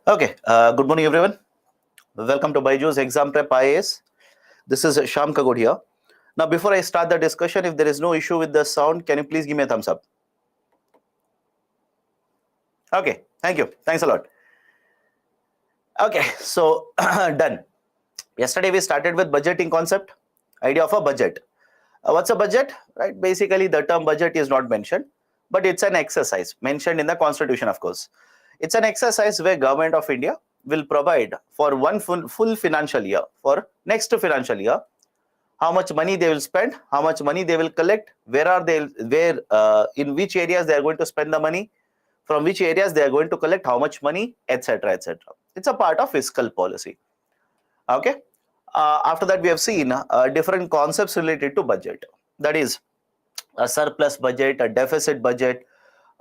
Okay, good morning everyone. Welcome to Byju's Exam Prep IAS. This is Sham Kagod here. Now, before I start the discussion, if there is no issue with the sound, can you please give me a thumbs up? Okay, thank you. Thanks a lot. Okay, so done. Yesterday we started with budgeting concept, idea of a budget. What's a budget? Right, basically the term budget is not mentioned, but it's an exercise mentioned in the constitution, of course. It's an exercise where government of India will provide for one full financial year, for next financial year, how much money they will spend, how much money they will collect, in which areas they are going to spend the money, from which areas they are going to collect how much money, etc., etc. It's a part of fiscal policy. Okay. After that, we have seen different concepts related to budget. That is a surplus budget, a deficit budget,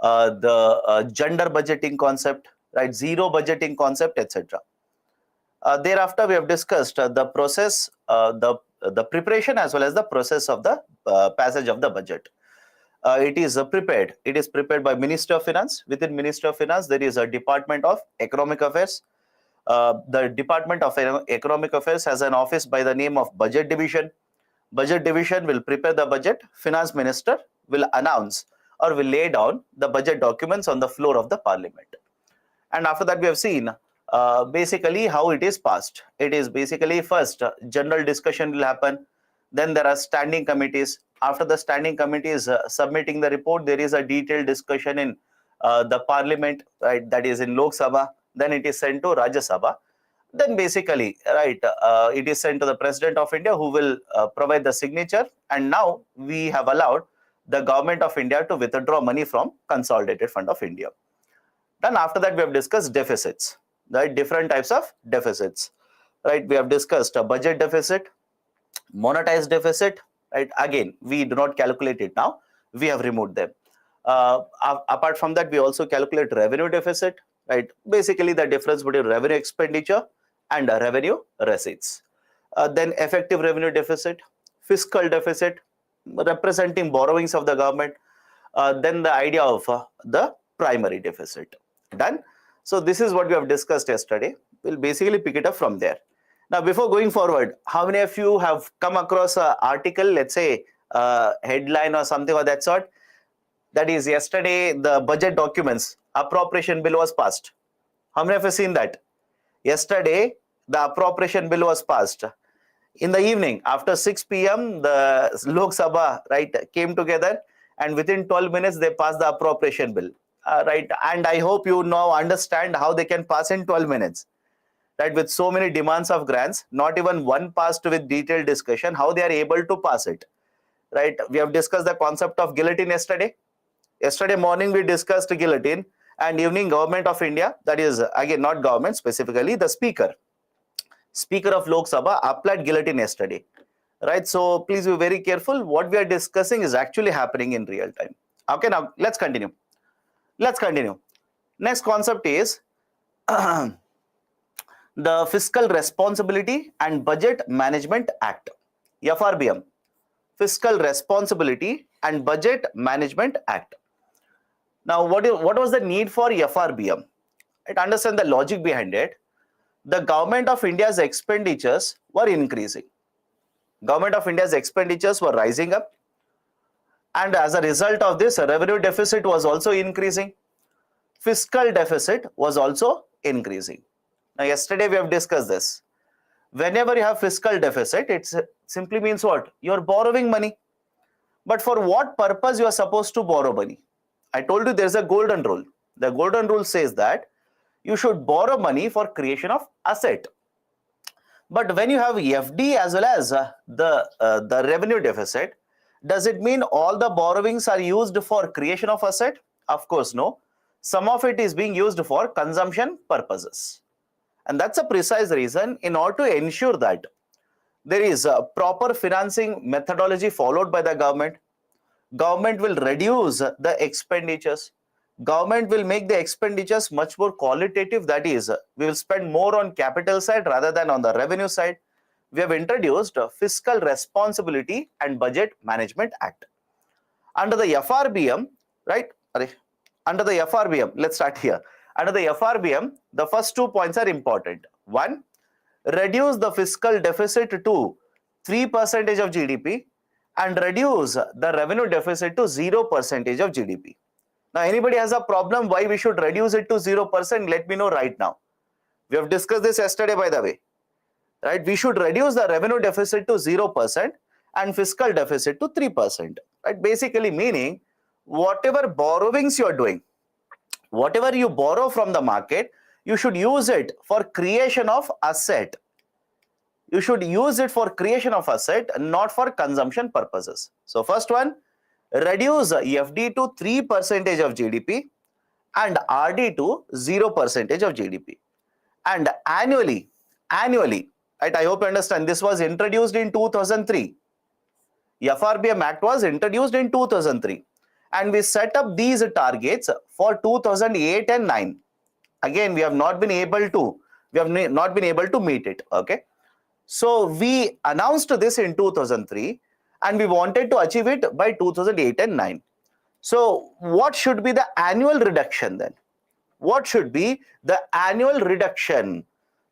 the gender budgeting concept, right? Zero budgeting concept, etc. Thereafter, we have discussed the preparation as well as the process of the passage of the budget. It is prepared. It is prepared by Minister of Finance. Within Minister of Finance, there is a Department of Economic Affairs. The Department of Economic Affairs has an office by the name of Budget Division. Budget Division will prepare the budget. Finance Minister will announce or will lay down the budget documents on the floor of the Parliament. And after that, we have seen basically how it is passed. It is basically first general discussion will happen. Then there are standing committees. After the standing committees submitting the report, there is a detailed discussion in the Parliament, right? That is in Lok Sabha. Then it is sent to Rajya Sabha. Then basically, right, it is sent to the President of India, who will provide the signature. And now we have allowed the Government of India to withdraw money from Consolidated Fund of India. Then after that, we have discussed deficits, right? Different types of deficits, right? We have discussed a budget deficit, monetized deficit, right? Again, we do not calculate it now. We have removed them. Apart from that, we also calculate revenue deficit, right? Basically, the difference between revenue expenditure and revenue receipts. Then effective revenue deficit, fiscal deficit, representing borrowings of the government. Then the idea of the primary deficit. Done. So this is what we have discussed yesterday. We'll basically pick it up from there. Now, before going forward, how many of you have come across an article, let's say headline or something of that sort? That is, yesterday the budget documents, appropriation bill was passed. How many of you have seen that? Yesterday, the appropriation bill was passed. In the evening, after 6 p.m., the Lok Sabha, right, came together, and within 12 minutes, they passed the appropriation bill. Right, and I hope you now understand how they can pass in 12 minutes, right? With so many demands of grants, not even one passed with detailed discussion, how they are able to pass it, right? We have discussed the concept of guillotine yesterday. Yesterday morning, we discussed guillotine, and evening, Government of India, that is, again, not government specifically, the Speaker of Lok Sabha applied guillotine yesterday, right? So please be very careful. What we are discussing is actually happening in real time. Okay, now let's continue. Next concept is the Fiscal Responsibility and Budget Management Act, FRBM. Fiscal Responsibility and Budget Management Act. Now, what was the need for FRBM? I understand the logic behind it. The Government of India's expenditures were increasing. Government of India's expenditures were rising up. And as a result of this, revenue deficit was also increasing. Fiscal deficit was also increasing. Now, yesterday we have discussed this. Whenever you have fiscal deficit, it simply means what? You are borrowing money. But for what purpose you are supposed to borrow money? I told you there is a golden rule. The golden rule says that you should borrow money for creation of asset. But when you have FD as well as the revenue deficit, does it mean all the borrowings are used for creation of asset? Of course, no. Some of it is being used for consumption purposes. And that's a precise reason. In order to ensure that there is a proper financing methodology followed by the government will reduce the expenditures. Government will make the expenditures much more qualitative. That is, we will spend more on capital side rather than on the revenue side. We have introduced a Fiscal Responsibility and Budget Management Act. Under the FRBM, right? Under the FRBM, let's start here. under the FRBM, the first 2 points are important. One, reduce the fiscal deficit to 3% of GDP and reduce the revenue deficit to 0% of GDP. Now, anybody has a problem why we should reduce it to 0%? Let me know right now. We have discussed this yesterday, by the way. Right? We should reduce the revenue deficit to 0% and fiscal deficit to 3%. Right? Basically meaning, whatever borrowings you are doing, whatever you borrow from the market, you should use it for creation of asset. You should use it for creation of asset, not for consumption purposes. So first one, reduce FD to 3% of GDP and RD to 0% of GDP. And annually, right, I hope you understand, this was introduced in 2003. FRBM Act was introduced in 2003. And we set up these targets for 2008 and 9. Again, we have not been able to meet it. Okay. So we announced this in 2003 and we wanted to achieve it by 2008 and 9. So what should be the annual reduction then? What should be the annual reduction?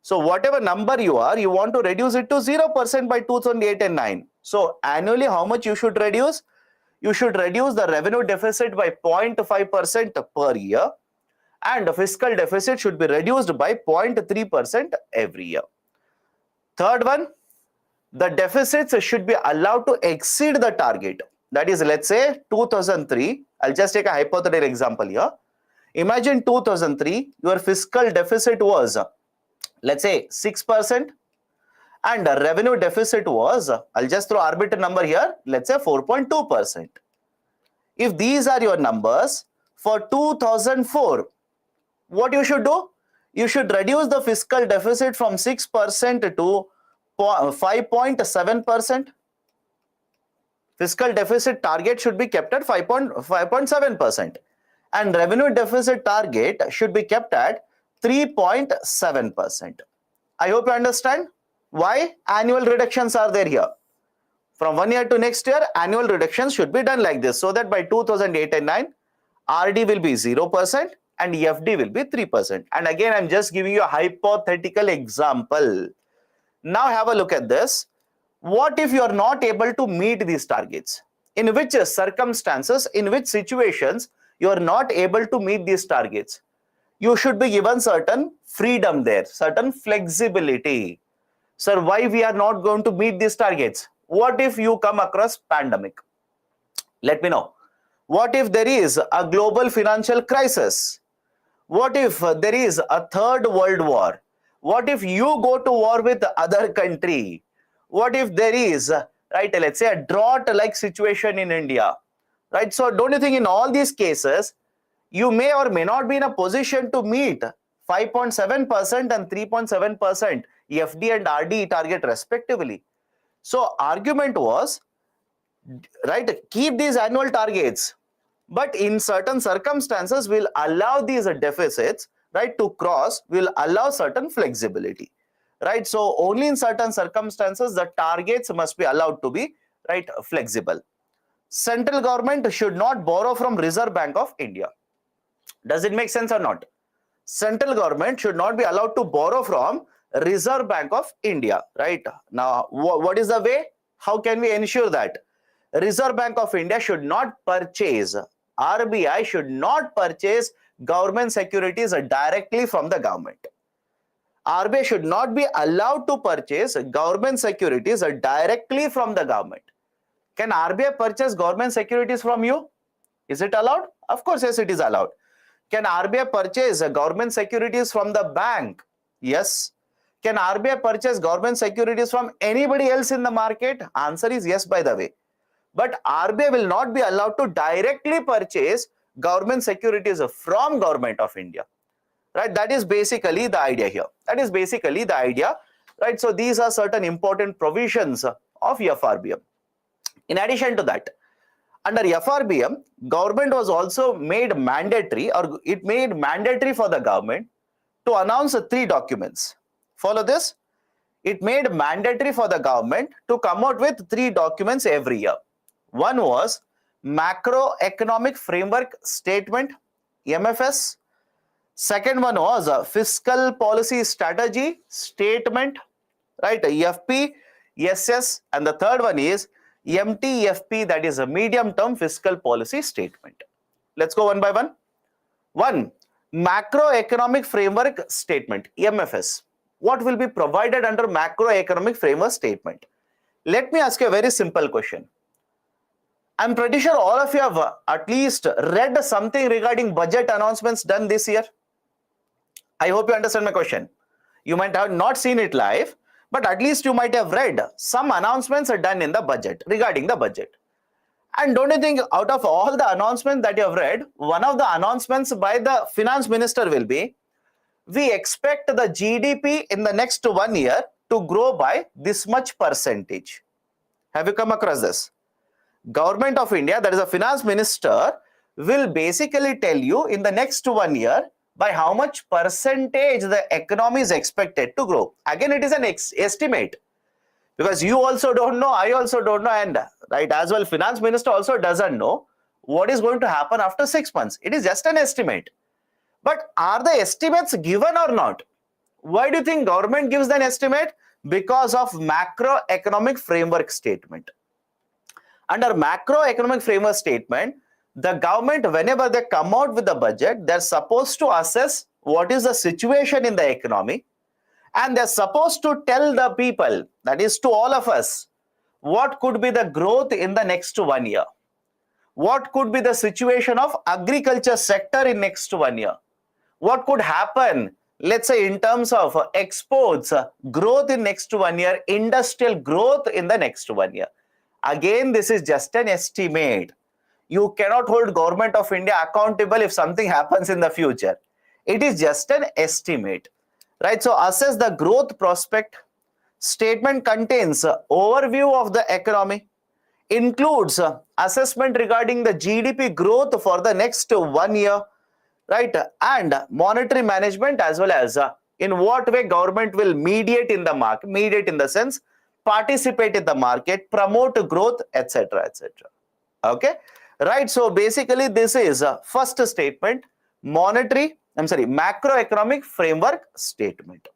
So whatever number you want to reduce it to 0% by 2008 and 9. So annually, how much you should reduce? You should reduce the revenue deficit by 0.5% per year, and the fiscal deficit should be reduced by 0.3% every year. Third one, the deficits should be allowed to exceed the target. That is, let's say 2003, I'll just take a hypothetical example here. Imagine 2003, your fiscal deficit was, let's say 6%, and the revenue deficit was, I'll just throw arbitrary number here, let's say 4.2%. If these are your numbers for 2004, what you should do? You should reduce the fiscal deficit from 6% to 5.7%. Fiscal deficit target should be kept at 5.7%. And revenue deficit target should be kept at 3.7%. I hope you understand why annual reductions are there here. From 1 year to next year, annual reductions should be done like this, so that by 2008 and 9, RD will be 0% and FD will be 3%. And again, I'm just giving you a hypothetical example. Now have a look at this. What if you are not able to meet these targets? In which circumstances, in which situations you are not able to meet these targets? You should be given certain freedom there, certain flexibility. Sir, why we are not going to meet these targets? What if you come across pandemic? Let me know. What if there is a global financial crisis? What if there is a third world war? What if you go to war with other country? What if there is, right, let's say a drought-like situation in India, right? So don't you think in all these cases, you may or may not be in a position to meet 5.7% and 3.7% FD and RD target respectively. So argument was, right, keep these annual targets, but in certain circumstances will allow these deficits, right, to cross, will allow certain flexibility, right? So only in certain circumstances the targets must be allowed to be, right, flexible. Central government should not borrow from Reserve Bank of India. Does it make sense or not? Central government should not be allowed to borrow from Reserve Bank of India, right? Now, what is the way? How can we ensure that? Reserve Bank of India should not purchase, RBI should not purchase government securities directly from the government. RBI should not be allowed to purchase government securities directly from the government. Can RBI purchase government securities from you? Is it allowed? Of course, yes, it is allowed. Can RBI purchase government securities from the bank? Yes. Can RBI purchase government securities from anybody else in the market? Answer is yes, by the way. But RBI will not be allowed to directly purchase government securities from Government of India. Right? That is basically the idea here. That is basically the idea. Right? So these are certain important provisions of FRBM. In addition to that, under FRBM, government was also made mandatory, or it made mandatory for the government to announce 3 documents. Follow this? It made mandatory for the government to come out with 3 documents every year. One was Macroeconomic Framework Statement, MFS. Second one was a fiscal policy strategy statement, right? EFP, SS, and the third one is MTFP, that is a medium term fiscal policy statement. Let's go one by one. One, macroeconomic framework statement, MFS. What will be provided under macroeconomic framework statement? Let me ask you a very simple question. I'm pretty sure all of you have at least read something regarding budget announcements done this year. I hope you understand my question. You might have not seen it live, but at least you might have read some announcements are done in the budget, regarding the budget. And don't you think out of all the announcements that you have read, one of the announcements by the finance minister will be, we expect the GDP in the next 1 year to grow by this much percentage. Have you come across this? Government of India, that is a finance minister, will basically tell you in the next 1 year by how much percentage the economy is expected to grow. Again, it is an estimate, because you also don't know, I also don't know, and right as well, finance minister also doesn't know what is going to happen after 6 months. It is just an estimate. But are the estimates given or not? Why do you think government gives an estimate? Because of macroeconomic framework statement. Under macroeconomic framework statement, the government, whenever they come out with the budget, they're supposed to assess what is the situation in the economy, and they're supposed to tell the people, that is to all of us, what could be the growth in the next 1 year, what could be the situation of agriculture sector in next 1 year, what could happen, let's say in terms of exports, growth in next 1 year, industrial growth in the next 1 year. Again, this is just an estimate. You cannot hold Government of India accountable if something happens in the future. It is just an estimate, right? So assess the growth prospect. Statement contains overview of the economy, includes assessment regarding the GDP growth for the next 1 year, right? And monetary management, as well as in what way government will mediate in the market, mediate in the sense participate in the market, promote growth, etc., etc. Okay, right? So basically this is first statement, macroeconomic framework statement.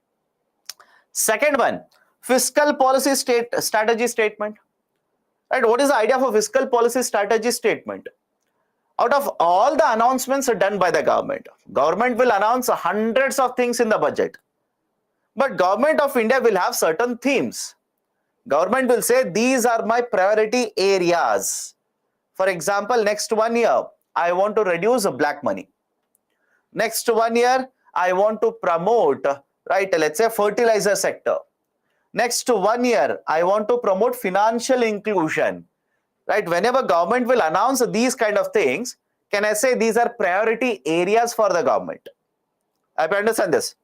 Second one, fiscal policy strategy statement. Right? What is the idea of a fiscal policy strategy statement? Out of all the announcements done by the government will announce hundreds of things in the budget. But Government of India will have certain themes. Government will say, these are my priority areas. For example, next 1 year, I want to reduce black money. Next 1 year, I want to promote, right, let's say fertilizer sector. Next 1 year, I want to promote financial inclusion. Right? Whenever government will announce these kind of things, can I say these are priority areas for the government? I understand this.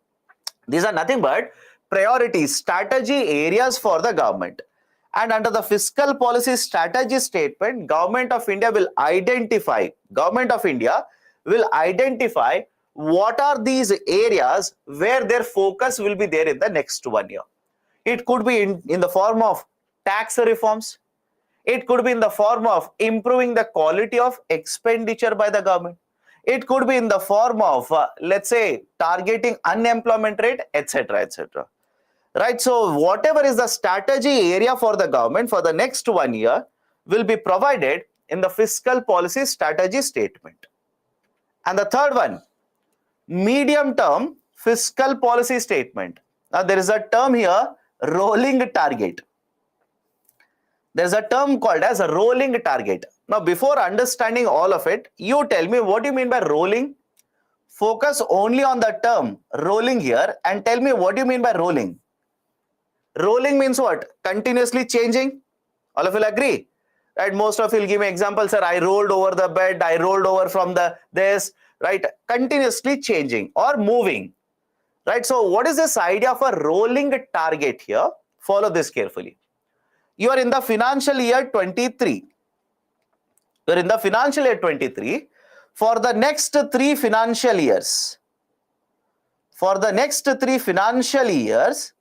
These are nothing but priorities, strategy areas for the government. And under the fiscal policy strategy statement, Government of India will identify what are these areas where their focus will be there in the next 1 year. It could be in the form of tax reforms. It could be in the form of improving the quality of expenditure by the government. It could be in the form of, let's say, targeting unemployment rate, etc., etc. Right? So whatever is the strategy area for the government for the next 1 year will be provided in the fiscal policy strategy statement. And the third one, medium-term fiscal policy statement. Now there is a term here, rolling target. There's a term called as a rolling target. Now, before understanding all of it, you tell me what do you mean by rolling? Focus only on the term rolling here and tell me what do you mean by rolling. Rolling means what? Continuously changing. All of you will agree, right? Most of you will give me examples, sir. I rolled over the bed. I rolled over from this, right? Continuously changing or moving, right? So, what is this idea of a rolling target here? Follow this carefully. You are in the financial year 23. You are in the financial year 23 for the next 3 financial years. For the next 3 financial years,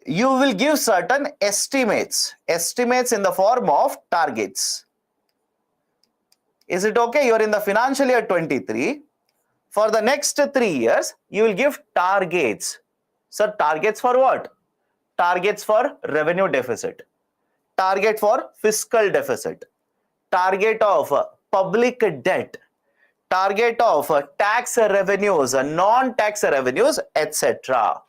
you will give certain estimates in the form of targets. Is it okay? You are in the financial year 23. For the next 3 years, you will give targets. Sir, targets for what? Targets for revenue deficit, target for fiscal deficit, target of public debt, target of tax revenues, non-tax revenues, etc.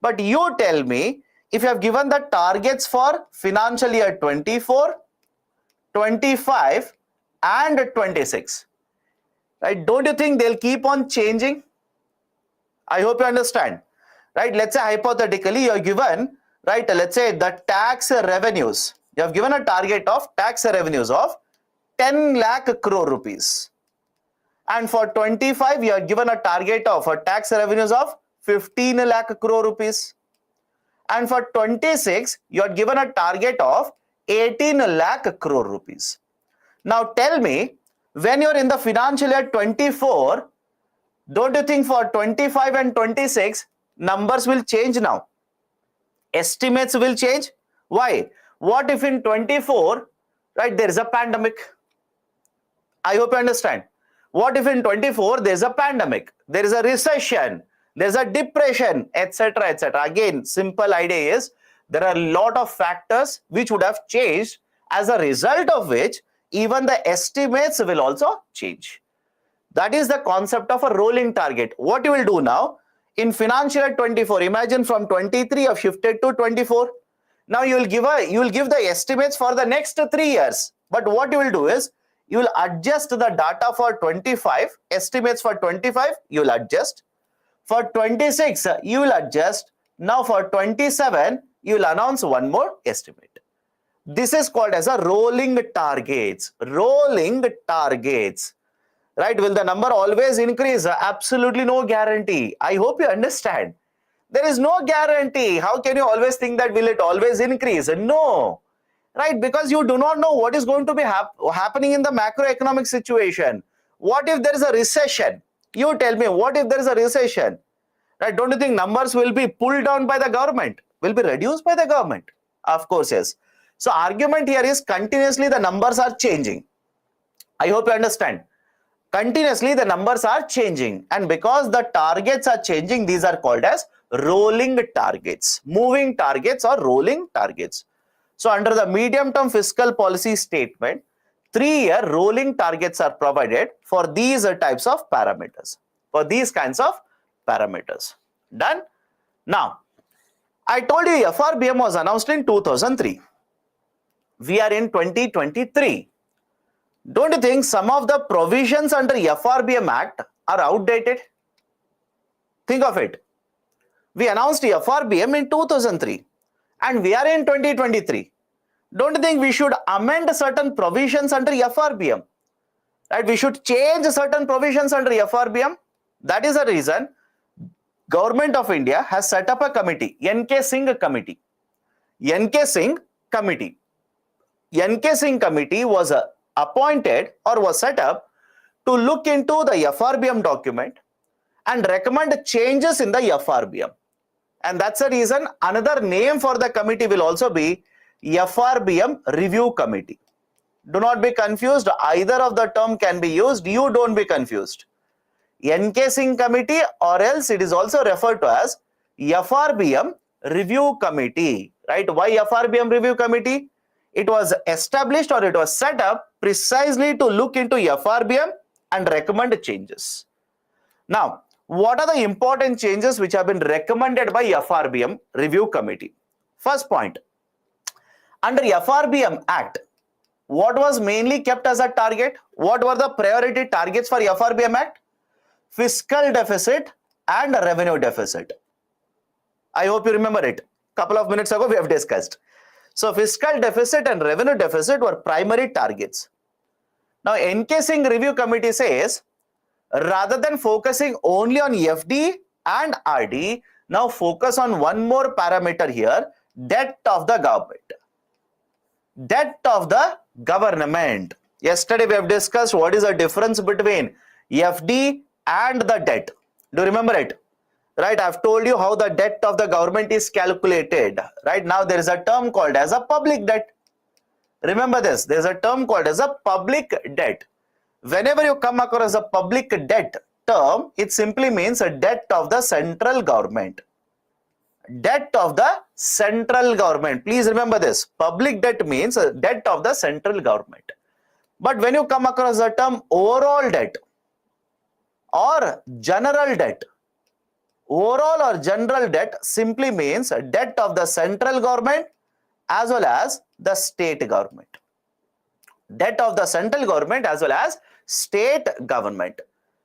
But you tell me, if you have given the targets for financial year 24, 25 and 26, right? Don't you think they'll keep on changing? I hope you understand, right? Let's say hypothetically you are given, right? Let's say the tax revenues, you have given a target of tax revenues of 10 lakh crore rupees. And for 25, you are given a target of tax revenues of 15 lakh crore rupees. And for 26, you are given a target of 18 lakh crore rupees. Now tell me, when you're in the financial year 24, don't you think for 25 and 26, numbers will change now? Estimates will change. Why? What if in 24, right, there is a pandemic? I hope you understand. What if in 24, there is a pandemic, there is a recession, there is a depression, etc., etc. Again, simple idea is there are a lot of factors which would have changed, as a result of which even the estimates will also change. That is the concept of a rolling target. What you will do now, in financial year 24, imagine from 23 you have shifted to 24. Now you will give the estimates for the next 3 years. But what you will do is, you will adjust the data for 25, estimates for 25, you will adjust. For 26, you will adjust. Now for 27, you will announce one more estimate. This is called as a rolling targets. Rolling targets. Right? Will the number always increase? Absolutely no guarantee. I hope you understand. There is no guarantee. How can you always think that will it always increase? No. Right? Because you do not know what is going to be happening in the macroeconomic situation. What if there is a recession? You tell me, what if there is a recession? Right? Don't you think numbers will be pulled down by the government? Will be reduced by the government? Of course, yes. So argument here is continuously the numbers are changing. I hope you understand. Continuously the numbers are changing, and because the targets are changing, these are called as rolling targets. Moving targets or rolling targets. So under the medium-term fiscal policy statement, 3-year rolling targets are provided for these types of parameters, for these kinds of parameters. Done? Now, I told you FRBM was announced in 2003. We are in 2023. Don't you think some of the provisions under FRBM Act are outdated? Think of it. We announced FRBM in 2003 and we are in 2023. Don't you think we should amend certain provisions under FRBM? Right? We should change certain provisions under FRBM. That is the reason Government of India has set up a committee, NK Singh Committee. NK Singh Committee. NK Singh Committee was appointed or was set up to look into the FRBM document and recommend changes in the FRBM. And that's the reason another name for the committee will also be FRBM Review Committee. Do not be confused. Either of the term can be used. You don't be confused. NK Singh Committee, or else it is also referred to as FRBM Review Committee. Right? Why FRBM Review Committee? It was established or it was set up precisely to look into FRBM and recommend changes. Now, what are the important changes which have been recommended by FRBM Review Committee? First point, under FRBM Act, what was mainly kept as a target? What were the priority targets for FRBM Act? Fiscal deficit and revenue deficit. I hope you remember it. Couple of minutes ago we have discussed. So fiscal deficit and revenue deficit were primary targets. Now NK Singh Review Committee says, rather than focusing only on FD and RD, now focus on one more parameter here, debt of the government. Debt of the government. Yesterday we have discussed what is the difference between FD and the debt. Do you remember it? Right, I've told you how the debt of the government is calculated. Right now there is a term called as a public debt. Remember this, there is a term called as a public debt. Whenever you come across a public debt, term, it simply means a debt of the central government. Debt of the central government. Please remember this. Public debt means a debt of the central government. But when you come across the term overall debt or general debt, overall or general debt simply means debt of the central government as well as the state government. Debt of the central government as well as state government.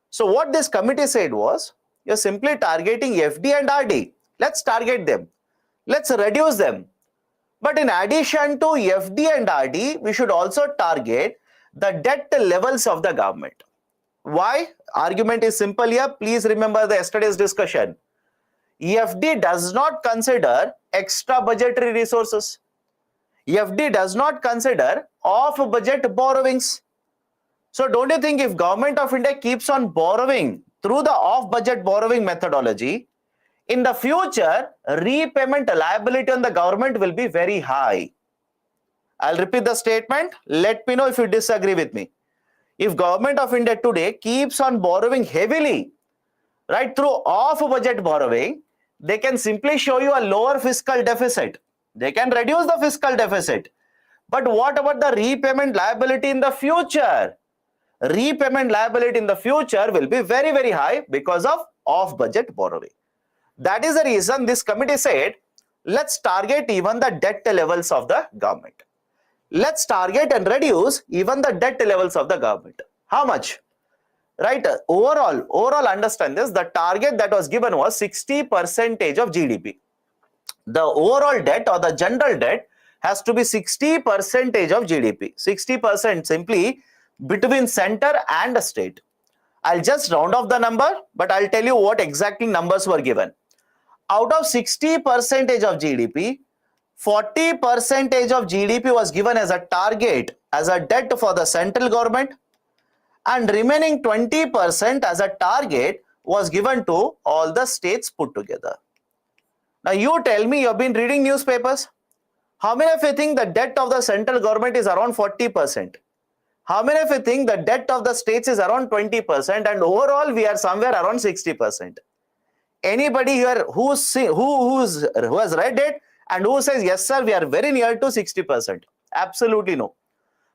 So what this committee said was, you're simply targeting FD and RD. Let's target them. Let's reduce them. But in addition to FD and RD, we should also target the debt levels of the government. Why? Argument is simple here. Please remember the yesterday's discussion. FD does not consider extra budgetary resources. FD does not consider off-budget borrowings. So don't you think if Government of India keeps on borrowing through the off-budget borrowing methodology, in the future, repayment liability on the government will be very high. I'll repeat the statement. Let me know if you disagree with me. If Government of India today keeps on borrowing heavily, right, through off-budget borrowing, they can simply show you a lower fiscal deficit. They can reduce the fiscal deficit. But what about the repayment liability in the future? Repayment liability in the future will be very, very high because of off-budget borrowing. That is the reason this committee said, let's target even the debt levels of the government. Let's target and reduce even the debt levels of the government. How much? Right, overall understand this, the target that was given was 60% of GDP. The overall debt or the general debt has to be 60% of GDP. 60% simply between center and state. I'll just round off the number, but I'll tell you what exactly numbers were given. Out of 60% of GDP, 40% of GDP was given as a target, as a debt for the central government, and remaining 20% as a target was given to all the states put together. Now you tell me, you've been reading newspapers. How many of you think the debt of the central government is around 40%? How many of you think the debt of the states is around 20% and overall we are somewhere around 60%? Anybody here who has read it and who says, yes sir, we are very near to 60%? Absolutely no.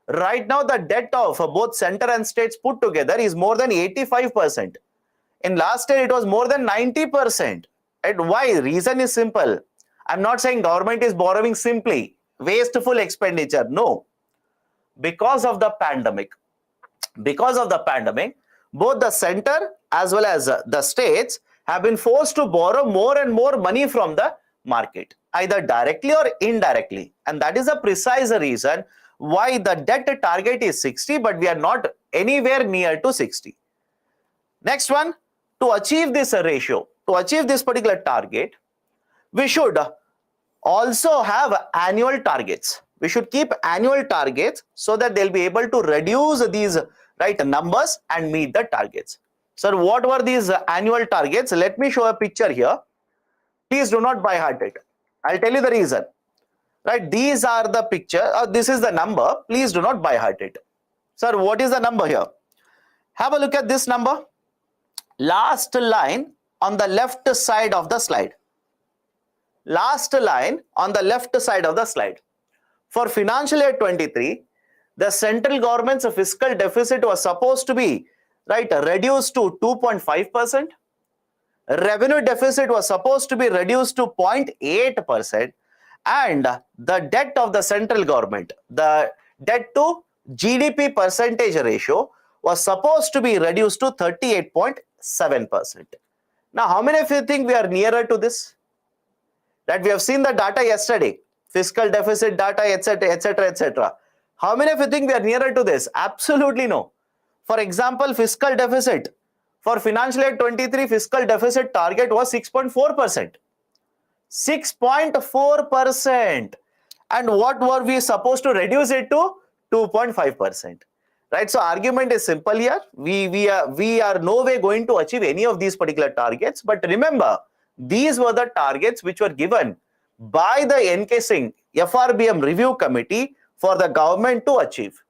Right now the debt of both center and states put together is more than 85%. In last year it was more than 90%. And why? Reason is simple. I'm not saying government is borrowing simply, wasteful expenditure. No. Because of the pandemic. Because of the pandemic, both the center as well as the states have been forced to borrow more and more money from the market, either directly or indirectly. And that is a precise reason why the debt target is 60, but we are not anywhere near to 60. Next one, to achieve this ratio, to achieve this particular target, we should also have annual targets. We should keep annual targets so that they'll be able to reduce these numbers and meet the targets. Sir, what were these annual targets? Let me show a picture here. Please do not by heart it. I'll tell you the reason. Right, these are the picture, this is the number. Please do not by heart it. Sir, what is the number here? Have a look at this number. Last line on the left side of the slide. Last line on the left side of the slide. For financial year 23, the central government's fiscal deficit was supposed to be reduced to 2.5%. Revenue deficit was supposed to be reduced to 0.8%. And the debt of the central government, the debt to GDP percentage ratio was supposed to be reduced to 38.7%. Now, how many of you think we are nearer to this? That we have seen the data yesterday, fiscal deficit data, etc., etc., etc. How many of you think we are nearer to this? Absolutely no. For example, fiscal deficit for financial year 23, fiscal deficit target was 6.4%. 6.4%. And what were we supposed to reduce it to? 2.5%. Right? So argument is simple here. We are no way going to achieve any of these particular targets. But remember, these were the targets which were given by the NK Singh FRBM review committee for the government to achieve.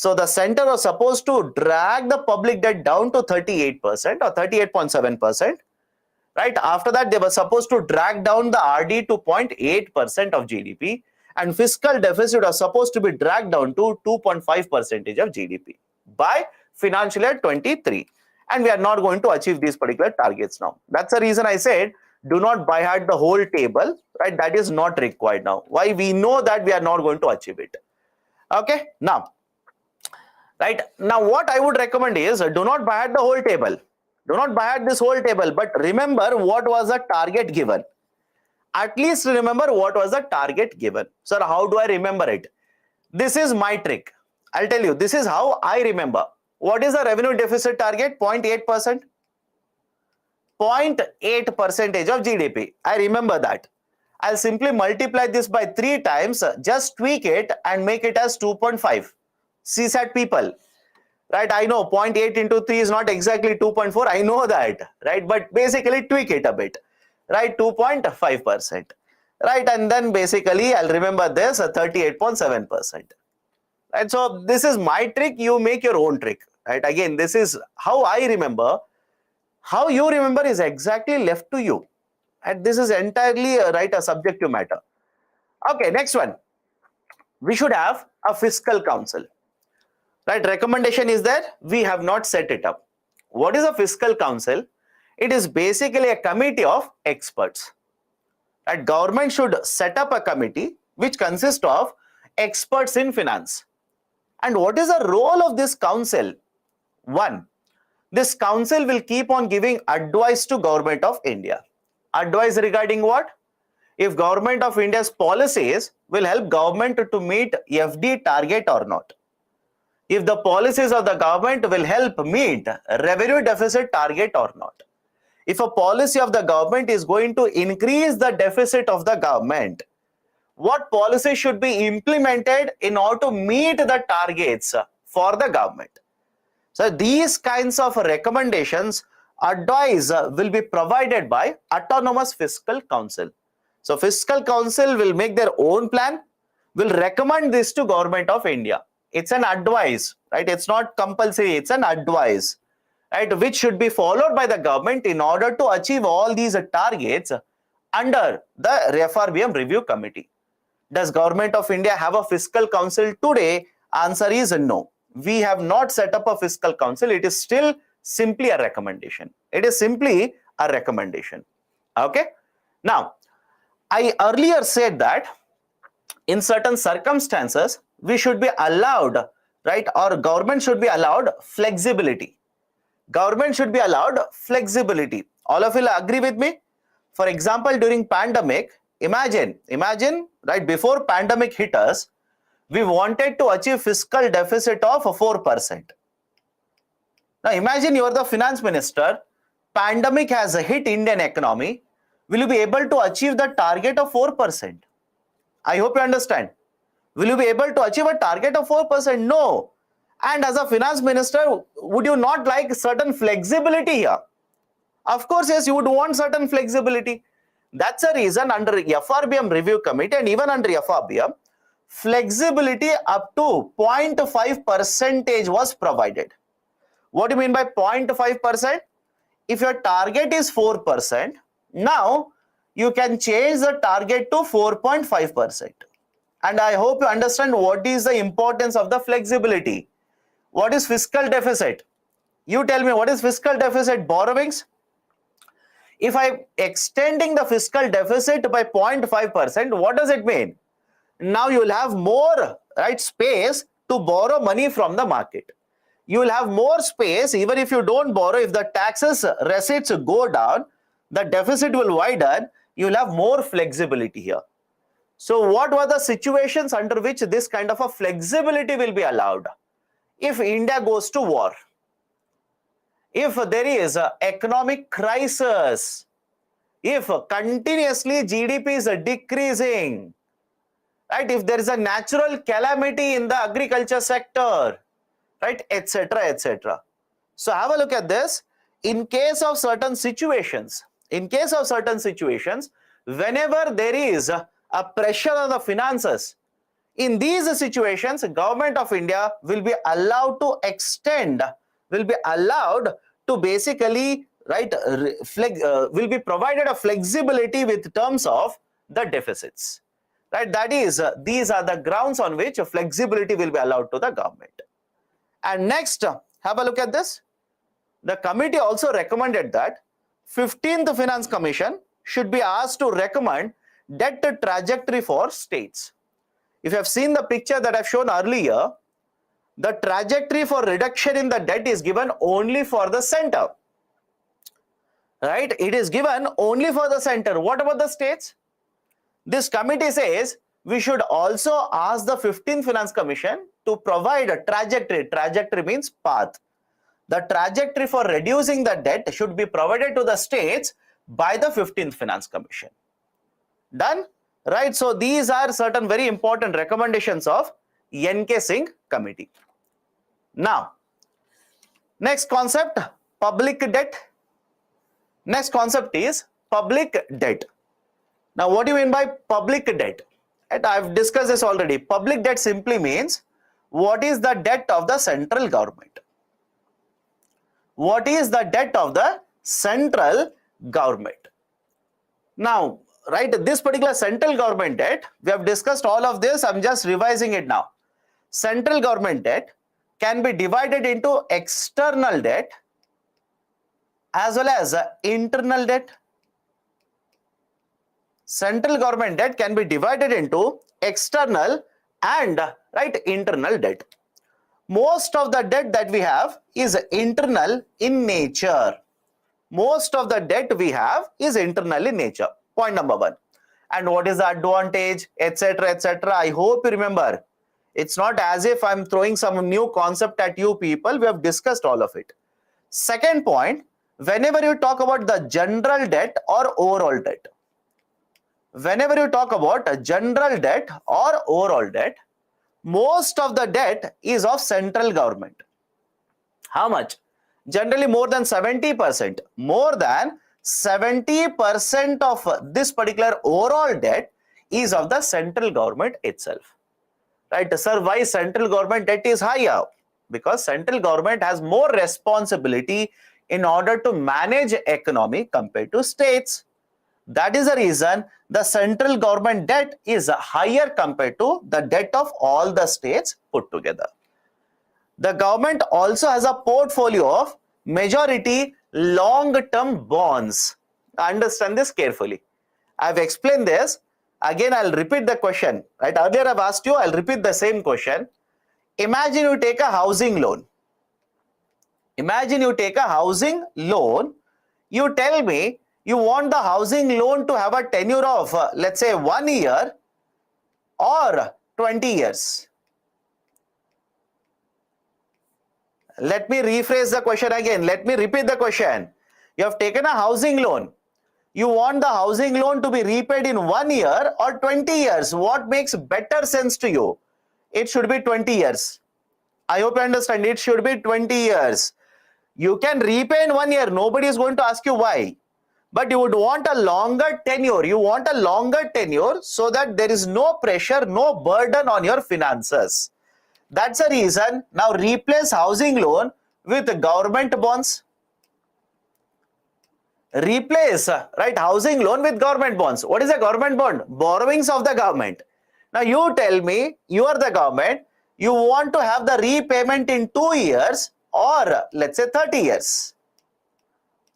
So the center was supposed to drag the public debt down to 38% or 38.7%. Right? After that, they were supposed to drag down the RD to 0.8% of GDP, and fiscal deficit was supposed to be dragged down to 2.5% of GDP by financial year 23. And we are not going to achieve these particular targets now. That's the reason I said, do not buy at the whole table, right? That is not required now. Why? We know that we are not going to achieve it. Okay, now, right now, what I would recommend is do not buy at the whole table. Do not buy at this whole table, but remember what was the target given. At least remember what was the target given. Sir, how do I remember it? This is my trick. I'll tell you, this is how I remember. What is the revenue deficit target? 0.8%. 0.8% of GDP. I remember that. I'll simply multiply this by 3 times, just tweak it and make it as 2.5. CSAT people, right? I know 0.8 into 3 is not exactly 2.4. I know that, right? But basically tweak it a bit, right? 2.5%, right? And then basically I'll remember this 38.7%, right? So this is my trick. You make your own trick, right? Again, this is how I remember. How you remember is exactly left to you. And this is entirely right, a subjective matter. Okay, next one. We should have a fiscal council. Right, recommendation is that we have not set it up. What is a fiscal council? It is basically a committee of experts. Right, government should set up a committee which consists of experts in finance. And what is the role of this council? One, this council will keep on giving advice to Government of India. Advice regarding what? If Government of India's policies will help government to meet FD target or not. If the policies of the government will help meet revenue deficit target or not. If a policy of the government is going to increase the deficit of the government, what policy should be implemented in order to meet the targets for the government? So these kinds of recommendations, advice will be provided by Autonomous Fiscal Council. So Fiscal Council will make their own plan, will recommend this to Government of India. It's an advice, right? It's not compulsory, it's an advice, right? Which should be followed by the government in order to achieve all these targets under the FRBM review committee. Does Government of India have a fiscal council today? Answer is no. We have not set up a fiscal council. It is still simply a recommendation. It is simply a recommendation. Okay. Now, I earlier said that in certain circumstances, we should be allowed, right? Or government should be allowed flexibility. Government should be allowed flexibility. All of you will agree with me? For example, during pandemic, imagine, right, before pandemic hit us, we wanted to achieve fiscal deficit of 4%. Now imagine you are the finance minister, pandemic has hit Indian economy, will you be able to achieve the target of 4%? I hope you understand. Will you be able to achieve a target of 4%? No. And as a finance minister, would you not like certain flexibility here? Of course, yes, you would want certain flexibility. That's a reason under FRBM review committee and even under FRBM, flexibility up to 0.5% was provided. What do you mean by 0.5%? If your target is 4%, now you can change the target to 4.5%. And I hope you understand what is the importance of the flexibility. What is fiscal deficit? You tell me, what is fiscal deficit? Borrowings. If I'm extending the fiscal deficit by 0.5%, what does it mean? Now you will have more, right, space to borrow money from the market. You will have more space even if you don't borrow. If the taxes receipts go down, the deficit will widen. You will have more flexibility here. So what were the situations under which this kind of a flexibility will be allowed? If India goes to war, if there is an economic crisis, if continuously GDP is decreasing, right, if there is a natural calamity in the agriculture sector, right, etc., etc. So have a look at this. In case of certain situations, whenever there is a pressure on the finances, In these situations, government of India will be allowed to extend, will be allowed to basically, right, will be provided a flexibility with terms of the deficits. Right, that is, these are the grounds on which flexibility will be allowed to the government. And next, have a look at this. The committee also recommended that 15th Finance Commission should be asked to recommend debt trajectory for states. If you have seen the picture that I've shown earlier, the trajectory for reduction in the debt is given only for the center. Right? It is given only for the center. What about the states? This committee says we should also ask the 15th Finance Commission to provide a trajectory. Trajectory means path. The trajectory for reducing the debt should be provided to the states by the 15th Finance Commission. Done? Right, so these are certain very important recommendations of N.K. Singh committee. Now, next concept, public debt. Next concept is public debt. Now, what do you mean by public debt? And I've discussed this already. Public debt simply means what is the debt of the central government. What is the debt of the central government? Now, right, this particular central government debt, we have discussed all of this. I'm just revising it now. Central government debt can be divided into external debt as well as internal debt. Central government debt can be divided into external and, right, internal debt. Most of the debt that we have is internal in nature. Most of the debt we have is internal in nature. Point number one. And what is the advantage, etc., etc.? I hope you remember. It's not as if I'm throwing some new concept at you people. We have discussed all of it. Second point, whenever you talk about the general debt or overall debt, whenever you talk about a general debt or overall debt, most of the debt is of central government. How much? Generally more than 70%. More than 70% of this particular overall debt is of the central government itself. Right, sir, why central government debt is higher? Because central government has more responsibility in order to manage economy compared to states. That is the reason the central government debt is higher compared to the debt of all the states put together. The government also has a portfolio of majority long-term bonds. Understand this carefully. I've explained this. Again, I'll repeat the question. Right? Earlier I've asked you, I'll repeat the same question. Imagine you take a housing loan. Imagine you take a housing loan. You tell me you want the housing loan to have a tenure of, let's say, 1 year or 20 years. Let me rephrase the question again. Let me repeat the question. You have taken a housing loan. You want the housing loan to be repaid in 1 year or 20 years. What makes better sense to you? It should be 20 years. I hope you understand. It should be 20 years. You can repay in 1 year. Nobody is going to ask you why. But you would want a longer tenure. You want a longer tenure so that there is no pressure, no burden on your finances. That's the reason. Now replace housing loan with government bonds. Replace, right, housing loan with government bonds. What is a government bond? Borrowings of the government. Now you tell me, you are the government, you want to have the repayment in 2 years or let's say 30 years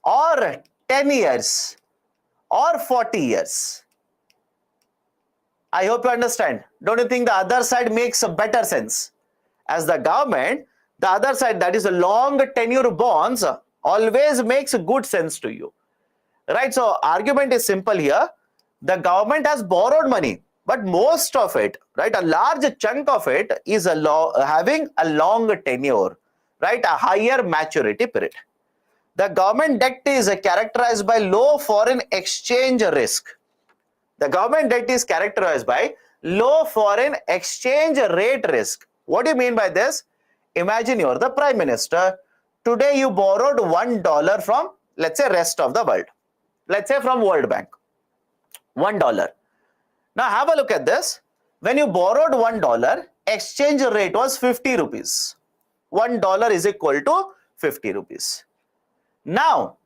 or 10 years or 40 years. I hope you understand. Don't you think the other side makes a better sense? As the government, the other side, that is a long tenure bonds, always makes good sense to you. Right? So argument is simple here. The government has borrowed money, but most of it, right, a large chunk of it is having a long tenure, right, a higher maturity period. The government debt is characterized by low foreign exchange risk. The government debt is characterized by low foreign exchange rate risk. What do you mean by this? Imagine you're the Prime Minister. Today you borrowed $1 from, let's say, rest of the world. Let's say from World Bank. $1. Now have a look at this. When you borrowed $1, exchange rate was 50 rupees. $1 is equal to 50 rupees. Now,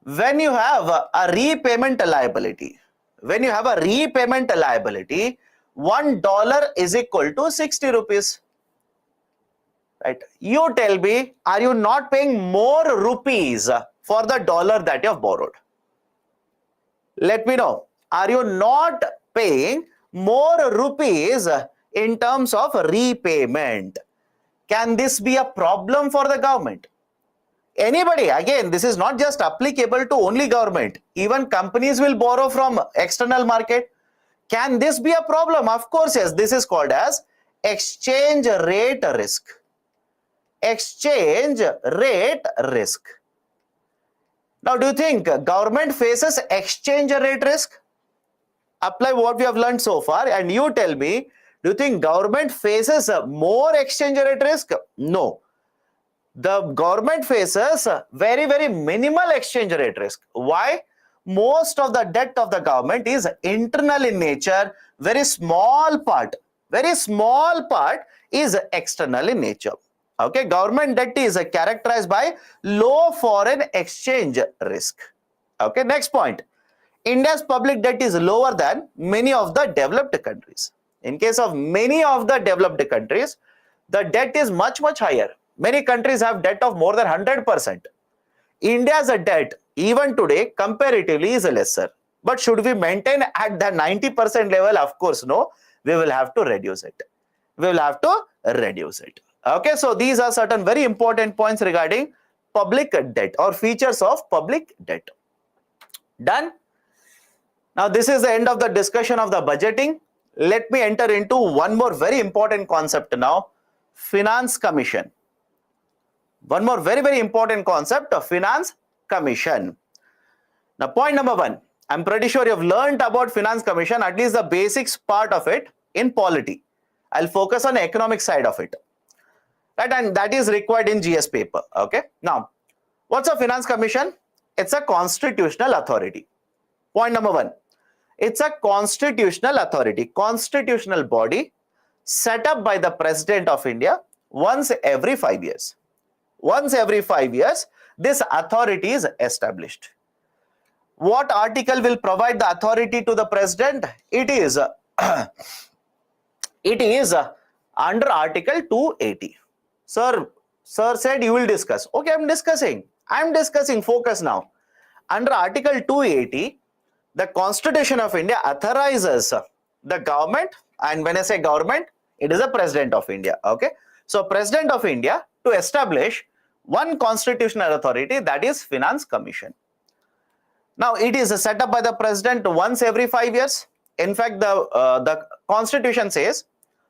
when you have a repayment liability, $1 is equal to 60 rupees. Right? You tell me, are you not paying more rupees for the dollar that you have borrowed? Let me know. Are you not paying more rupees in terms of repayment? Can this be a problem for the government? Anybody, again, this is not just applicable to only government. Even companies will borrow from external market. Can this be a problem? Of course, yes. This is called as exchange rate risk. Exchange rate risk. Now, do you think government faces exchange rate risk? Apply what we have learned so far and you tell me, do you think government faces more exchange rate risk? No. The government faces very, very minimal exchange rate risk. Why? Most of the debt of the government is internal in nature. Very small part is external in nature. Okay, government debt is characterized by low foreign exchange risk. Okay, next point. India's public debt is lower than many of the developed countries. In case of many of the developed countries, the debt is much, much higher. Many countries have debt of more than 100%. India's debt, even today, comparatively is lesser. But should we maintain at the 90% level? Of course, no. We will have to reduce it. Okay, so these are certain very important points regarding public debt or features of public debt. Done? Now, this is the end of the discussion of the budgeting. Let me enter into one more very important concept now, Finance Commission. One more very, very important concept of Finance Commission. Now, point number one, I'm pretty sure you've learned about Finance Commission, at least the basics part of it in polity. I'll focus on the economic side of it. Right, and that is required in GS paper. Okay. Now, what's a Finance Commission? It's a constitutional authority. Point number one, it's a constitutional authority, constitutional body set up by the President of India once every 5 years. Once every 5 years, this authority is established. What article will provide the authority to the President? It is under Article 280. Sir said you will discuss. Okay, I'm discussing. Focus now. Under Article 280, the Constitution of India authorizes the government, and when I say government, it is the President of India. Okay, so President of India to establish one constitutional authority, that is Finance Commission. Now, it is set up by the President once every 5 years. In fact, the Constitution says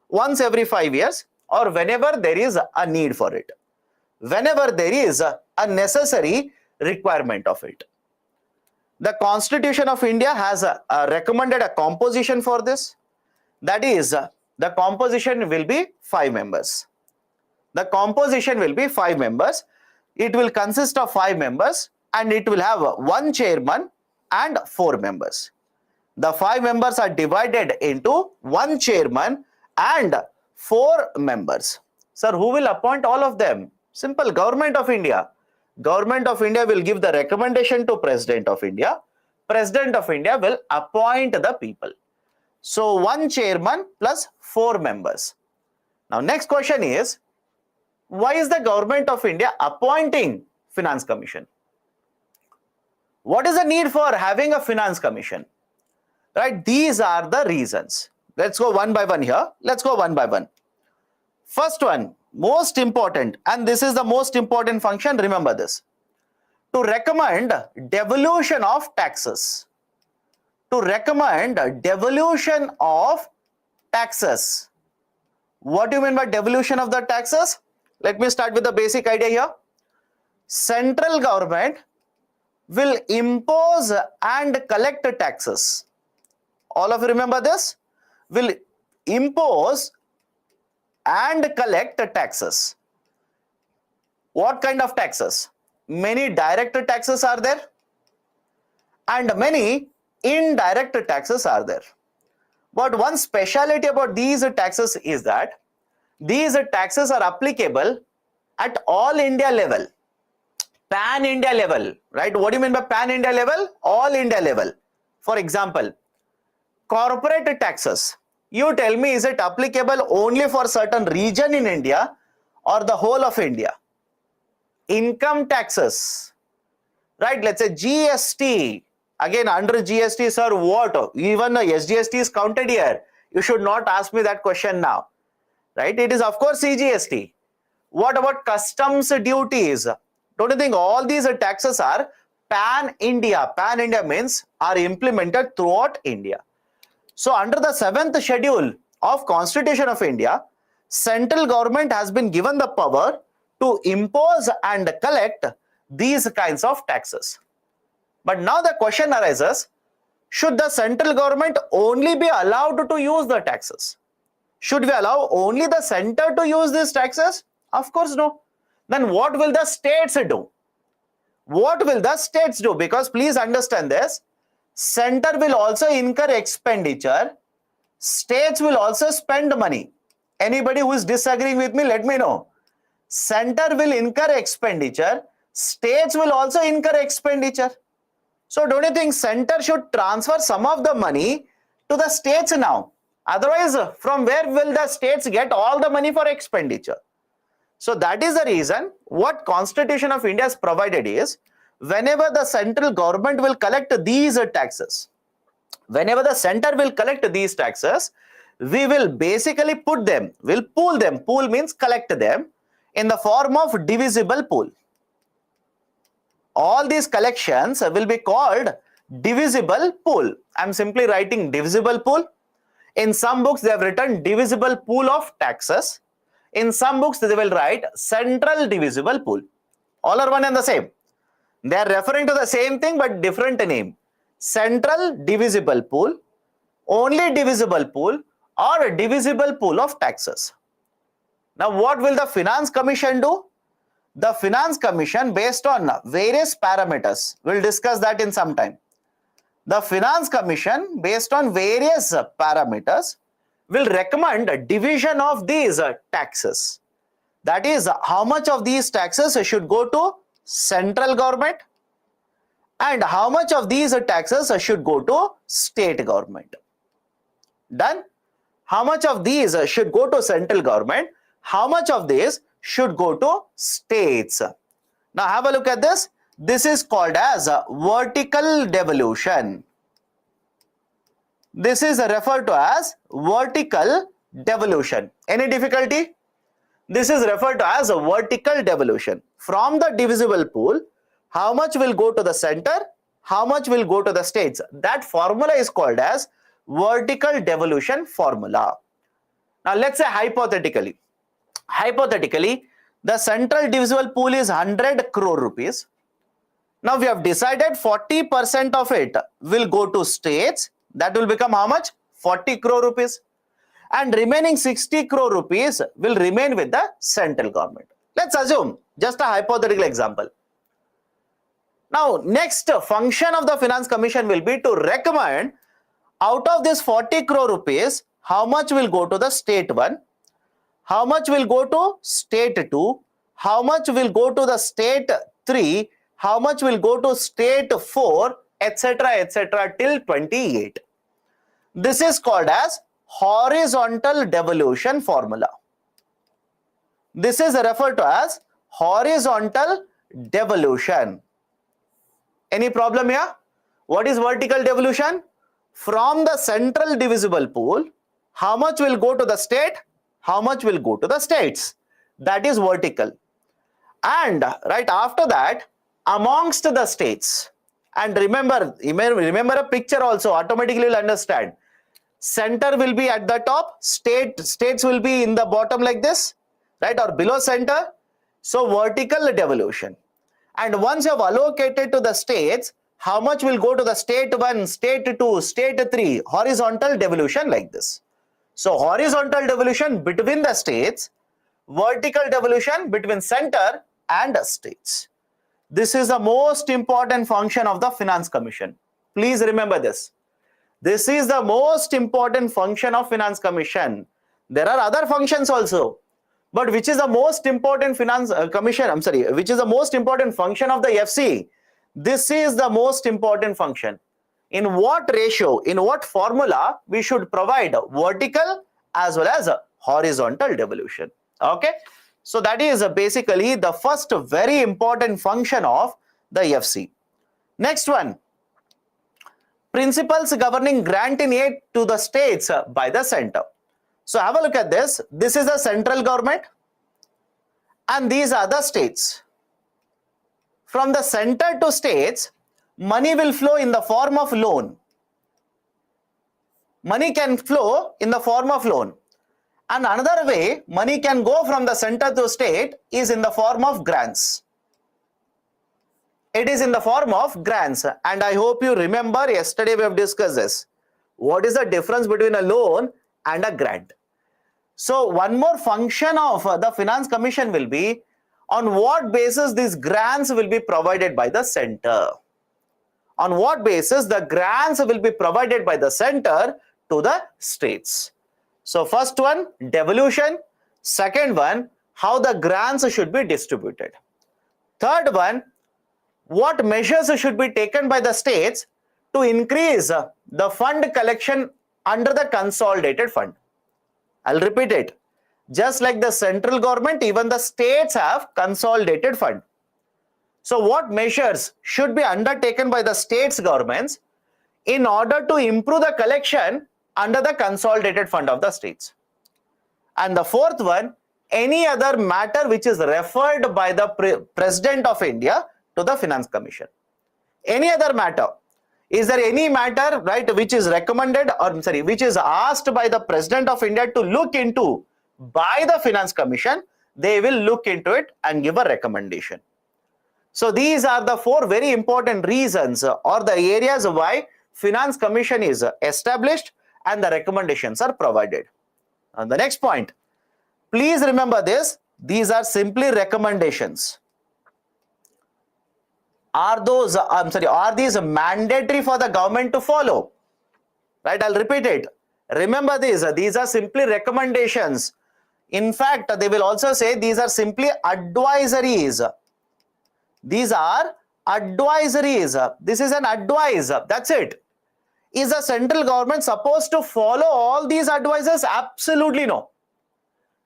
once every 5 years or whenever there is a need for it. Whenever there is a necessary requirement of it. The Constitution of India has recommended a composition for this. That is, the composition will be 5 members. The composition will be 5 members. It will consist of 5 members and it will have 1 chairman and 4 members. The 5 members are divided into 1 chairman and 4 members. Sir, who will appoint all of them? Simple, Government of India. Government of India will give the recommendation to President of India. President of India will appoint the people. So 1 chairman plus 4 members. Now, next question is, why is the Government of India appointing Finance Commission? What is the need for having a Finance Commission? Right, these are the reasons. Let's go one by one here. First one, most important, and this is the most important function, remember this. To recommend devolution of taxes. What do you mean by devolution of the taxes? Let me start with the basic idea here. Central government will impose and collect taxes. All of you remember this? Will impose and collect taxes. What kind of taxes? Many direct taxes are there and many indirect taxes are there. But one speciality about these taxes is that these taxes are applicable at all India level, pan India level, right? What do you mean by pan India level? All India level. For example, corporate taxes. You tell me, is it applicable only for certain region in India or the whole of India? Income taxes, right? Let's say GST. Again, under GST, sir, what? Even the SGST is counted here. You should not ask me that question now, right? It is, of course, CGST. What about customs duties? Don't you think all these taxes are pan-India? Pan-India means are implemented throughout India. So under the 7th schedule of Constitution of India, central government has been given the power to impose and collect these kinds of taxes. But now the question arises, should the central government only be allowed to use the taxes? Should we allow only the center to use these taxes? Of course no. Then what will the states do? What will the states do? Because please understand this, center will also incur expenditure, states will also spend money. Anybody who is disagreeing with me, let me know. Center will incur expenditure, states will also incur expenditure. So don't you think center should transfer some of the money to the states now? Otherwise, from where will the states get all the money for expenditure? So that is the reason what Constitution of India has provided is, whenever the central government will collect these taxes, whenever the center will collect these taxes, we will basically put them, we'll pool them, pool means collect them, in the form of divisible pool. All these collections will be called divisible pool. I'm simply writing divisible pool. In some books they have written divisible pool of taxes. In some books they will write central divisible pool. All are one and the same. They are referring to the same thing but different name. Central divisible pool, only divisible pool, or a divisible pool of taxes. Now what will the Finance Commission do? The Finance Commission, based on various parameters, we'll discuss that in some time. The Finance Commission, based on various parameters, will recommend a division of these taxes. That is, how much of these taxes should go to central government and how much of these taxes should go to state government. Done? How much of these should go to central government? How much of these should go to states? Now have a look at this. This is called as vertical devolution. This is referred to as vertical devolution. Any difficulty? This is referred to as a vertical devolution. From the divisible pool, how much will go to the center? How much will go to the states? That formula is called as vertical devolution formula. Now let's say hypothetically, the central divisible pool is 100 crore rupees. Now we have decided 40% of it will go to states. That will become how much? 40 crore rupees. And remaining 60 crore rupees will remain with the central government. Let's assume, just a hypothetical example. Now next function of the Finance Commission will be to recommend out of this 40 crore rupees, how much will go to the state 1, how much will go to state 2, how much will go to the state 3, how much will go to state 4, etc. till 28. This is called as horizontal devolution formula. This is referred to as horizontal devolution. Any problem here? What is vertical devolution? From the central divisible pool, how much will go to the state? How much will go to the states? That is vertical. And right after that, amongst the states, and remember a picture also, automatically you will understand. Center will be at the top, states will be in the bottom like this, right, or below center. So vertical devolution. And once you have allocated to the states, how much will go to the state 1, state 2, state 3, horizontal devolution like this. So horizontal devolution between the states, vertical devolution between center and states. This is the most important function of the Finance Commission. Please remember this. This is the most important function of Finance Commission. There are other functions also, but which is the most important which is the most important function of the FC? This is the most important function. In what ratio, in what formula we should provide vertical as well as horizontal devolution. Okay, so that is basically the first very important function of the FC. Next one, principles governing grant in aid to the states by the center. So have a look at this. This is the central government and these are the states. From the center to states, money will flow in the form of loan. Money can flow in the form of loan. And another way money can go from the center to state is in the form of grants. It is in the form of grants. And I hope you remember yesterday we have discussed this. What is the difference between a loan and a grant? So one more function of the Finance Commission will be on what basis these grants will be provided by the center. On what basis the grants will be provided by the center to the states. So first one, devolution. Second one, how the grants should be distributed. Third one, what measures should be taken by the states to increase the fund collection under the consolidated fund. I'll repeat it. Just like the central government, even the states have consolidated fund. So what measures should be undertaken by the states governments in order to improve the collection under the consolidated fund of the states? And the fourth one, any other matter which is referred by the President of India to the Finance Commission. Any other matter. Is there any matter, right, which is recommended or which is asked by the President of India to look into by the Finance Commission? They will look into it and give a recommendation. So these are the four very important reasons or the areas why Finance Commission is established and the recommendations are provided. And the next point, please remember this, these are simply recommendations. Are these mandatory for the government to follow? Right, I'll repeat it. Remember this, these are simply recommendations. In fact, they will also say these are simply advisories. These are advisories. This is an advice. That's it. Is the central government supposed to follow all these advices? Absolutely no.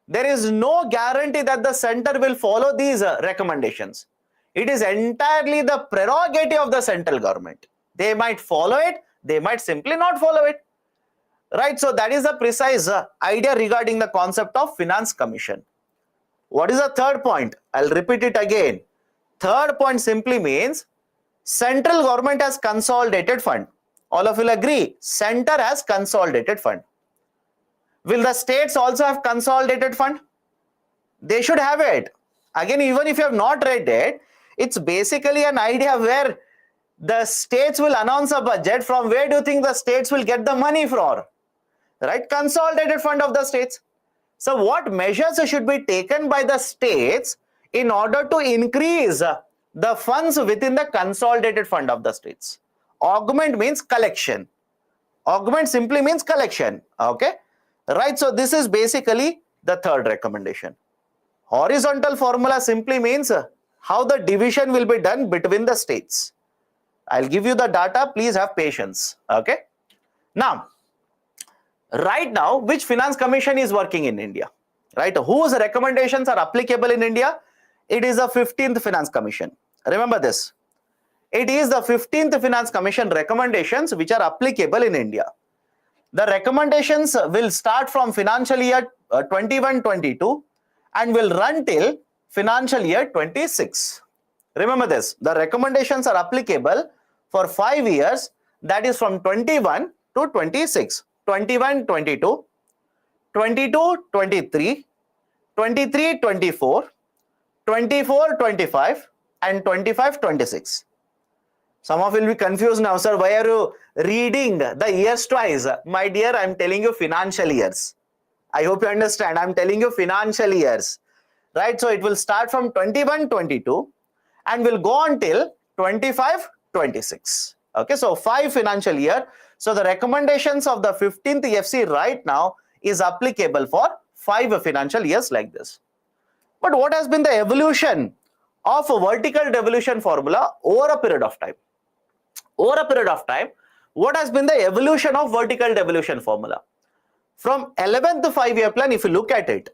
There is no guarantee that the center will follow these recommendations. It is entirely the prerogative of the central government. They might follow it, they might simply not follow it. Right, so that is the precise idea regarding the concept of Finance Commission. What is the third point? I'll repeat it again. Third point simply means central government has consolidated fund. All of you will agree, center has consolidated fund. Will the states also have consolidated fund? They should have it. Again, even if you have not read it, it's basically an idea where the states will announce a budget. From where do you think the states will get the money from? Right, consolidated fund of the states. So what measures should be taken by the states in order to increase the funds within the consolidated fund of the states? Augment means collection. Augment simply means collection. Okay, right, so this is basically the third recommendation. Horizontal formula simply means how the division will be done between the states. I'll give you the data, please have patience. Okay, now right now, which Finance Commission is working in India? Right, whose recommendations are applicable in India? It is the 15th Finance Commission. Remember this. It is the 15th Finance Commission recommendations which are applicable in India. The recommendations will start from financial year 21-22 and will run till financial year 26. Remember this, the recommendations are applicable for 5 years, that is from 21 to 26. 21-22, 22-23, 23-24, 24-25 and 25-26. Some of you will be confused now, sir, why are you reading the years twice? My dear, I am telling you financial years. I hope you understand, I am telling you financial years. Right, so it will start from 21-22 and will go on till 25-26. Okay, so 5 financial year. So the recommendations of the 15th FC right now is applicable for 5 financial years like this. But what has been the evolution of a vertical devolution formula over a period of time? Over a period of time, what has been the evolution of vertical devolution formula? From 11th 5-year plan, if you look at it,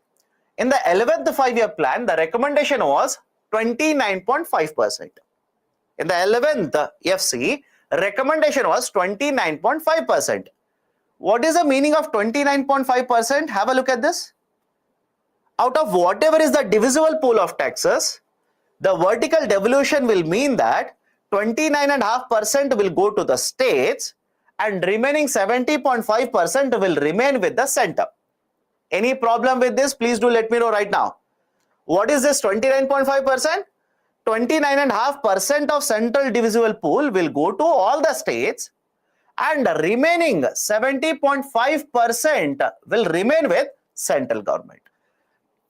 in the 11th 5-year plan, the recommendation was 29.5%. In the 11th FC, recommendation was 29.5%. What is the meaning of 29.5%? Have a look at this. Out of whatever is the divisible pool of taxes, the vertical devolution will mean that 29.5% will go to the states and remaining 70.5% will remain with the center. Any problem with this? Please do let me know right now. What is this 29.5%? 29.5% of central divisible pool will go to all the states and remaining 70.5% will remain with central government.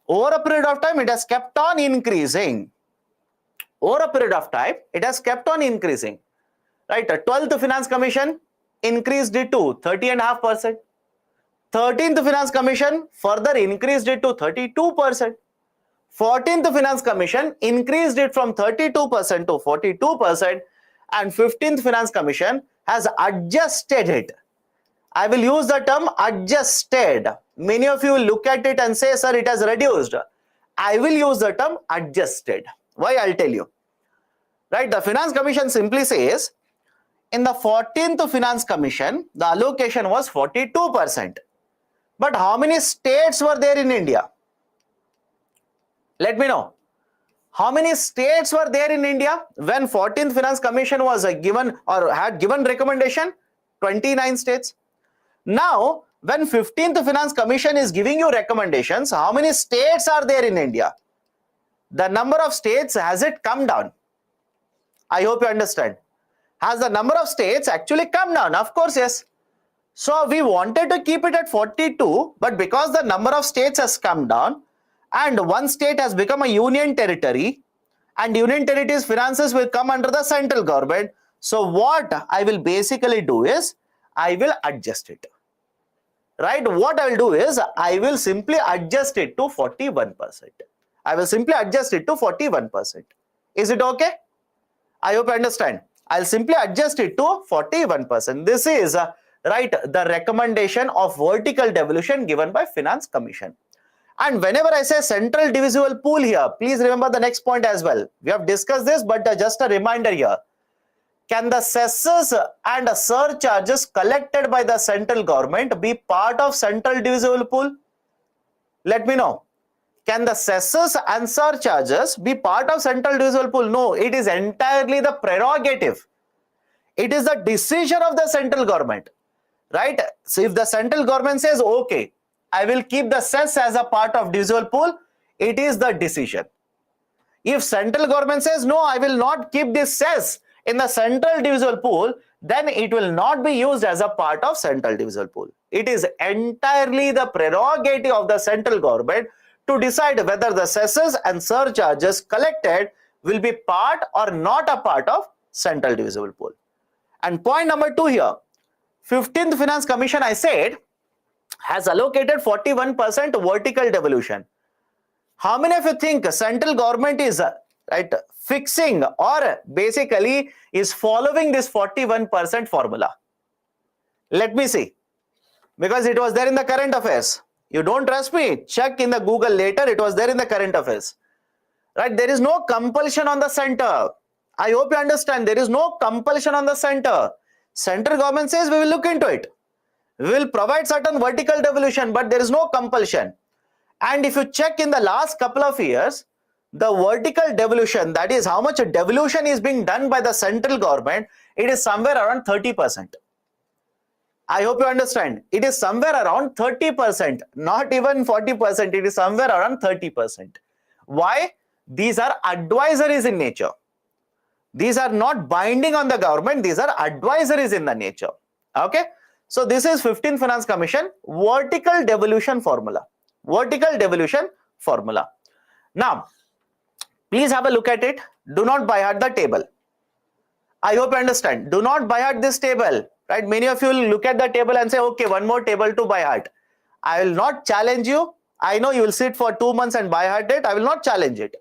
Over a period of time, it has kept on increasing. Over a period of time, it has kept on increasing. Right? The 12th Finance Commission increased it to 30.5%. 13th Finance Commission further increased it to 32%. 14th Finance Commission increased it from 32% to 42%. And 15th Finance Commission has adjusted it. I will use the term adjusted. Many of you will look at it and say, sir, it has reduced. I will use the term adjusted. Why? I'll tell you. Right? The Finance Commission simply says, in the 14th Finance Commission, the allocation was 42%. But how many states were there in India? Let me know. How many states were there in India when 14th Finance Commission was given or had given recommendation? 29 states. Now, when 15th Finance Commission is giving you recommendations, how many states are there in India? The number of states, has it come down? I hope you understand. Has the number of states actually come down? Of course, yes. So we wanted to keep it at 42, but because the number of states has come down and one state has become a union territory and union territories finances will come under the central government. So what I will basically do is I will adjust it. Right? What I will do is I will simply adjust it to 41%. I will simply adjust it to 41%. Is it okay? I hope you understand. I'll simply adjust it to 41%. This is right, the recommendation of vertical devolution given by Finance Commission. And whenever I say central divisible pool here, please remember the next point as well. We have discussed this, but just a reminder here. Can the cesses and surcharges collected by the central government be part of central divisible pool? Let me know. Can the cesses and surcharges be part of central divisible pool? No, it is entirely the prerogative. It is the decision of the central government. Right? So if the central government says, okay, I will keep the cess as a part of divisible pool, it is the decision. If central government says, no, I will not keep this cess in the central divisible pool, then it will not be used as a part of central divisible pool. It is entirely the prerogative of the central government to decide whether the cesses and surcharges collected will be part or not a part of central divisible pool. And point number 2 here, 15th Finance Commission, I said, has allocated 41% vertical devolution. How many of you think central government is right fixing or basically is following this 41% formula? Let me see, because it was there in the current affairs. You don't trust me? Check in the Google later. It was there in the current affairs. Right? There is no compulsion on the center. I hope you understand. There is no compulsion on the center. Central government says we will look into it. We will provide certain vertical devolution, but there is no compulsion. And if you check in the last couple of years, the vertical devolution, that is how much devolution is being done by the central government, it is somewhere around 30%. I hope you understand. It is somewhere around 30%, not even 40%. It is somewhere around 30%. Why? These are advisories in nature. These are not binding on the government. These are advisories in the nature. Okay. So this is 15th Finance Commission vertical devolution formula. Vertical devolution formula. Now, please have a look at it. Do not by heart the table. I hope you understand. Do not by heart this table, right? Many of you will look at the table and say, okay, one more table to by heart. I will not challenge you. I know you will sit for 2 months and by heart it. I will not challenge it.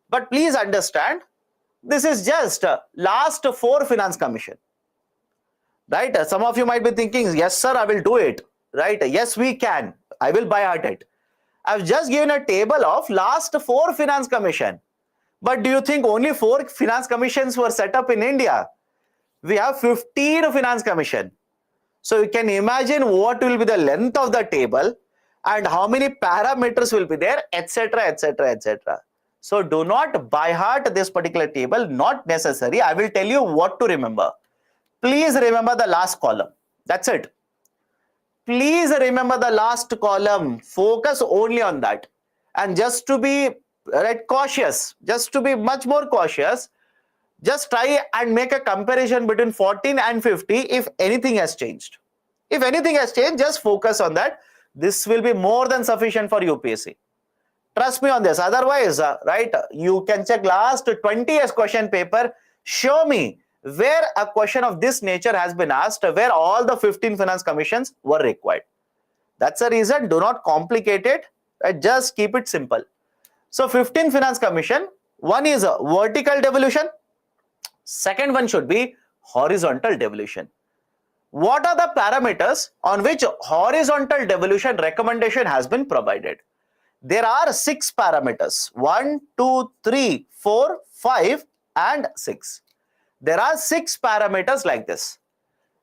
But please understand, this is just last 4 finance commission, right? Some of you might be thinking, yes, sir, I will do it, right? Yes, we can. I will by heart it. I've just given a table of last 4 finance commission. But do you think only 4 finance commissions were set up in India? We have 15 finance commission. So you can imagine what will be the length of the table and how many parameters will be there, etc., etc., etc. So do not by heart this particular table, not necessary. I will tell you what to remember. Please remember the last column. That's it. Please remember the last column. Focus only on that. And just to be cautious, just to be much more cautious, just try and make a comparison between 14 and 50 if anything has changed. If anything has changed, just focus on that. This will be more than sufficient for UPSC. Trust me on this. Otherwise, right, you can check last 20 years question paper. Show me where a question of this nature has been asked, where all the 15 finance commissions were required. That's the reason. Do not complicate it. Right? Just keep it simple. So 15 finance commission. One is a vertical devolution. Second one should be horizontal devolution. What are the parameters on which horizontal devolution recommendation has been provided? There are 6 parameters. 1, 2, 3, 4, 5 and 6. There are 6 parameters like this.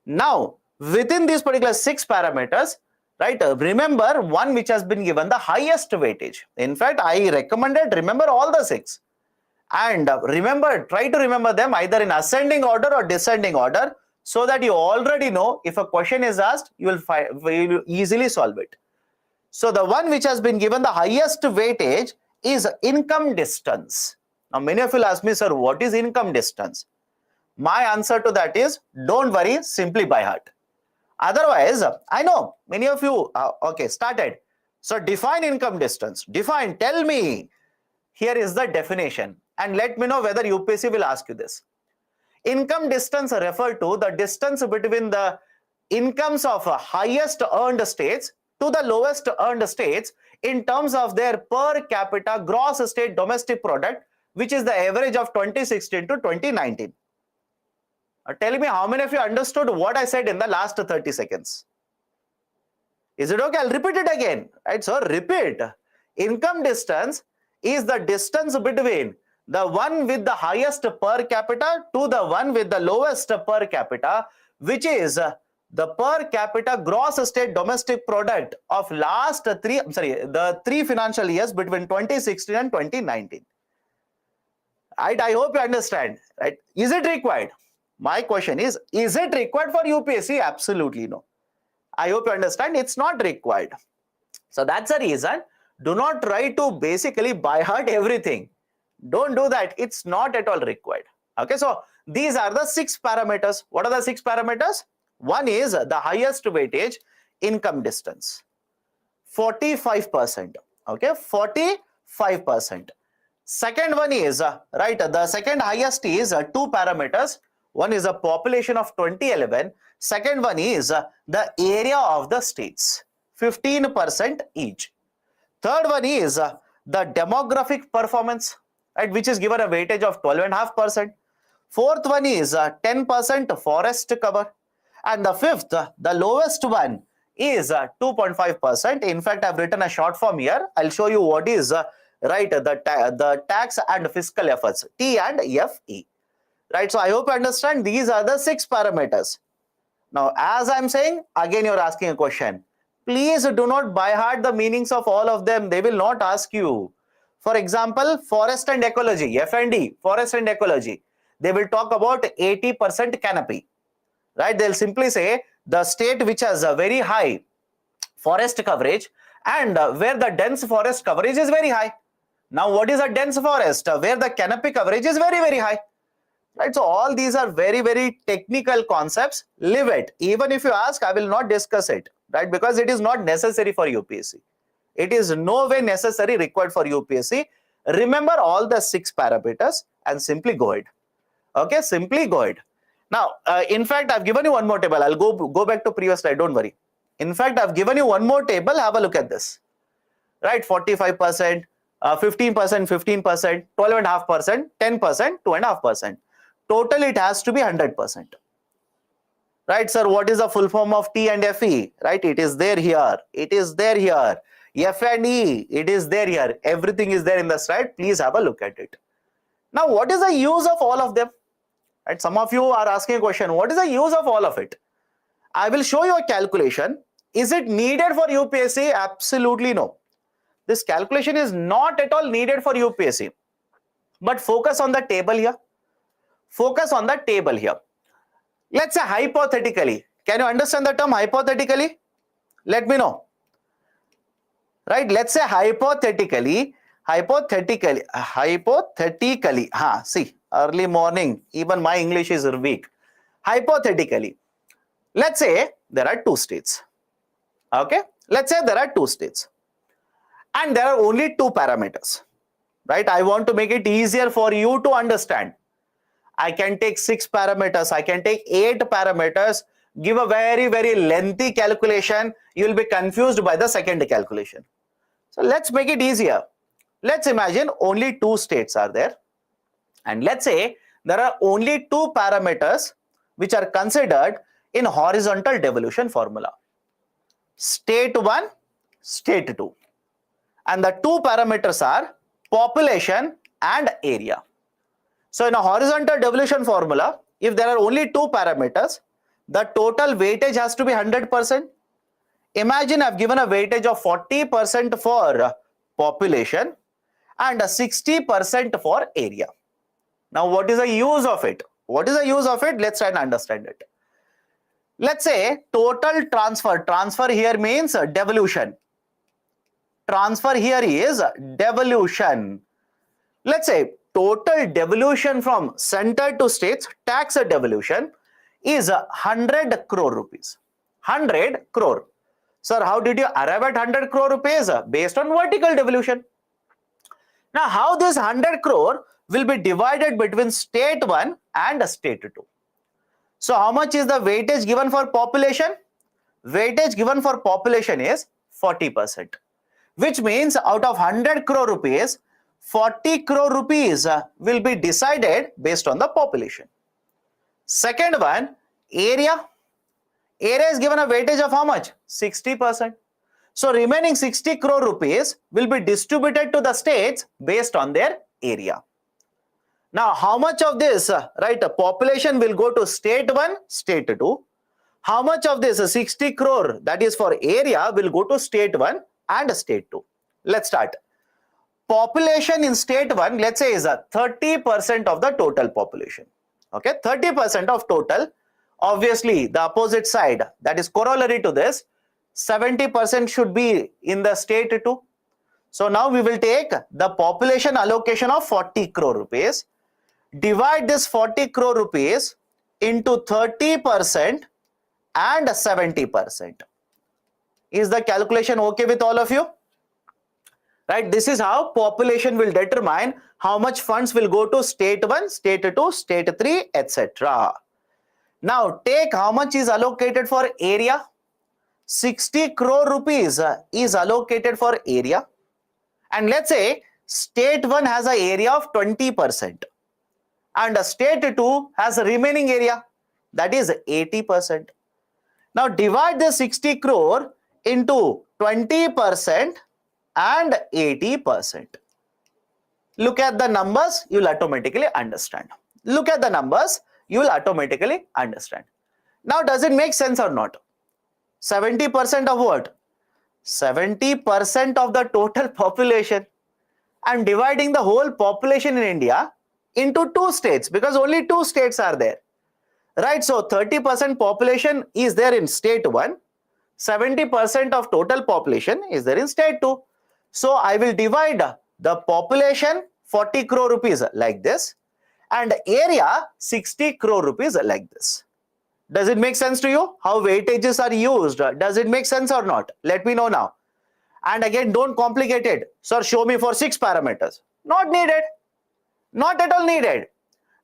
Now, within these particular 6 parameters, right, remember one which has been given the highest weightage. In fact, I recommended remember all the 6. And remember, try to remember them either in ascending order or descending order so that you already know if a question is asked, you will easily solve it. So the one which has been given the highest weightage is income distance. Now many of you will ask me, sir, what is income distance? My answer to that is, don't worry, simply by heart. Otherwise, I know many of you, okay, started. So define income distance. Define, tell me. Here is the definition. And let me know whether UPSC will ask you this. Income distance refer to the distance between the incomes of highest earned states to the lowest earned states in terms of their per capita gross state domestic product, which is the average of 2016 to 2019. Tell me how many of you understood what I said in the last 30 seconds. Is it okay? I'll repeat it again. Right? So repeat. Income distance is the distance between the one with the highest per capita to the one with the lowest per capita, which is the per capita gross state domestic product of the 3 financial years between 2016 and 2019. Right? I hope you understand. Right? Is it required? My question is it required for UPSC? Absolutely no. I hope you understand it's not required. So that's the reason. Do not try to basically by heart everything. Don't do that. It's not at all required. Okay, so these are the 6 parameters. What are the 6 parameters? One is the highest weightage, income distance. 45%. Okay, 45%. Second one is, right, the second highest is 2 parameters. One is a population of 2011. Second one is the area of the states, 15% each. Third one is the demographic performance, right, which is given a weightage of 12.5%. Fourth one is 10% forest cover. And the fifth, the lowest one is 2.5%. In fact, I've written a short form here. I'll show you what is right, the tax and fiscal efforts, T and FE. Right, so I hope you understand these are the 6 parameters. Now, as I'm saying, again you're asking a question. Please do not by heart the meanings of all of them. They will not ask you. For example, forest and ecology, F&D, forest and ecology. They will talk about 80% canopy. Right, they'll simply say the state which has a very high forest coverage and where the dense forest coverage is very high. Now, what is a dense forest? Where the canopy coverage is very, very high. Right, so all these are very, very technical concepts. Leave it. Even if you ask, I will not discuss it, right? Because it is not necessary for UPSC. It is no way necessary required for UPSC. Remember all the 6 parameters and simply go ahead. Okay, simply go ahead. Now, in fact, I've given you one more table. I'll go back to previous slide, don't worry. In fact, I've given you one more table. Have a look at this. Right, 45%, 15%, 15%, 12.5%, 10%, 2.5%. Total, it has to be 100%. Right, sir, what is the full form of T and FE? Right, it is there here. It is there here. F and E, it is there here. Everything is there in the slide. Please have a look at it. Now, what is the use of all of them? Right, some of you are asking a question, what is the use of all of it? I will show you a calculation. Is it needed for UPSC? Absolutely no. This calculation is not at all needed for UPSC. But focus on the table here. Focus on the table here. Let's say hypothetically. Can you understand the term hypothetically? Let me know. Right? Let's say hypothetically. See, early morning, even my English is weak. Hypothetically, let's say there are two states. Okay? Let's say there are two states. And there are only two parameters. Right? I want to make it easier for you to understand. I can take 6 parameters. I can take 8 parameters. Give a very, very lengthy calculation. You will be confused by the second calculation. So let's make it easier. Let's imagine only two states are there. And let's say there are only two parameters which are considered in horizontal devolution formula. State 1, state 2. And the two parameters are population and area. So in a horizontal devolution formula, if there are only two parameters, the total weightage has to be 100%. Imagine I've given a weightage of 40% for population and 60% for area. Now, what is the use of it? What is the use of it? Let's try and understand it. Let's say total transfer. Transfer here means devolution. Transfer here is devolution. Let's say total devolution from center to states, tax devolution is 100 crore rupees. 100 crore. Sir, how did you arrive at 100 crore rupees? Based on vertical devolution. Now, how this 100 crore will be divided between state 1 and state 2? So, how much is the weightage given for population? Weightage given for population is 40%. Which means out of 100 crore rupees, 40 crore rupees will be decided based on the population. Second one, area. Area is given a weightage of how much? 60%. So remaining 60 crore rupees will be distributed to the states based on their area. Now, how much of this, population will go to state 1, state 2? How much of this 60 crore that is for area will go to state 1 and state 2? Let's start. Population in state 1, let's say, is 30% of the total population. Okay, 30% of total. Obviously, the opposite side, that is corollary to this, 70% should be in the state 2. So now we will take the population allocation of 40 crore rupees, divide this 40 crore rupees into 30% and 70%. Is the calculation okay with all of you? Right, this is how population will determine how much funds will go to state 1, state 2, state 3, etc. Now, take how much is allocated for area. 60 crore rupees is allocated for area. And let's say state 1 has an area of 20% and state 2 has a remaining area, that is 80%. Now, divide the 60 crore into 20% and 80%. Look at the numbers, you will automatically understand. Look at the numbers, you will automatically understand. Now, does it make sense or not? 70% of what? 70% of the total population. I'm dividing the whole population in India into two states because only two states are there. Right, so 30% population is there in state 1, 70% of total population is there in state 2. So I will divide the population 40 crore rupees like this and area 60 crore rupees like this. Does it make sense to you? How weightages are used? Does it make sense or not? Let me know now. And again, don't complicate it. Sir, show me for 6 parameters. Not needed. Not at all needed.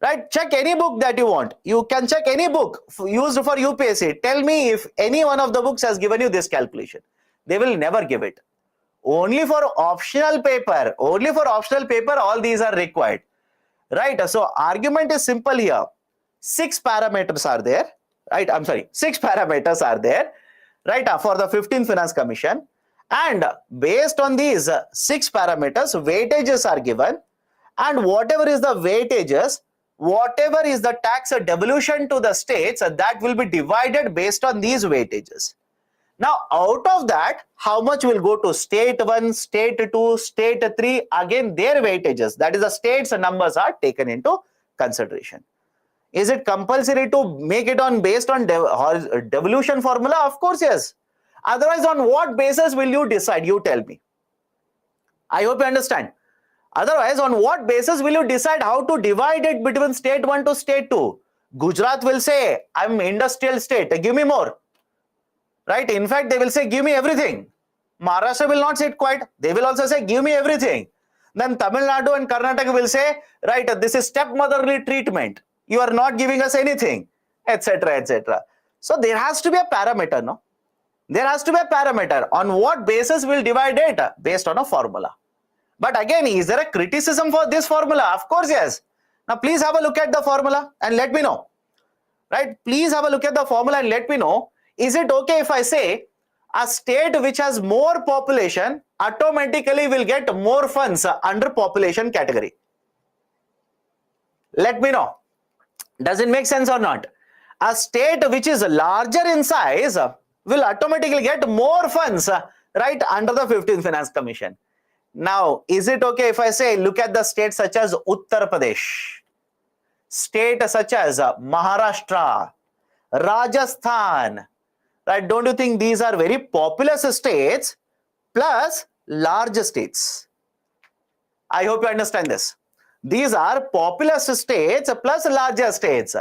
Right? Check any book that you want. You can check any book used for UPSC. Tell me if any one of the books has given you this calculation. They will never give it. Only for optional paper, all these are required. Right? So argument is simple here. 6 parameters are there. Right? 6 parameters are there. Right? For the 15th Finance Commission. And based on these 6 parameters, weightages are given. And whatever is the weightages, whatever is the tax devolution to the states, that will be divided based on these weightages. Now, out of that, how much will go to state 1, state 2, state 3? Again, their weightages, that is the states' numbers are taken into consideration. Is it compulsory to make it on based on devolution formula? Of course, yes. Otherwise, on what basis will you decide? You tell me. I hope you understand. Otherwise, on what basis will you decide how to divide it between state 1 to state 2? Gujarat will say, I'm industrial state, give me more. Right? In fact, they will say, give me everything. Maharashtra will not say it quite. They will also say, give me everything. Then Tamil Nadu and Karnataka will say, right, this is stepmotherly treatment. You are not giving us anything, etc., etc. So there has to be a parameter, no? There has to be a parameter. On what basis we'll divide it? Based on a formula. But again, is there a criticism for this formula? Of course, yes. Now, please have a look at the formula and let me know. Right? Please have a look at the formula and let me know. Is it okay if I say a state which has more population automatically will get more funds under population category? Let me know. Does it make sense or not? A state which is larger in size will automatically get more funds, right, under the 15th Finance Commission. Now, is it okay if I say, look at the states such as Uttar Pradesh, state such as Maharashtra, Rajasthan, right? Don't you think these are very populous states plus large states? I hope you understand this. These are populous states plus larger states.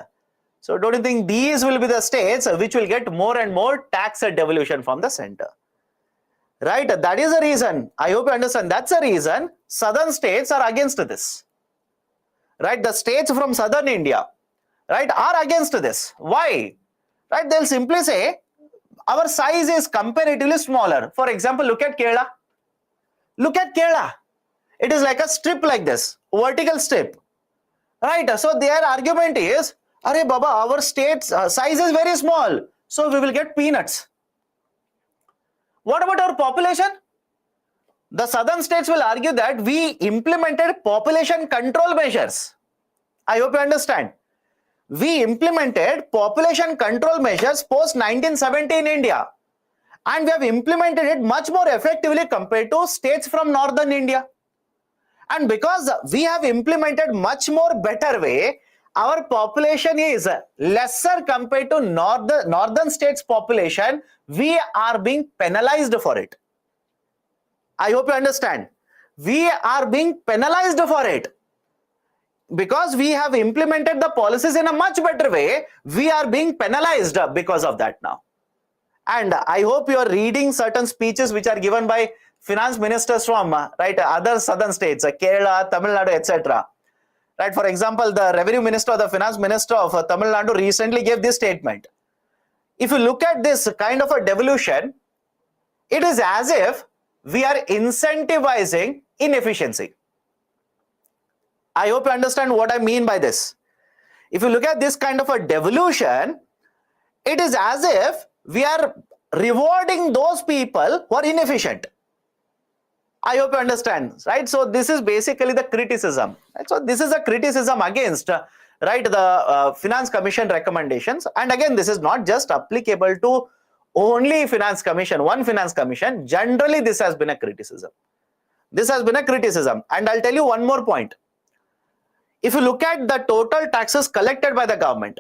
So don't you think these will be the states which will get more and more tax devolution from the center? Right? That is the reason. I hope you understand. That's the reason southern states are against this. Right? The states from southern India, right, are against this. Why? Right? They'll simply say, our size is comparatively smaller. For example, look at Kerala. Look at Kerala. It is like a strip like this, vertical strip. Right? So their argument is, Arey Baba, our state's size is very small, so we will get peanuts. What about our population? The southern states will argue that we implemented population control measures. I hope you understand. We implemented population control measures post 1970 in India. And we have implemented it much more effectively compared to states from northern India. And because we have implemented much more better way, our population is lesser compared to northern states population. We are being penalized for it. I hope you understand. We are being penalized for it. Because we have implemented the policies in a much better way, we are being penalized because of that now. And I hope you are reading certain speeches which are given by finance ministers from right other southern states, Kerala, Tamil Nadu, etc. Right? For example, the revenue minister or the finance minister of Tamil Nadu recently gave this statement. If you look at this kind of a devolution, it is as if we are incentivizing inefficiency. I hope you understand what I mean by this. If you look at this kind of a devolution, it is as if we are rewarding those people who are inefficient. I hope you understand, right? So this is basically the criticism. Right? So this is a criticism against, right, the Finance Commission recommendations. And again, this is not just applicable to only Finance Commission, one Finance Commission. Generally, this has been a criticism. This has been a criticism. And I'll tell you one more point. If you look at the total taxes collected by the government,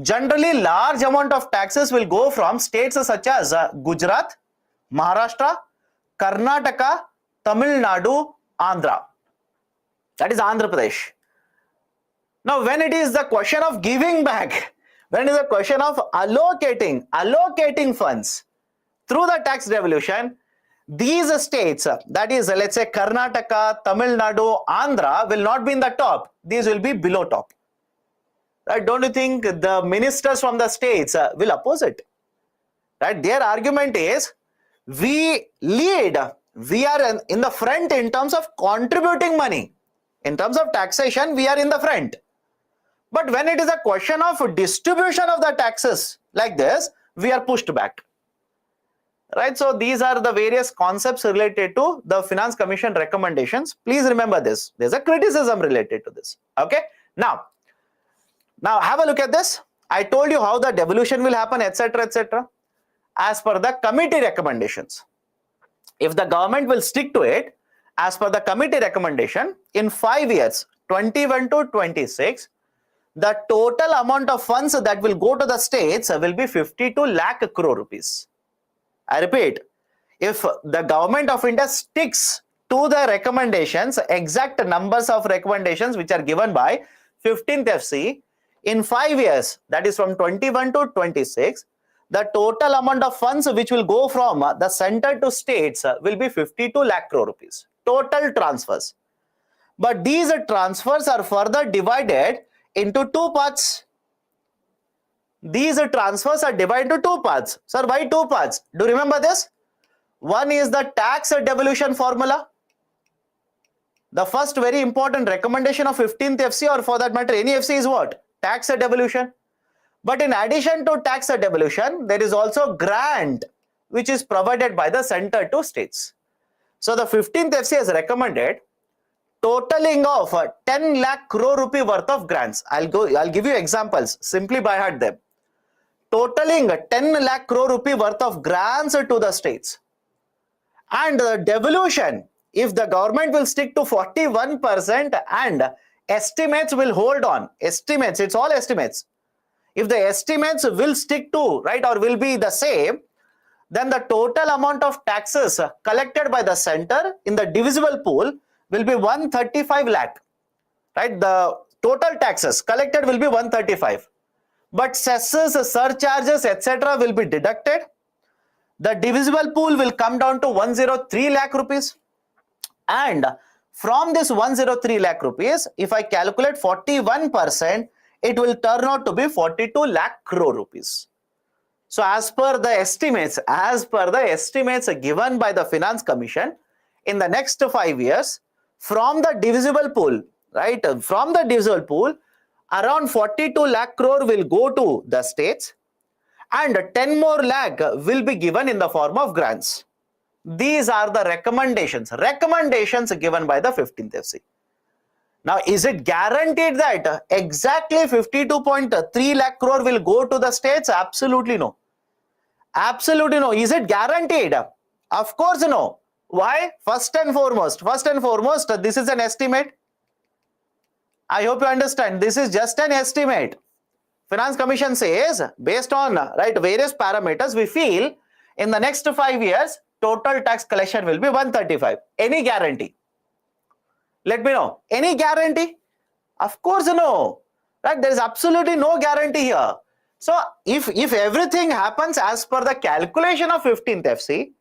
generally large amount of taxes will go from states such as Gujarat, Maharashtra, Karnataka, Tamil Nadu, Andhra. That is Andhra Pradesh. Now, when it is the question of giving back, when it is the question of allocating funds through the tax devolution, these states, that is, let's say Karnataka, Tamil Nadu, Andhra, will not be in the top. These will be below top. Right? Don't you think the ministers from the states will oppose it? Right? Their argument is, we lead, we are in the front in terms of contributing money. In terms of taxation, we are in the front. But when it is a question of distribution of the taxes like this, we are pushed back. Right? So these are the various concepts related to the Finance Commission recommendations. Please remember this. There's a criticism related to this. Okay. Now have a look at this. I told you how the devolution will happen, etc., etc. As per the committee recommendations. If the government will stick to it, as per the committee recommendation, in 5 years, 21 to 26, the total amount of funds that will go to the states will be 52 lakh crore rupees. I repeat, if the government of India sticks to the recommendations, exact numbers of recommendations which are given by 15th FC, in 5 years, that is from 21 to 26, the total amount of funds which will go from the center to states will be 52 lakh crore rupees. Total transfers. But these transfers are further divided into two parts. These transfers are divided into two parts. Sir, why two parts? Do you remember this? One is the tax devolution formula. The first very important recommendation of 15th FC, or for that matter any FC, is what? Tax devolution. But in addition to tax devolution, there is also grant which is provided by the center to states. So the 15th FC has recommended totaling of 10 lakh crore rupee worth of grants. I'll give you examples, simply by heart them. Totaling 10 lakh crore rupee worth of grants to the states. And the devolution, if the government will stick to 41% and estimates will hold on, estimates, it's all estimates. If the estimates will stick to, right, or will be the same, then the total amount of taxes collected by the center in the divisible pool will be 135 lakh, right? The total taxes collected will be 135. But cesses, surcharges, etc. will be deducted. The divisible pool will come down to 103 lakh rupees. And from this 103 lakh rupees, if I calculate 41%, it will turn out to be 42 lakh crore rupees. So as per the estimates given by the Finance Commission, in the next 5 years, from the divisible pool, right, from the divisible pool, around 42 lakh crore will go to the states and 10 more lakh will be given in the form of grants. These are the recommendations given by the 15th FC. Now, is it guaranteed that exactly 52.3 lakh crore will go to the states? Absolutely no. Absolutely no. Is it guaranteed? Of course no. Why? First and foremost, this is an estimate. I hope you understand. This is just an estimate. Finance Commission says, based on various parameters, we feel in the next 5 years, total tax collection will be 135. Any guarantee? Let me know. Any guarantee? Of course no. Right? There is absolutely no guarantee here. So if everything happens as per the calculation of 15th FC,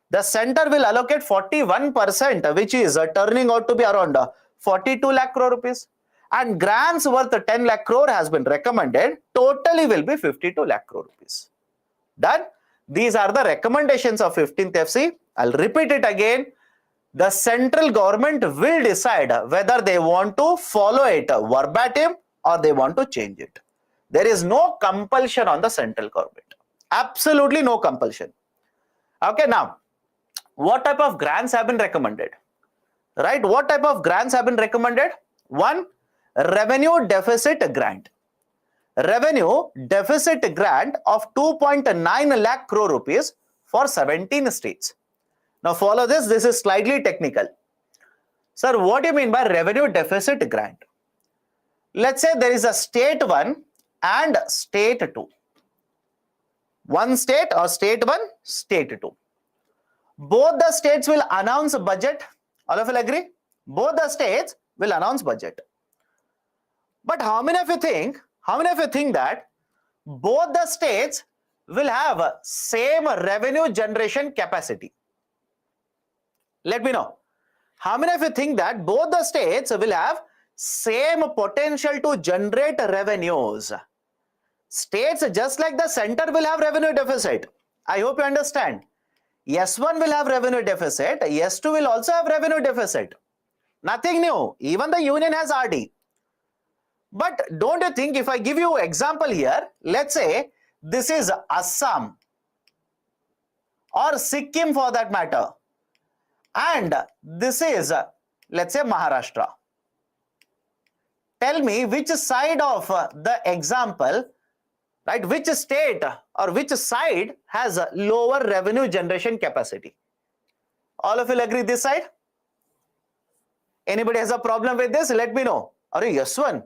the center will allocate 41%, which is turning out to be around 42 lakh crore rupees. And grants worth 10 lakh crore has been recommended. Totally will be 52 lakh crore rupees. Done? These are the recommendations of 15th FC. I'll repeat it again. The central government will decide whether they want to follow it verbatim or they want to change it. There is no compulsion on the central government. Absolutely no compulsion. Okay, now, what type of grants have been recommended? Right? What type of grants have been recommended? One, revenue deficit grant. Revenue deficit grant of 2.9 lakh crore rupees for 17 states. Now follow this. This is slightly technical. Sir, what do you mean by revenue deficit grant? Let's say there is a state 1 and state 2. One state or state 1, state 2. Both the states will announce a budget. All of you agree? Both the states will announce budget. But how many of you think that both the states will have same revenue generation capacity? Let me know. How many of you think that both the states will have same potential to generate revenues? States just like the center will have revenue deficit. I hope you understand. S1 will have revenue deficit. S2 will also have revenue deficit. Nothing new. Even the union has RD. But don't you think, if I give you example here, let's say this is Assam or Sikkim for that matter, and this is, let's say, Maharashtra. Tell me which side of the example, right, which state or which side has a lower revenue generation capacity? All of you will agree this side? Anybody has a problem with this? Let me know. Are you yes one?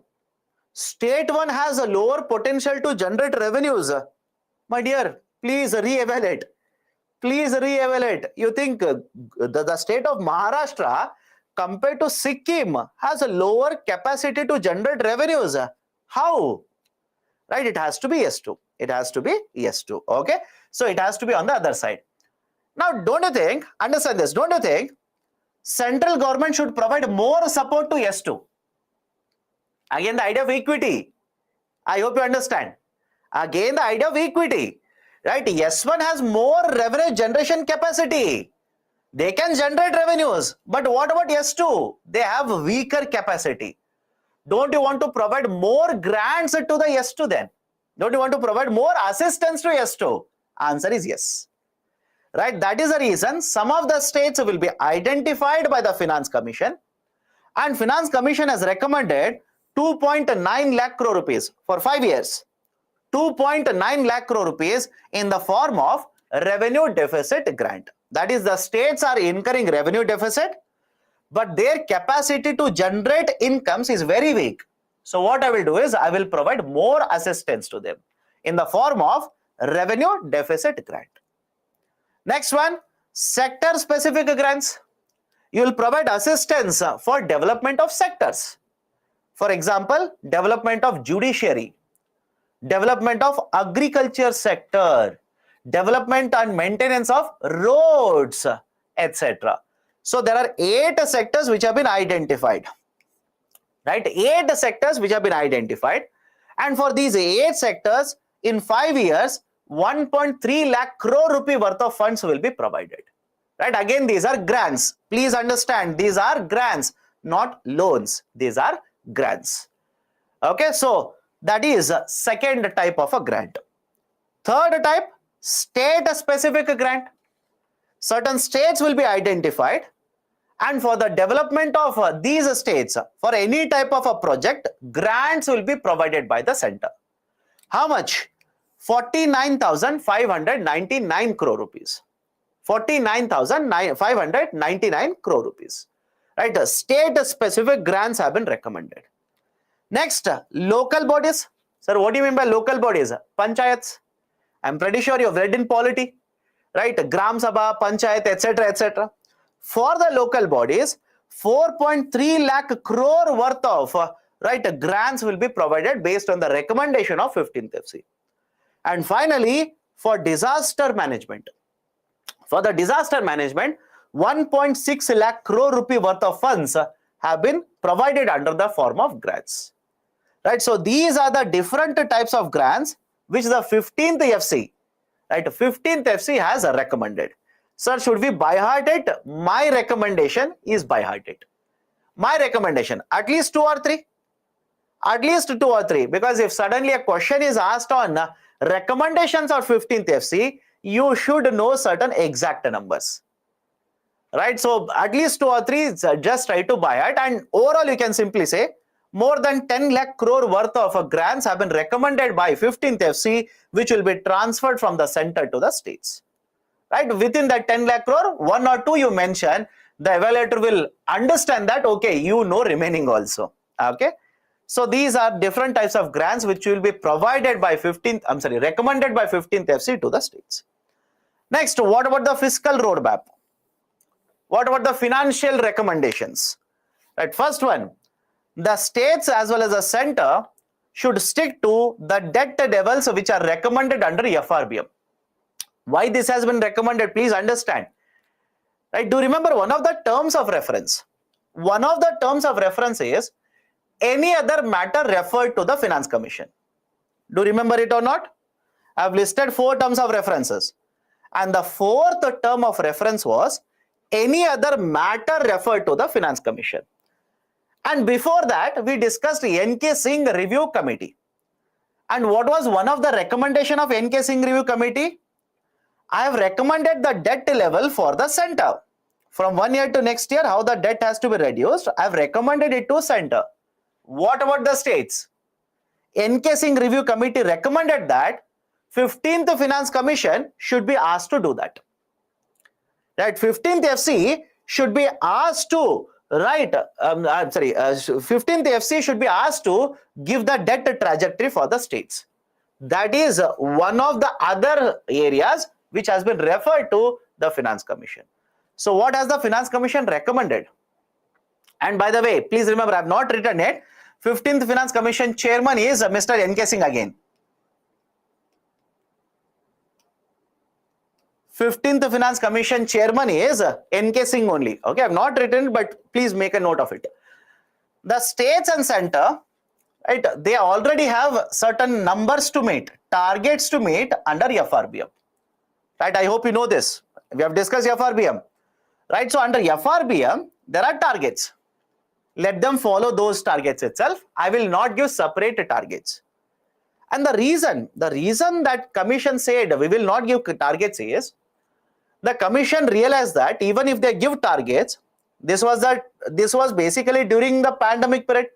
State 1 has a lower potential to generate revenues. My dear, please re-evaluate. Please re-evaluate. You think the state of Maharashtra compared to Sikkim has a lower capacity to generate revenues? How? Right, it has to be S2. It has to be S2. Okay, so it has to be on the other side. Now, don't you think, understand this, don't you think central government should provide more support to S2? Again, the idea of equity. I hope you understand. Again, the idea of equity. Right? S1 has more revenue generation capacity. They can generate revenues. But what about S2? They have weaker capacity. Don't you want to provide more grants to the S2 then? Don't you want to provide more assistance to S2? Answer is yes. Right? That is the reason some of the states will be identified by the Finance Commission, and Finance Commission has recommended 2.9 lakh crore rupees for 5 years. 2.9 lakh crore rupees in the form of revenue deficit grant. That is, the states are incurring revenue deficit, but their capacity to generate incomes is very weak. So what I will do is I will provide more assistance to them in the form of revenue deficit grant. Next one, sector specific grants. You will provide assistance for development of sectors. For example, development of judiciary, development of agriculture sector, development and maintenance of roads, etc. So there are 8 sectors which have been identified. Right? 8 sectors which have been identified. And for these 8 sectors, in 5 years, 1.3 lakh crore rupee worth of funds will be provided. Right? Again, these are grants. Please understand, these are grants, not loans. These are grants. Okay, so that is second type of a grant. Third type, state specific grant. Certain states will be identified, and for the development of these states, for any type of a project, grants will be provided by the center. How much? 49,599 crore rupees. 49,599 crore rupees. Right? State specific grants have been recommended. Next, local bodies. Sir, what do you mean by local bodies? Panchayats. I'm pretty sure you've read in polity, right? Gram Sabha, Panchayat, etc., etc. For the local bodies, 4.3 lakh crore worth of grants will be provided based on the recommendation of 15th FC. And finally, for disaster management. For the disaster management, 1.6 lakh crore rupee worth of funds have been provided under the form of grants. Right, so these are the different types of grants which the 15th FC, right, 15th FC has recommended. Sir, should we by heart it? My recommendation is by heart it. My recommendation, at least 2 or 3. At least 2 or 3, because if suddenly a question is asked on recommendations of 15th FC, you should know certain exact numbers. Right, so at least 2 or 3, just try to by heart, and overall you can simply say more than 10 lakh crore worth of grants have been recommended by 15th FC, which will be transferred from the center to the states. Right? Within that 10 lakh crore, 1 or 2 you mention, the evaluator will understand that, okay, you know remaining also. Okay. So these are different types of grants which will be provided by recommended by 15th FC to the states. Next, what about the fiscal roadmap? What about the financial recommendations? Right, first one, the states as well as the center should stick to the debt levels which are recommended under FRBM. Why this has been recommended? Please understand. Right? Do you remember one of the terms of reference? One of the terms of reference is any other matter referred to the Finance Commission. Do you remember it or not? I have listed 4 terms of references. And the 4th term of reference was any other matter referred to the Finance Commission. And before that, we discussed N.K. Singh Review Committee. And what was one of the recommendation of N.K. Singh Review Committee? I have recommended the debt level for the center. From 1 year to next year, how the debt has to be reduced, I have recommended it to center. What about the states? N.K. Singh Review Committee recommended that 15th Finance Commission should be asked to do that. Right? 15th FC should be asked to, 15th FC should be asked to give the debt trajectory for the states. That is one of the other areas which has been referred to the Finance Commission. So what has the Finance Commission recommended? And by the way, please remember, I have not written it. 15th Finance Commission chairman is Mr. N.K. Singh again. 15th Finance Commission chairman is N.K. Singh only. Okay, I have not written, but please make a note of it. The states and center, right, they already have certain numbers to meet, targets to meet under FRBM. Right, I hope you know this. We have discussed FRBM. Right, so under FRBM, there are targets. Let them follow those targets itself. I will not give separate targets. And the reason that commission said we will not give targets is, the commission realized that even if they give targets, this was basically during the pandemic period,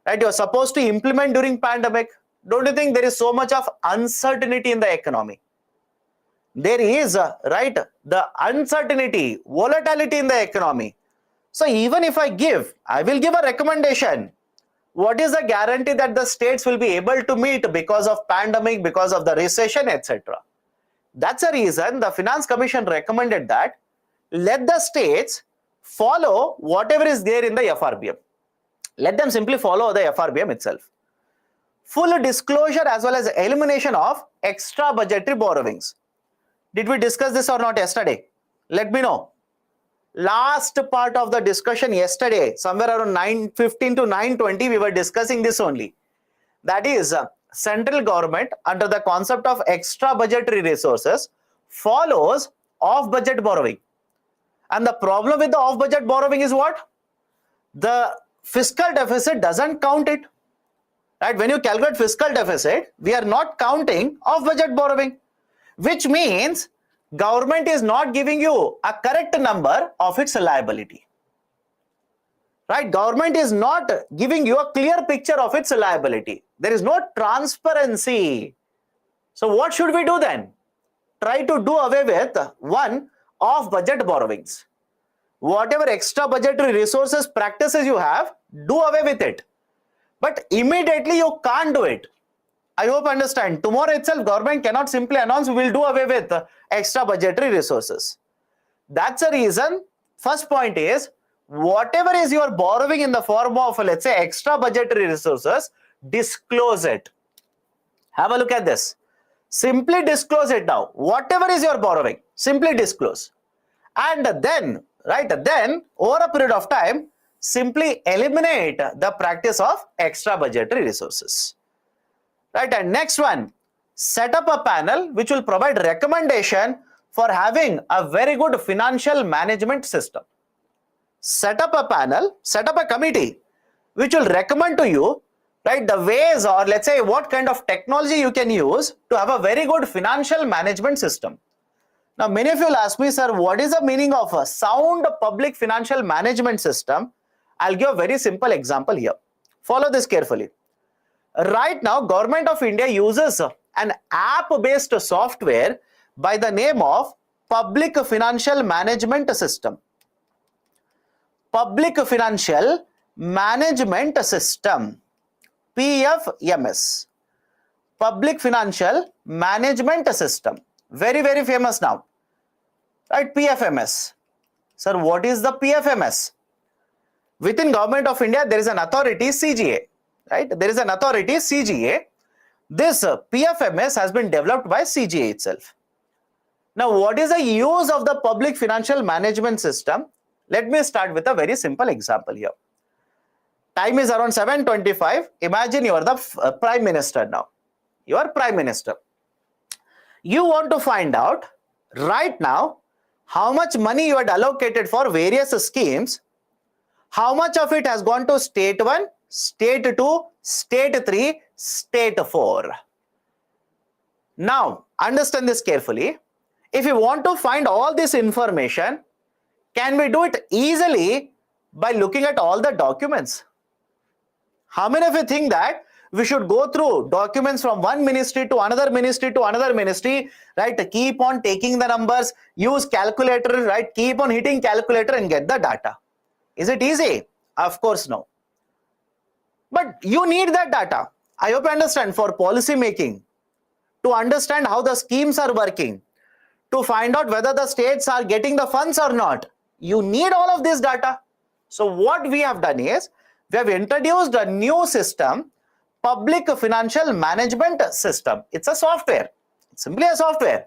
right? You are supposed to implement during pandemic. Don't you think there is so much of uncertainty in the economy? There is, right, the uncertainty, volatility in the economy. So even if I will give a recommendation. What is the guarantee that the states will be able to meet because of pandemic, because of the recession, etc.? That's a reason the Finance Commission recommended that let the states follow whatever is there in the FRBM. Let them simply follow the FRBM itself. Full disclosure as well as elimination of extra budgetary borrowings. Did we discuss this or not yesterday? Let me know. Last part of the discussion yesterday, somewhere around 9:15 to 9:20, we were discussing this only. That is, central government under the concept of extra budgetary resources follows off-budget borrowing. And the problem with the off-budget borrowing is what? The fiscal deficit doesn't count it. Right? When you calculate fiscal deficit, we are not counting off-budget borrowing, which means government is not giving you a correct number of its liability. Right? Government is not giving you a clear picture of its liability. There is no transparency. So what should we do then? Try to do away with one off-budget borrowings. Whatever extra budgetary resources practices you have, do away with it. But immediately you can't do it. I hope you understand. Tomorrow itself, government cannot simply announce we will do away with extra budgetary resources. That's the reason. First point is, whatever is your borrowing in the form of, let's say, extra budgetary resources, disclose it. Have a look at this. Simply disclose it now. Whatever is your borrowing, simply disclose. And then, over a period of time, simply eliminate the practice of extra budgetary resources. Right, and next one, set up a panel which will provide recommendation for having a very good financial management system. Set up a panel, set up a committee which will recommend to you, right, the ways or let's say what kind of technology you can use to have a very good financial management system. Now, many of you will ask me, sir, what is the meaning of a sound public financial management system? I'll give a very simple example here. Follow this carefully. Right now, Government of India uses an app-based software by the name of Public Financial Management System. Public Financial Management System, PFMS. Public Financial Management System. Very, very famous now. Right, PFMS. Sir, what is the PFMS? Within Government of India, there is an authority, CGA. Right? There is an authority, CGA. This PFMS has been developed by CGA itself. Now, what is the use of the public financial management system? Let me start with a very simple example here. Time is around 7:25. Imagine you are the Prime Minister now. You are Prime Minister. You want to find out right now how much money you had allocated for various schemes, how much of it has gone to state 1, state 2, state 3, state 4. Now, understand this carefully. If you want to find all this information, can we do it easily by looking at all the documents? How many of you think that we should go through documents from one ministry to another ministry to another ministry, right? Keep on taking the numbers, use calculator, right? Keep on hitting calculator and get the data. Is it easy? Of course, no. But you need that data. I hope you understand, for policy making, to understand how the schemes are working, to find out whether the states are getting the funds or not. You need all of this data. So what we have done is, we have introduced a new system, public financial management system. It's a software. It's simply a software.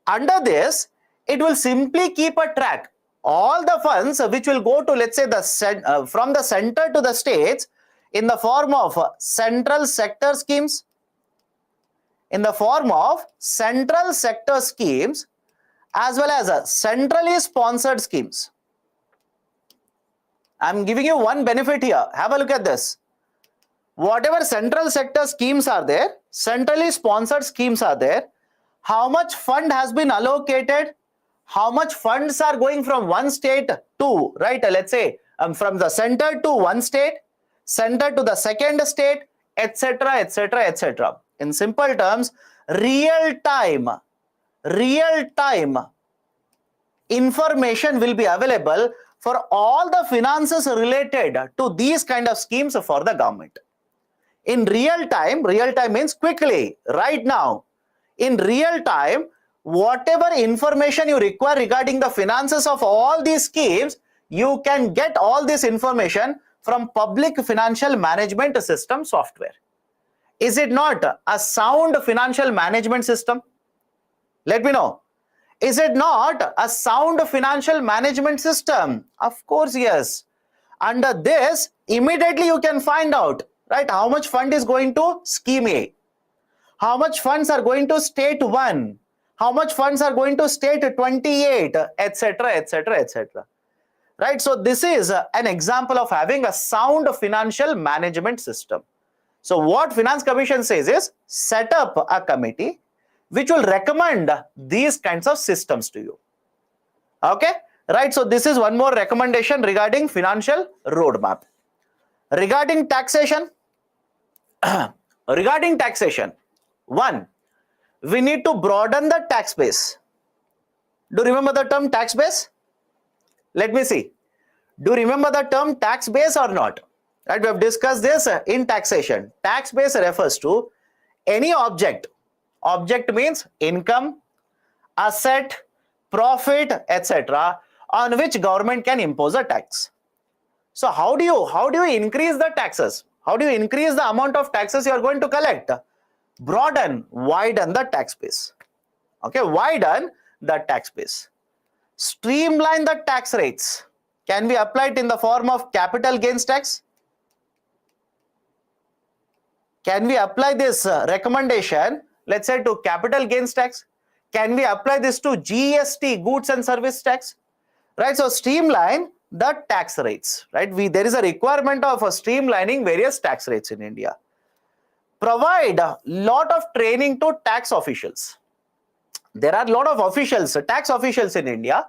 Under this, it will simply keep a track. All the funds which will go to, let's say, from the center to the states in the form of central sector schemes, as well as centrally sponsored schemes. I'm giving you one benefit here. Have a look at this. Whatever central sector schemes are there, centrally sponsored schemes are there, how much fund has been allocated, how much funds are going from one state to, right, let's say from the center to one state, center to the second state, etc., etc., etc. In simple terms, real time information will be available for all the finances related to these kind of schemes for the government. In real time means quickly, right now. In real time, whatever information you require regarding the finances of all these schemes, you can get all this information from public financial management system software. Is it not a sound financial management system? Let me know. Is it not a sound financial management system? Of course, yes. Under this, immediately you can find out, right, how much fund is going to scheme A, how much funds are going to state 1, how much funds are going to state 28, etc., etc., etc. Right? So this is an example of having a sound financial management system. So what Finance Commission says is, set up a committee which will recommend these kinds of systems to you. Okay? Right? So this is one more recommendation regarding financial roadmap. Regarding taxation, one, we need to broaden the tax base. Do you remember the term tax base? Let me see. Do you remember the term tax base or not? Right, we have discussed this in taxation. Tax base refers to any object. Object means income, asset, profit, etc., on which government can impose a tax. So how do you increase the taxes? How do you increase the amount of taxes you are going to collect? Widen the tax base. Okay, widen the tax base. Streamline the tax rates. Can we apply it in the form of capital gains tax? Can we apply this recommendation, let's say, to capital gains tax? Can we apply this to GST, goods and service tax? Right, so streamline the tax rates, right? There is a requirement of streamlining various tax rates in India. Provide a lot of training to tax officials. There are a lot of officials, tax officials in India.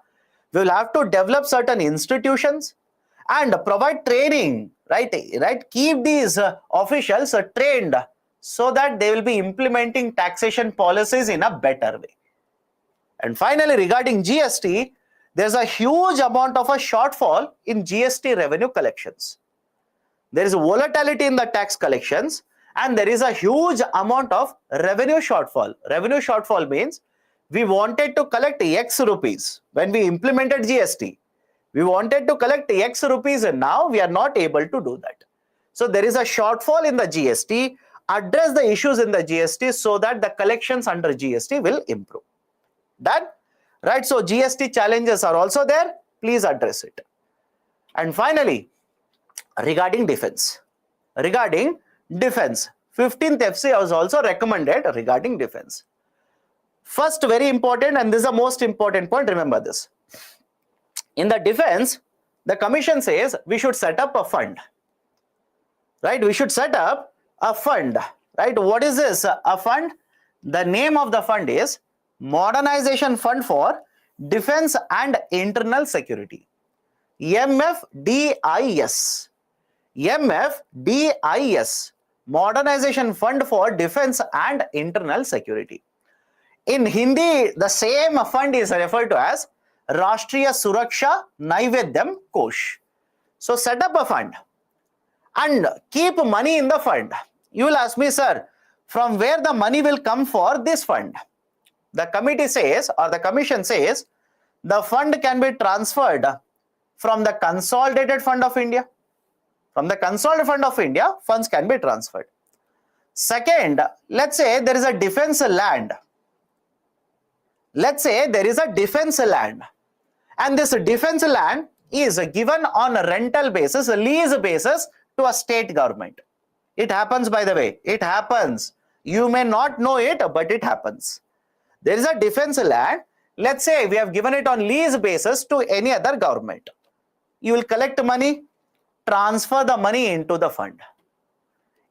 We will have to develop certain institutions and provide training, right? Keep these officials trained so that they will be implementing taxation policies in a better way. And finally, regarding GST, there's a huge amount of a shortfall in GST revenue collections. There is a volatility in the tax collections and there is a huge amount of revenue shortfall. Revenue shortfall means we wanted to collect X rupees when we implemented GST. We wanted to collect X rupees and now we are not able to do that. So there is a shortfall in the GST. Address the issues in the GST so that the collections under GST will improve. Done? Right, so GST challenges are also there. Please address it. And finally, regarding defense. 15th FC was also recommended regarding defense. First, very important, and this is the most important point, remember this. In the defense, the commission says we should set up a fund. Right, we should set up a fund. Right, what is this? A fund? The name of the fund is Modernization Fund for Defense and Internal Security. MFDIS. MFDIS. Modernization Fund for Defense and Internal Security. In Hindi, the same fund is referred to as Rashtriya Suraksha Naivedyam Kosh. So set up a fund and keep money in the fund. You will ask me, sir, from where the money will come for this fund? The committee says, or the commission says, the fund can be transferred from the Consolidated Fund of India. From the Consolidated Fund of India, funds can be transferred. Second, let's say there is a defense land. Let's say there is a defense land, and this defense land is given on a rental basis, a lease basis to a state government. It happens, by the way. It happens. You may not know it, but it happens. There is a defense land. Let's say we have given it on lease basis to any other government. You will collect money, transfer the money into the fund.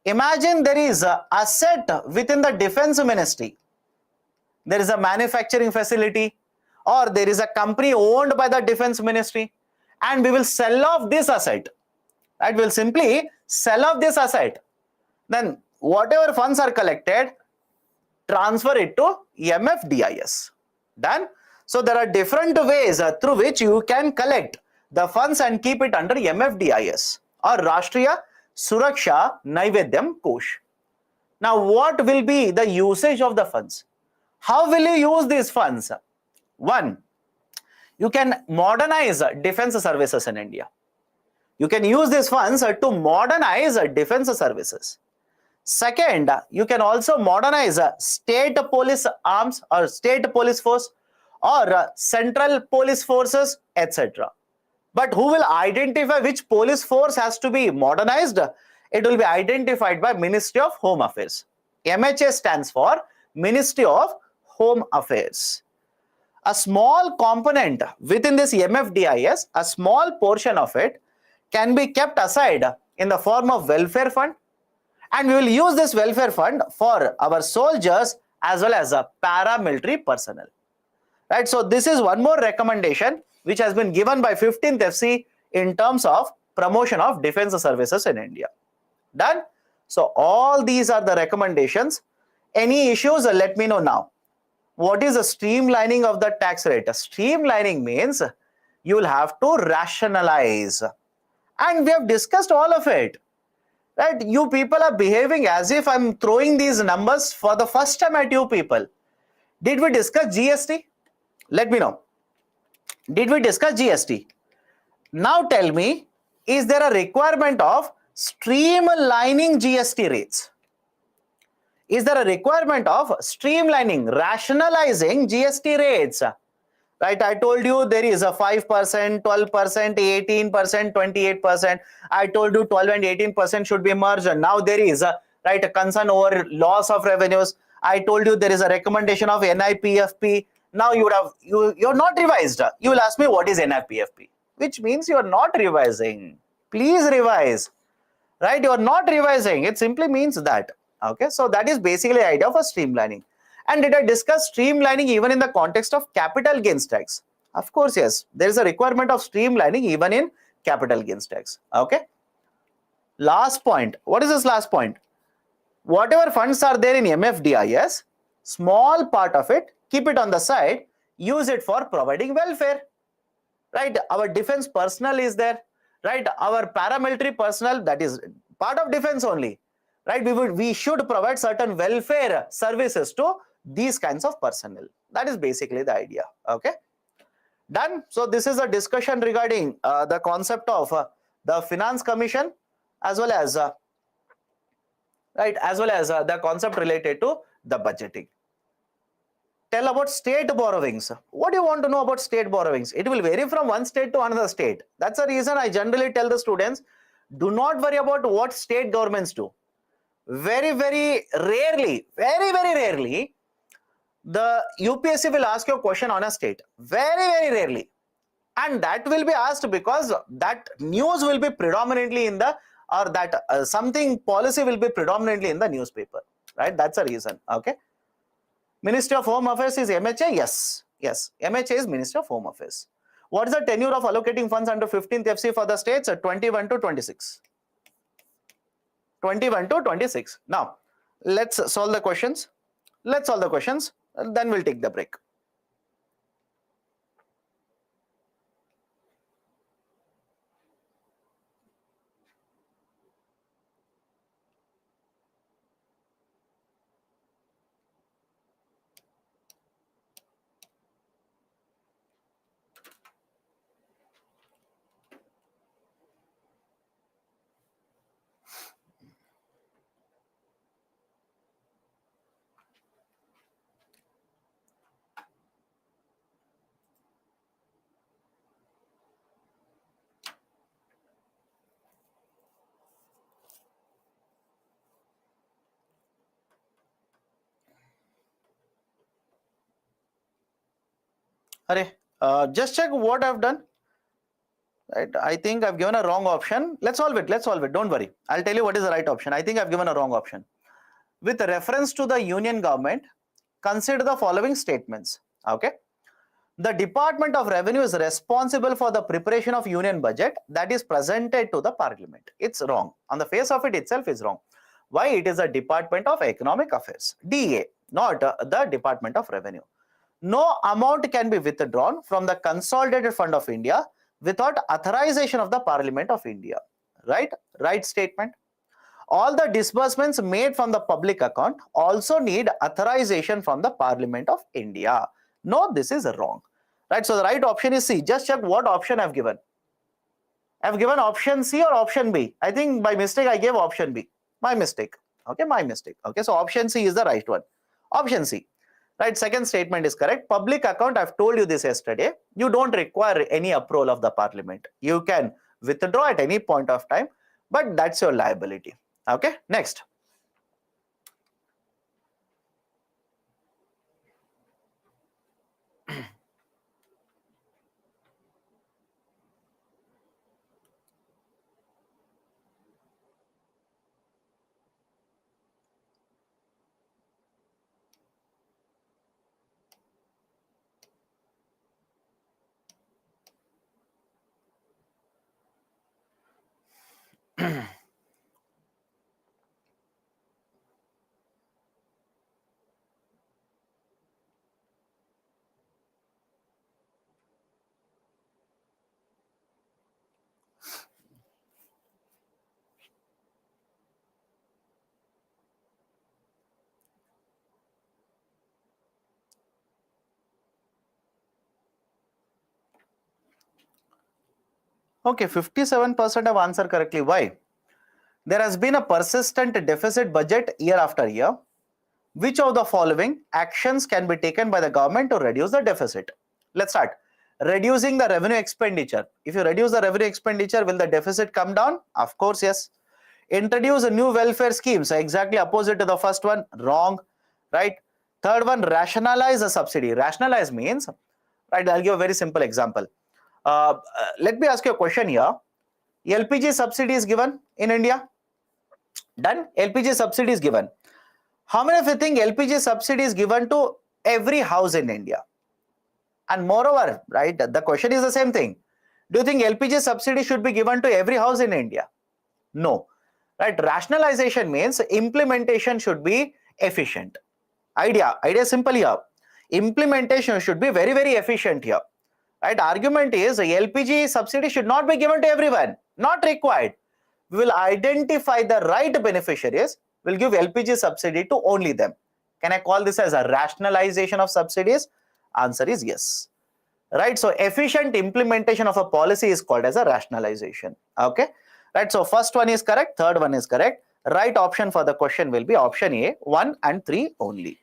Imagine there is an asset within the defense ministry. There is a manufacturing facility, or there is a company owned by the defense ministry, and we will sell off this asset. Right? We will simply sell off this asset. Then whatever funds are collected, transfer it to MFDIS. Done? So there are different ways through which you can collect the funds and keep it under MFDIS or Rashtriya Suraksha Naivedyam Kosh. Now what will be the usage of the funds? How will you use these funds? One, you can modernize defense services in India. You can use these funds to modernize defense services. Second, you can also modernize state police arms or state police force or central police forces, etc. But who will identify which police force has to be modernized? It will be identified by Ministry of Home Affairs. MHA stands for Ministry of Home Affairs. A small component within this MFDIS, a small portion of it can be kept aside in the form of welfare fund, and we will use this welfare fund for our soldiers as well as paramilitary personnel. Right, so this is one more recommendation which has been given by 15th FC in terms of promotion of defense services in India. Done? So all these are the recommendations. Any issues, let me know now. What is the streamlining of the tax rate? Streamlining means you will have to rationalize. And we have discussed all of it. Right? You people are behaving as if I'm throwing these numbers for the first time at you people. Did we discuss GST? Let me know. Did we discuss GST? Now tell me, is there a requirement of streamlining GST rates? Is there a requirement of streamlining, rationalizing GST rates? Right, I told you there is a 5%, 12%, 18%, 28%. I told you 12 and 18% should be merged. Now there is a concern over loss of revenues. I told you there is a recommendation of NIPFP. Now you're not revised. You will ask me what is NIPFP, which means you are not revising. Please revise. Right, you are not revising. It simply means that. Okay, so that is basically the idea of a streamlining. And did I discuss streamlining even in the context of capital gains tax? Of course, yes. There is a requirement of streamlining even in capital gains tax. Okay. Last point. What is this last point? Whatever funds are there in MFDIS, small part of it, keep it on the side, use it for providing welfare. Right. Our defense personnel is there. Right. Our paramilitary personnel, that is part of defense only. Right. We should provide certain welfare services to these kinds of personnel. That is basically the idea. Okay. Done. So this is a discussion regarding the concept of the Finance Commission as well as the concept related to the budgeting. Tell about state borrowings. What do you want to know about state borrowings? It will vary from one state to another state. That's the reason I generally tell the students, do not worry about what state governments do. Very rarely, very rarely, the UPSC will ask you a question on a state. Very rarely. And that will be asked because that news will be predominantly in the, or that something policy will be predominantly in the newspaper, right? That's the reason. Okay. Ministry of Home Affairs is MHA? Yes. MHA is Ministry of Home Affairs. What is the tenure of allocating funds under 15th FC for the states? 21 to 26. 21 to 26. Now, let's solve the questions. Then we'll take the break. Just check what I've done. Right, I think I've given a wrong option. Let's solve it. Don't worry. I'll tell you what is the right option. I think I've given a wrong option. With reference to the union government, consider the following statements. Okay. The Department of Revenue is responsible for the preparation of union budget that is presented to the parliament. It's wrong. On the face of it itself is wrong. Why? It is a Department of Economic Affairs, DA, not the Department of Revenue. No amount can be withdrawn from the Consolidated Fund of India without authorization of the Parliament of India. Right statement. All the disbursements made from the public account also need authorization from the Parliament of India. No, this is wrong. Right, so the right option is C. Just check what option I've given. I've given option C or option B. I think by mistake I gave option B. My mistake. Okay, my mistake. Okay, so option C is the right one. Option C. Right, second statement is correct. Public account, I've told you this yesterday. You don't require any approval of the parliament. You can withdraw at any point of time, but that's your liability. Okay, next. Okay, 57% have answered correctly. Why? There has been a persistent deficit budget year after year. Which of the following actions can be taken by the government to reduce the deficit? Let's start. Reducing the revenue expenditure. If you reduce the revenue expenditure, will the deficit come down? Of course, yes. Introduce a new welfare schemes. Exactly opposite to the first one. Wrong. Right. Third one, rationalize the subsidy. Rationalize means, right, I'll give a very simple example. Let me ask you a question here. LPG subsidy is given in India. Done. LPG subsidy is given. How many of you think LPG subsidy is given to every house in India? And moreover, right, the question is the same thing. Do you think LPG subsidy should be given to every house in India? No. Right, rationalization means implementation should be efficient. Idea simple here. Implementation should be very efficient here. Right, argument is LPG subsidy should not be given to everyone. Not required. We will identify the right beneficiaries. We'll give LPG subsidy to only them. Can I call this as a rationalization of subsidies? Answer is yes. Right, so efficient implementation of a policy is called as a rationalization. Okay, right, so first one is correct, third one is correct. Right option for the question will be option A, 1 and 3 only.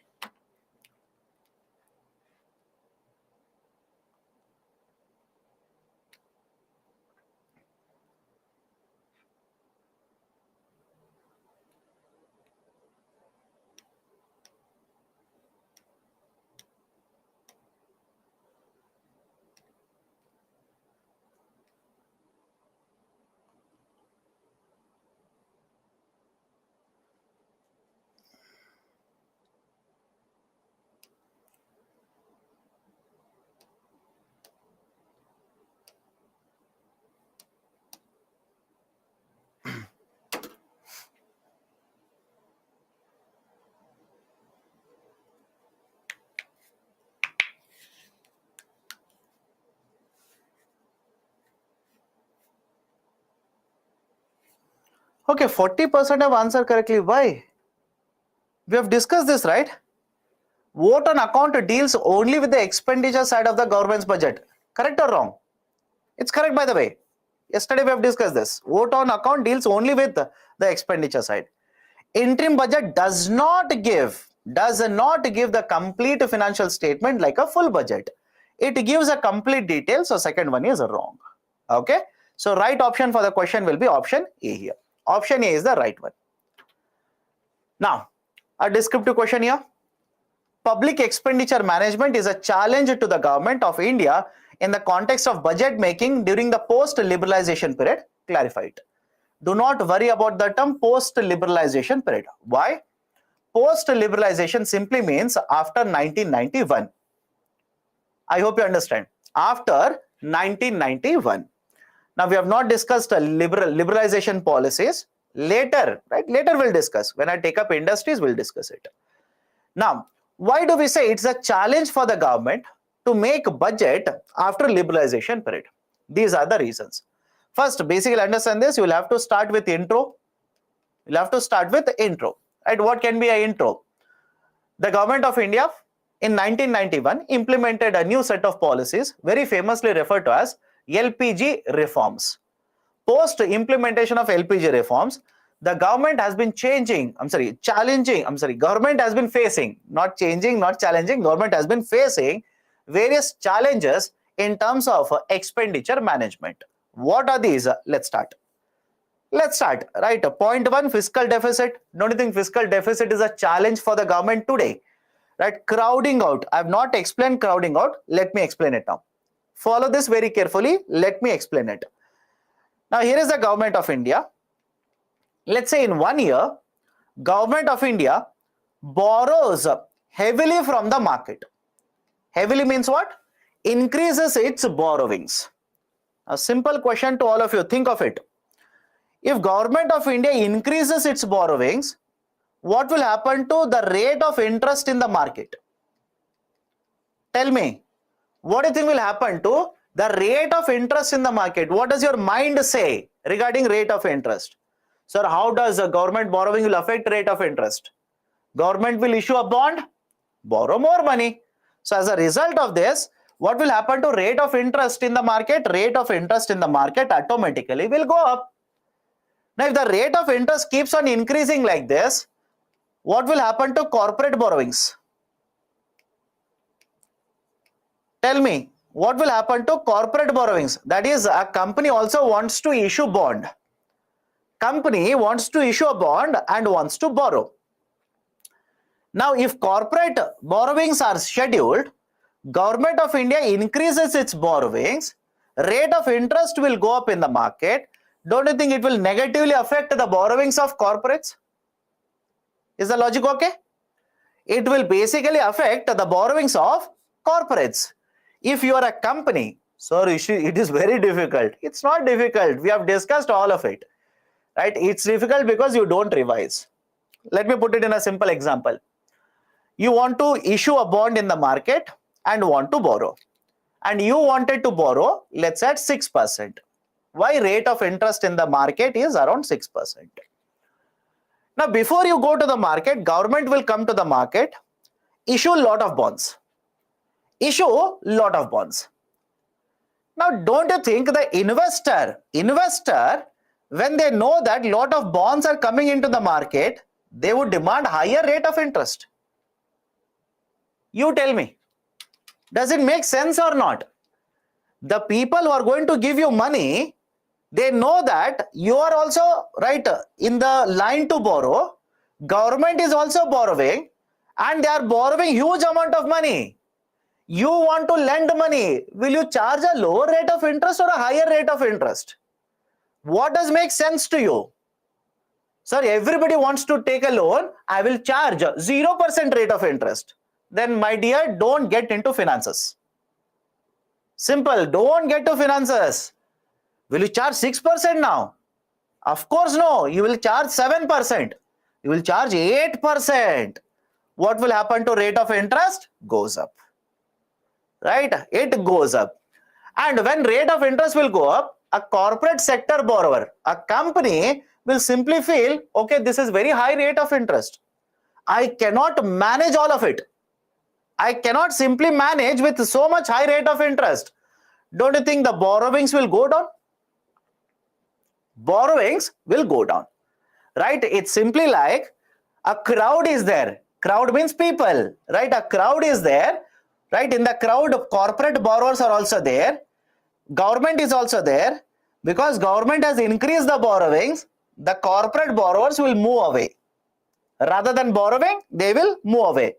Okay, 40% have answered correctly. Why? We have discussed this, right? Vote on account deals only with the expenditure side of the government's budget. Correct or wrong? It's correct, by the way. Yesterday we have discussed this. Vote on account deals only with the expenditure side. Interim budget does not give the complete financial statement like a full budget. It gives a complete detail. So second one is wrong. Okay. So right option for the question will be option A here. Option A is the right one. Now, a descriptive question here. Public expenditure management is a challenge to the government of India in the context of budget making during the post-liberalization period. Clarify it. Do not worry about the term post-liberalization period. Why? Post-liberalization simply means after 1991. I hope you understand. After 1991. Now, we have not discussed liberalization policies. Later, right? Later we'll discuss. When I take up industries, we'll discuss it. Now, why do we say it's a challenge for the government to make budget after liberalization period? These are the reasons. First, basically understand this, you will have to start with intro. You'll have to start with intro. Right? What can be an intro? The government of India in 1991 implemented a new set of policies, very famously referred to as LPG reforms. Post implementation of LPG reforms, the government has been government has been facing, not changing, not challenging, government has been facing various challenges in terms of expenditure management. What are these? Let's start. Right. Point one, fiscal deficit. Don't you think fiscal deficit is a challenge for the government today? Right. Crowding out. I have not explained crowding out. Let me explain it now. Follow this very carefully. Let me explain it. Now, here is the government of India. Let's say in 1 year, government of India borrows heavily from the market. Heavily means what? Increases its borrowings. A simple question to all of you. Think of it. If government of India increases its borrowings, what will happen to the rate of interest in the market? Tell me, what do you think will happen to the rate of interest in the market? What does your mind say regarding rate of interest? Sir, how does a government borrowing will affect rate of interest? Government will issue a bond, borrow more money. So as a result of this, what will happen to rate of interest in the market? Rate of interest in the market automatically will go up. Now, if the rate of interest keeps on increasing like this, what will happen to corporate borrowings? Tell me, what will happen to corporate borrowings? That is, a company also wants to issue bond. Company wants to issue a bond and wants to borrow. Now, if corporate borrowings are scheduled, government of India increases its borrowings, rate of interest will go up in the market. Don't you think it will negatively affect the borrowings of corporates? Is the logic okay? It will basically affect the borrowings of corporates. If you are a company, sorry, it is very difficult. It's not difficult. We have discussed all of it. Right? It's difficult because you don't revise. Let me put it in a simple example. You want to issue a bond in the market and want to borrow. And you wanted to borrow, let's say at 6%. Why? Rate of interest in the market is around 6%. Now, before you go to the market, government will come to the market, issue a lot of bonds. Now, don't you think the investor, when they know that lot of bonds are coming into the market, they would demand higher rate of interest? You tell me, does it make sense or not? The people who are going to give you money, they know that you are also right in the line to borrow. Government is also borrowing and they are borrowing huge amount of money. You want to lend money. Will you charge a lower rate of interest or a higher rate of interest? What does make sense to you? Sir, everybody wants to take a loan. I will charge 0% rate of interest. Then, my dear, don't get into finances. Simple, don't get to finances. Will you charge 6% now? Of course, no. You will charge 7%. You will charge 8%. What will happen to rate of interest? Goes up. Right? It goes up. And when rate of interest will go up, a corporate sector borrower, a company will simply feel, okay, this is very high rate of interest. I cannot manage all of it. I cannot simply manage with so much high rate of interest. Don't you think the borrowings will go down? Borrowings will go down, right? It's simply like a crowd is there. Crowd means people, right? A crowd is there, right? In the crowd, corporate borrowers are also there. Government is also there. Because government has increased the borrowings, the corporate borrowers will move away. Rather than borrowing, they will move away.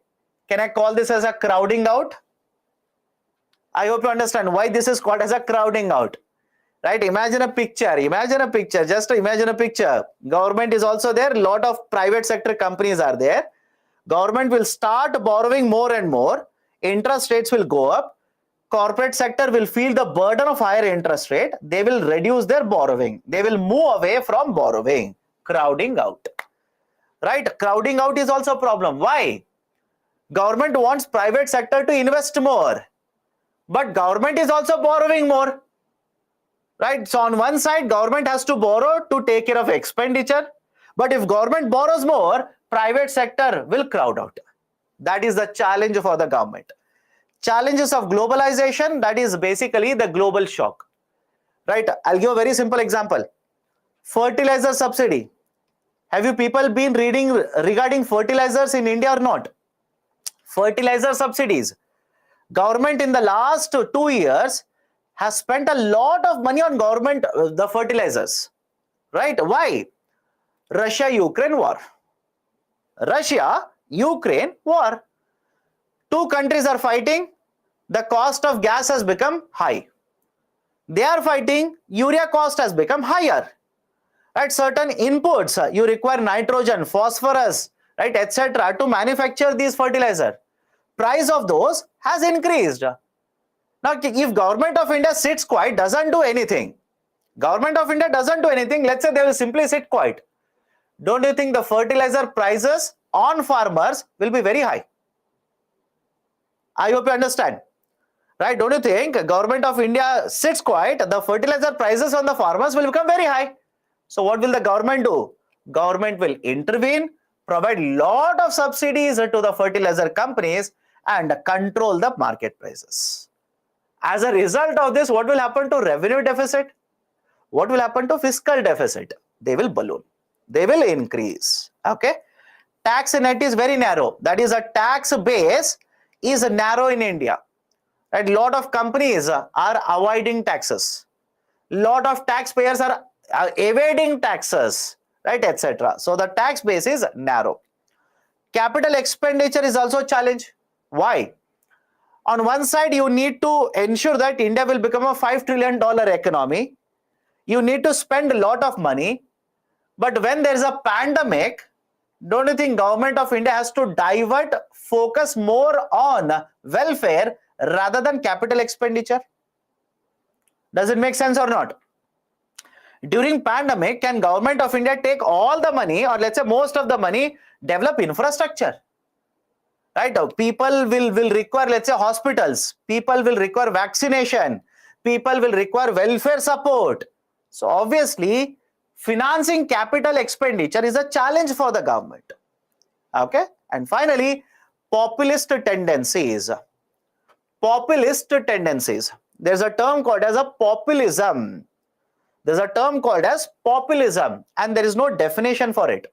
Can I call this as a crowding out? I hope you understand why this is called as a crowding out. Right? Imagine a picture. Just imagine a picture. Government is also there. A lot of private sector companies are there. Government will start borrowing more and more. Interest rates will go up. Corporate sector will feel the burden of higher interest rate. They will reduce their borrowing. They will move away from borrowing. Crowding out. Right? Crowding out is also a problem. Why? Government wants private sector to invest more. But government is also borrowing more. Right? So on one side, government has to borrow to take care of expenditure. But if government borrows more, private sector will crowd out. That is the challenge for the government. Challenges of globalization, that is basically the global shock. Right? I'll give a very simple example. Fertilizer subsidy. Have you people been reading regarding fertilizers in India or not? Fertilizer subsidies. Government in the last 2 years has spent a lot of money on government, the fertilizers. Right? Why? Russia-Ukraine war. Russia-Ukraine war. Two countries are fighting. The cost of gas has become high. They are fighting. Urea cost has become higher. Right? Certain inputs, you require nitrogen, phosphorus, right, etc. to manufacture these fertilizer. Price of those has increased. Now, if Government of India sits quiet, doesn't do anything, Government of India doesn't do anything, let's say they will simply sit quiet, don't you think the fertilizer prices on farmers will be very high? I hope you understand. Right? Don't you think Government of India sits quiet, the fertilizer prices on the farmers will become very high. So what will the government do? Government will intervene, provide lot of subsidies to the fertilizer companies and control the market prices. As a result of this, what will happen to revenue deficit? What will happen to fiscal deficit? They will balloon. They will increase. Okay. Tax net is very narrow. That is, a tax base is narrow in India. Right? Lot of companies are avoiding taxes. Lot of taxpayers are evading taxes, right, etc. So the tax base is narrow. Capital expenditure is also a challenge. Why? On one side, you need to ensure that India will become a $5 trillion economy. You need to spend a lot of money. But when there is a pandemic, don't you think Government of India has to divert, focus more on welfare rather than capital expenditure? Does it make sense or not? During pandemic, can Government of India take all the money, or let's say most of the money, develop infrastructure? Right? People will require, let's say, hospitals. People will require vaccination. People will require welfare support. So obviously, financing capital expenditure is a challenge for the government. Okay? And finally, populist tendencies. Populist tendencies. There's a term called as a populism. There's a term called as populism, and there is no definition for it.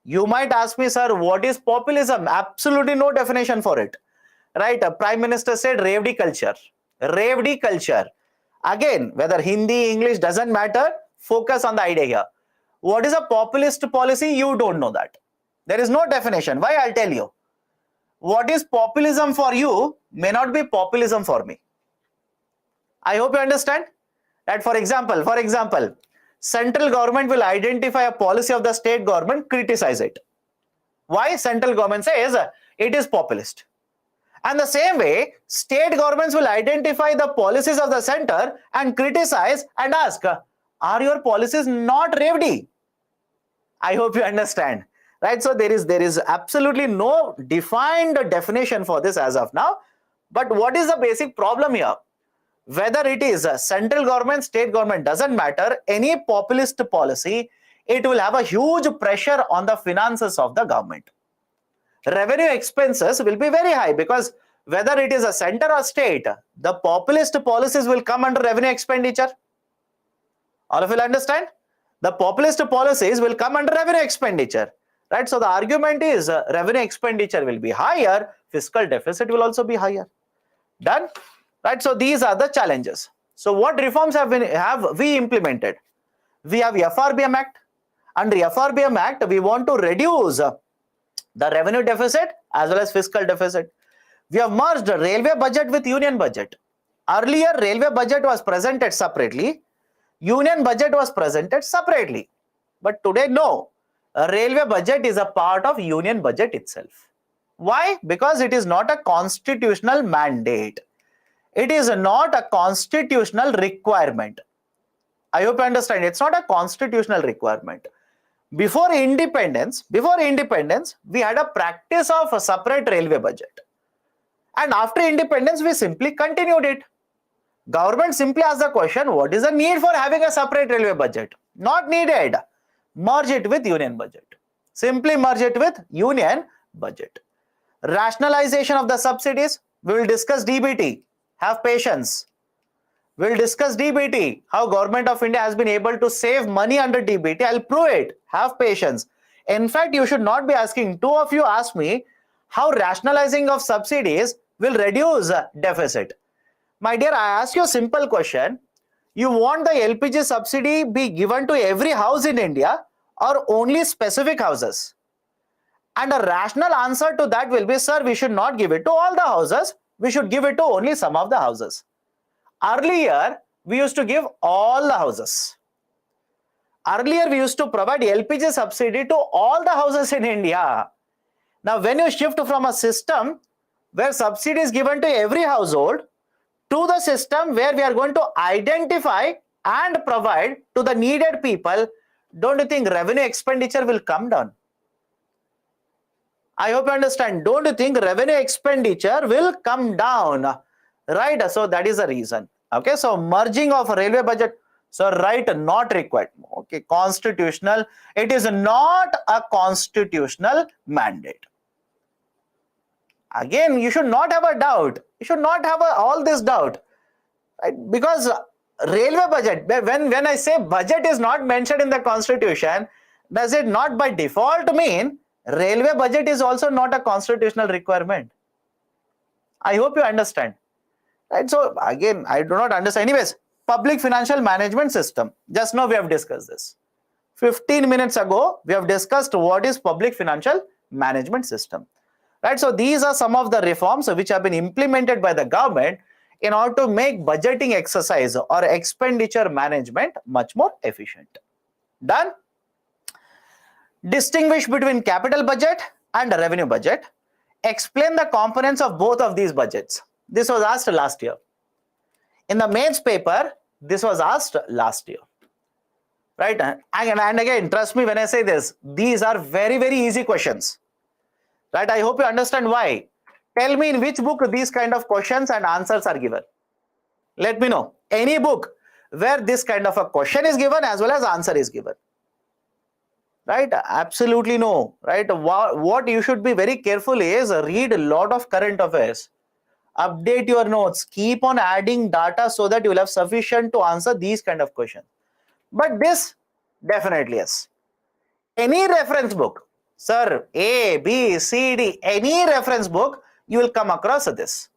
You might ask me, sir, what is populism? Absolutely no definition for it. Right? A Prime Minister said Revdi culture. Revdi culture. Again, whether Hindi, English, doesn't matter. Focus on the idea here. What is a populist policy? You don't know that. There is no definition. Why? I'll tell you. What is populism for you may not be populism for me. I hope you understand. That for example, central government will identify a policy of the state government, criticize it. Why? Central government says it is populist. And the same way, state governments will identify the policies of the center and criticize and ask, are your policies not Revdi? I hope you understand. Right? So there is absolutely no defined definition for this as of now. But what is the basic problem here? Whether it is central government, state government, doesn't matter. Any populist policy, it will have a huge pressure on the finances of the government. Revenue expenses will be very high because whether it is a center or state, the populist policies will come under revenue expenditure. All of you will understand? The populist policies will come under revenue expenditure, right? So the argument is revenue expenditure will be higher, fiscal deficit will also be higher. Done? Right? So these are the challenges. So what reforms have we implemented? We have FRBM Act. Under FRBM Act, we want to reduce the revenue deficit as well as fiscal deficit. We have merged railway budget with union budget. Earlier, railway budget was presented separately. Union budget was presented separately. But today, no. A railway budget is a part of union budget itself. Why? Because it is not a constitutional mandate. It is not a constitutional requirement. I hope you understand. It's not a constitutional requirement. Before independence, we had a practice of a separate railway budget. And after independence, we simply continued it. Government simply asked the question, what is the need for having a separate railway budget? Not needed. Merge it with union budget. Simply merge it with union budget. Rationalization of the subsidies. We will discuss DBT. Have patience. We will discuss DBT. How Government of India has been able to save money under DBT. I'll prove it. Have patience. In fact, you should not be asking. Two of you asked me how rationalizing of subsidies will reduce deficit. My dear, I ask you a simple question. You want the LPG subsidy be given to every house in India or only specific houses? And a rational answer to that will be, sir, we should not give it to all the houses. We should give it to only some of the houses. Earlier, we used to give all the houses. Earlier, we used to provide LPG subsidy to all the houses in India. Now, when you shift from a system where subsidy is given to every household to the system where we are going to identify and provide to the needed people, don't you think revenue expenditure will come down? I hope you understand. Don't you think revenue expenditure will come down? Right? So that is the reason. Okay. So merging of railway budget. So right, not required. Okay. Constitutional. It is not a constitutional mandate. Again, you should not have a doubt. You should not have all this doubt. Right? Because railway budget, when I say budget is not mentioned in the constitution, does it not by default mean railway budget is also not a constitutional requirement? I hope you understand. Right? So again, I do not understand. Anyways, public financial management system. Just now we have discussed this. 15 minutes ago, we have discussed what is public financial management system. Right? So these are some of the reforms which have been implemented by the government in order to make budgeting exercise or expenditure management much more efficient. Done? Distinguish between capital budget and revenue budget. Explain the components of both of these budgets. This was asked last year. In the mains paper, this was asked last year. Right? And again, trust me when I say this, these are very, very easy questions. Right? I hope you understand why. Tell me in which book these kind of questions and answers are given. Let me know. Any book where this kind of a question is given as well as answer is given. Right? Absolutely no. Right? What you should be very careful is read a lot of current affairs. Update your notes. Keep on adding data so that you will have sufficient to answer these kind of questions. But this, definitely yes. Any reference book, sir, A, B, C, D, any reference book, you will come across this.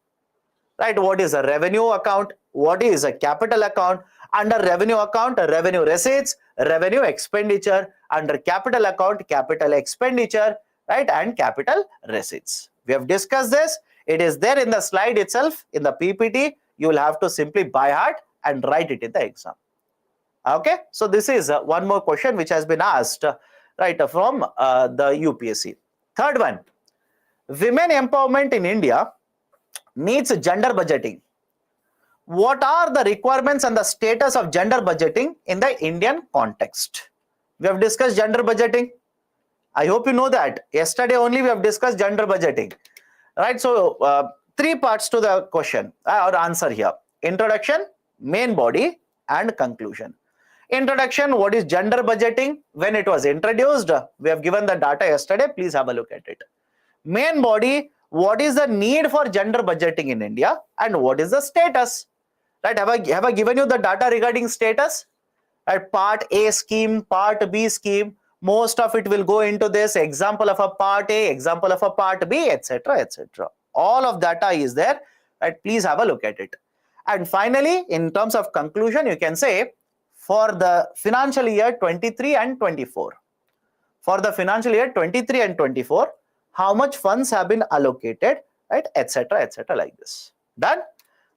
Right? What is a revenue account? What is a capital account? Under revenue account, revenue receipts, revenue expenditure. Under capital account, capital expenditure, right? And capital receipts. We have discussed this. It is there in the slide itself, in the PPT. You will have to simply by heart and write it in the exam. Okay. So this is one more question which has been asked, right, from the UPSC. Third one, women empowerment in India needs gender budgeting. What are the requirements and the status of gender budgeting in the Indian context? We have discussed gender budgeting. I hope you know that. Yesterday only we have discussed gender budgeting. Right. So three parts to the question or answer here. Introduction, main body and conclusion. Introduction, what is gender budgeting? When it was introduced, we have given the data yesterday. Please have a look at it. Main body, what is the need for gender budgeting in India and what is the status? Right? Have I given you the data regarding status? Right? Part A scheme, Part B scheme, most of it will go into this example of a Part A, example of a Part B, etc., etc. All of data is there. Right? Please have a look at it. And finally, in terms of conclusion, you can say for the financial year 23 and 24. For the financial year 23 and 24, how much funds have been allocated, right, etc., like this. Done?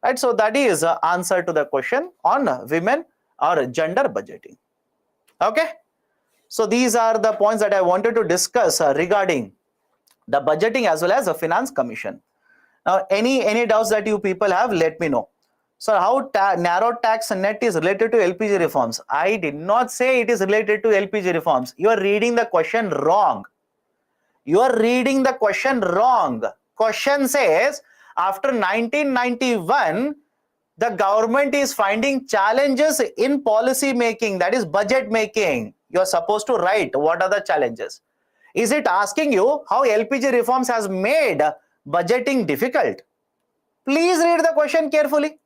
Right, so that is the answer to the question on women or gender budgeting. Okay, so these are the points that I wanted to discuss regarding the budgeting as well as the finance commission. Now, any doubts that you people have, let me know. So how narrow tax net is related to LPG reforms? I did not say it is related to LPG reforms. You are reading the question wrong. You are reading the question wrong. Question says, after 1991, the government is finding challenges in policy making, that is budget making. You are supposed to write what are the challenges. Is it asking you how LPG reforms has made budgeting difficult? Please read the question carefully.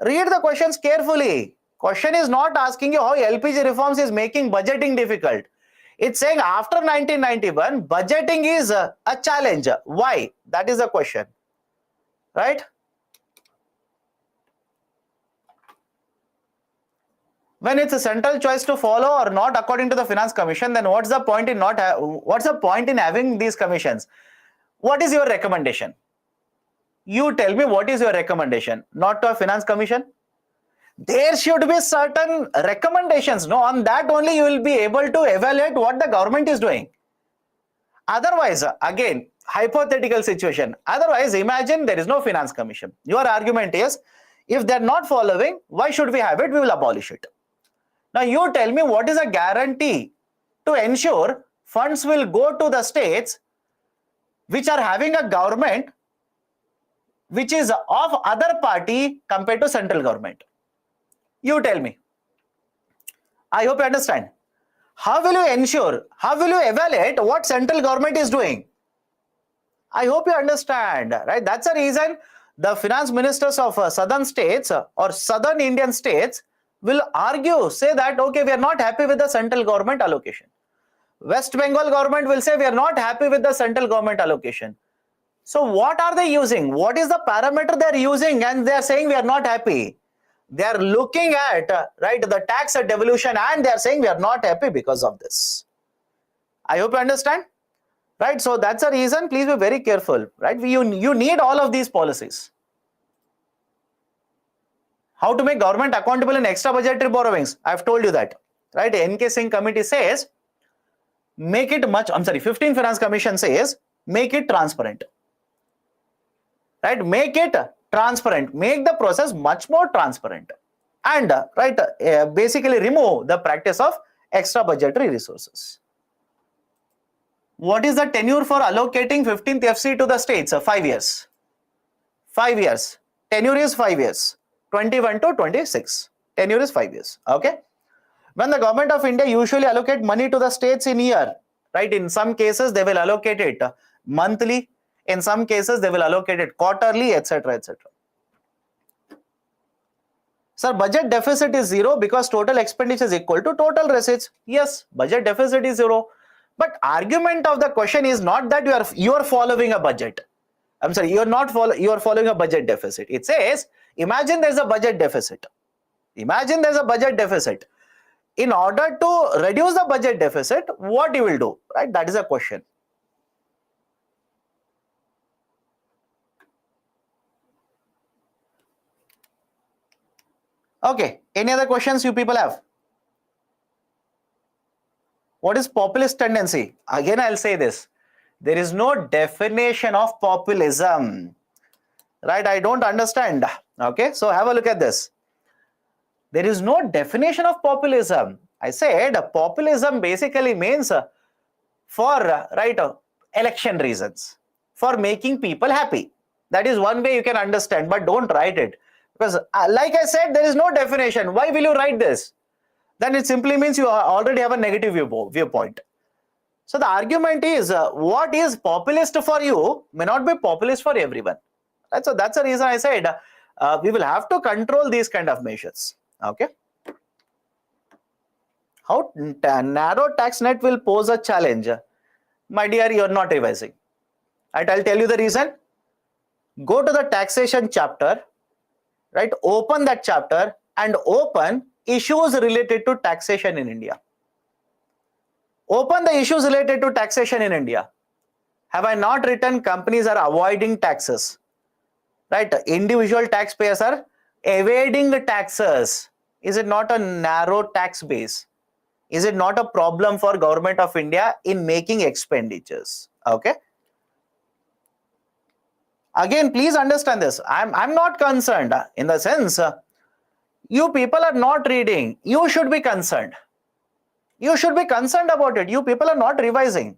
Read the questions carefully. Question is not asking you how LPG reforms is making budgeting difficult. It's saying after 1991, budgeting is a challenge. Why? That is the question. Right? When it's a central choice to follow or not according to the Finance Commission, then what's the point in having these commissions? What is your recommendation? You tell me what is your recommendation, not to a Finance Commission. There should be certain recommendations. No, on that only you will be able to evaluate what the government is doing. Otherwise, again, hypothetical situation. Otherwise, imagine there is no Finance Commission. Your argument is, if they're not following, why should we have it? We will abolish it. Now, you tell me what is a guarantee to ensure funds will go to the states which are having a government which is of other party compared to central government. You tell me. I hope you understand. How will you ensure, how will you evaluate what central government is doing? I hope you understand, right? That's the reason the finance ministers of southern states or southern Indian states will argue, say that, okay, we are not happy with the central government allocation. West Bengal government will say we are not happy with the central government allocation. So what are they using? What is the parameter they are using? And they are saying we are not happy. They are looking at right the tax devolution and they are saying we are not happy because of this. I hope you understand. Right? So that's a reason. Please be very careful. Right? You need all of these policies. How to make government accountable in extra budgetary borrowings? I've told you that. Right? N.K. Singh committee says make it much. 15 Finance Commission says make it transparent. Right? Make it transparent. Make the process much more transparent. And basically remove the practice of extra budgetary resources. What is the tenure for allocating 15th FC to the states? 5 years. 5 years. Tenure is 5 years. 21 to 26. Tenure is 5 years. Okay. When the government of India usually allocate money to the states in year, right? In some cases, they will allocate it monthly. In some cases, they will allocate it quarterly, etc., etc. Sir, budget deficit is 0 because total expenditure is equal to total receipts. Yes, budget deficit is 0. But argument of the question is not that you are following a budget. You are following a budget deficit. It says, imagine there's a budget deficit. Imagine there's a budget deficit. In order to reduce the budget deficit, what you will do? Right? That is a question. Okay. Any other questions you people have? What is populist tendency? Again, I'll say this. There is no definition of populism. Right? I don't understand. Okay. So have a look at this. There is no definition of populism. I said populism basically means for election reasons, for making people happy. That is one way you can understand, but don't write it. Because like I said, there is no definition. Why will you write this? then it simply means you already have a negative viewpoint. So the argument is what is populist for you may not be populist for everyone. Right? So that's the reason I said we will have to control these kind of measures. Okay. How narrow tax net will pose a challenge? My dear, you are not revising. Right? I'll tell you the reason. Go to the taxation chapter, right? Open that chapter and open issues related to taxation in India. Open the issues related to taxation in India. Have I not written companies are avoiding taxes? Right? Individual taxpayers are evading the taxes. Is it not a narrow tax base? Is it not a problem for government of India in making expenditures? Okay. Again, please understand this. I'm not concerned in the sense you people are not reading. You should be concerned. You should be concerned about it. You people are not revising.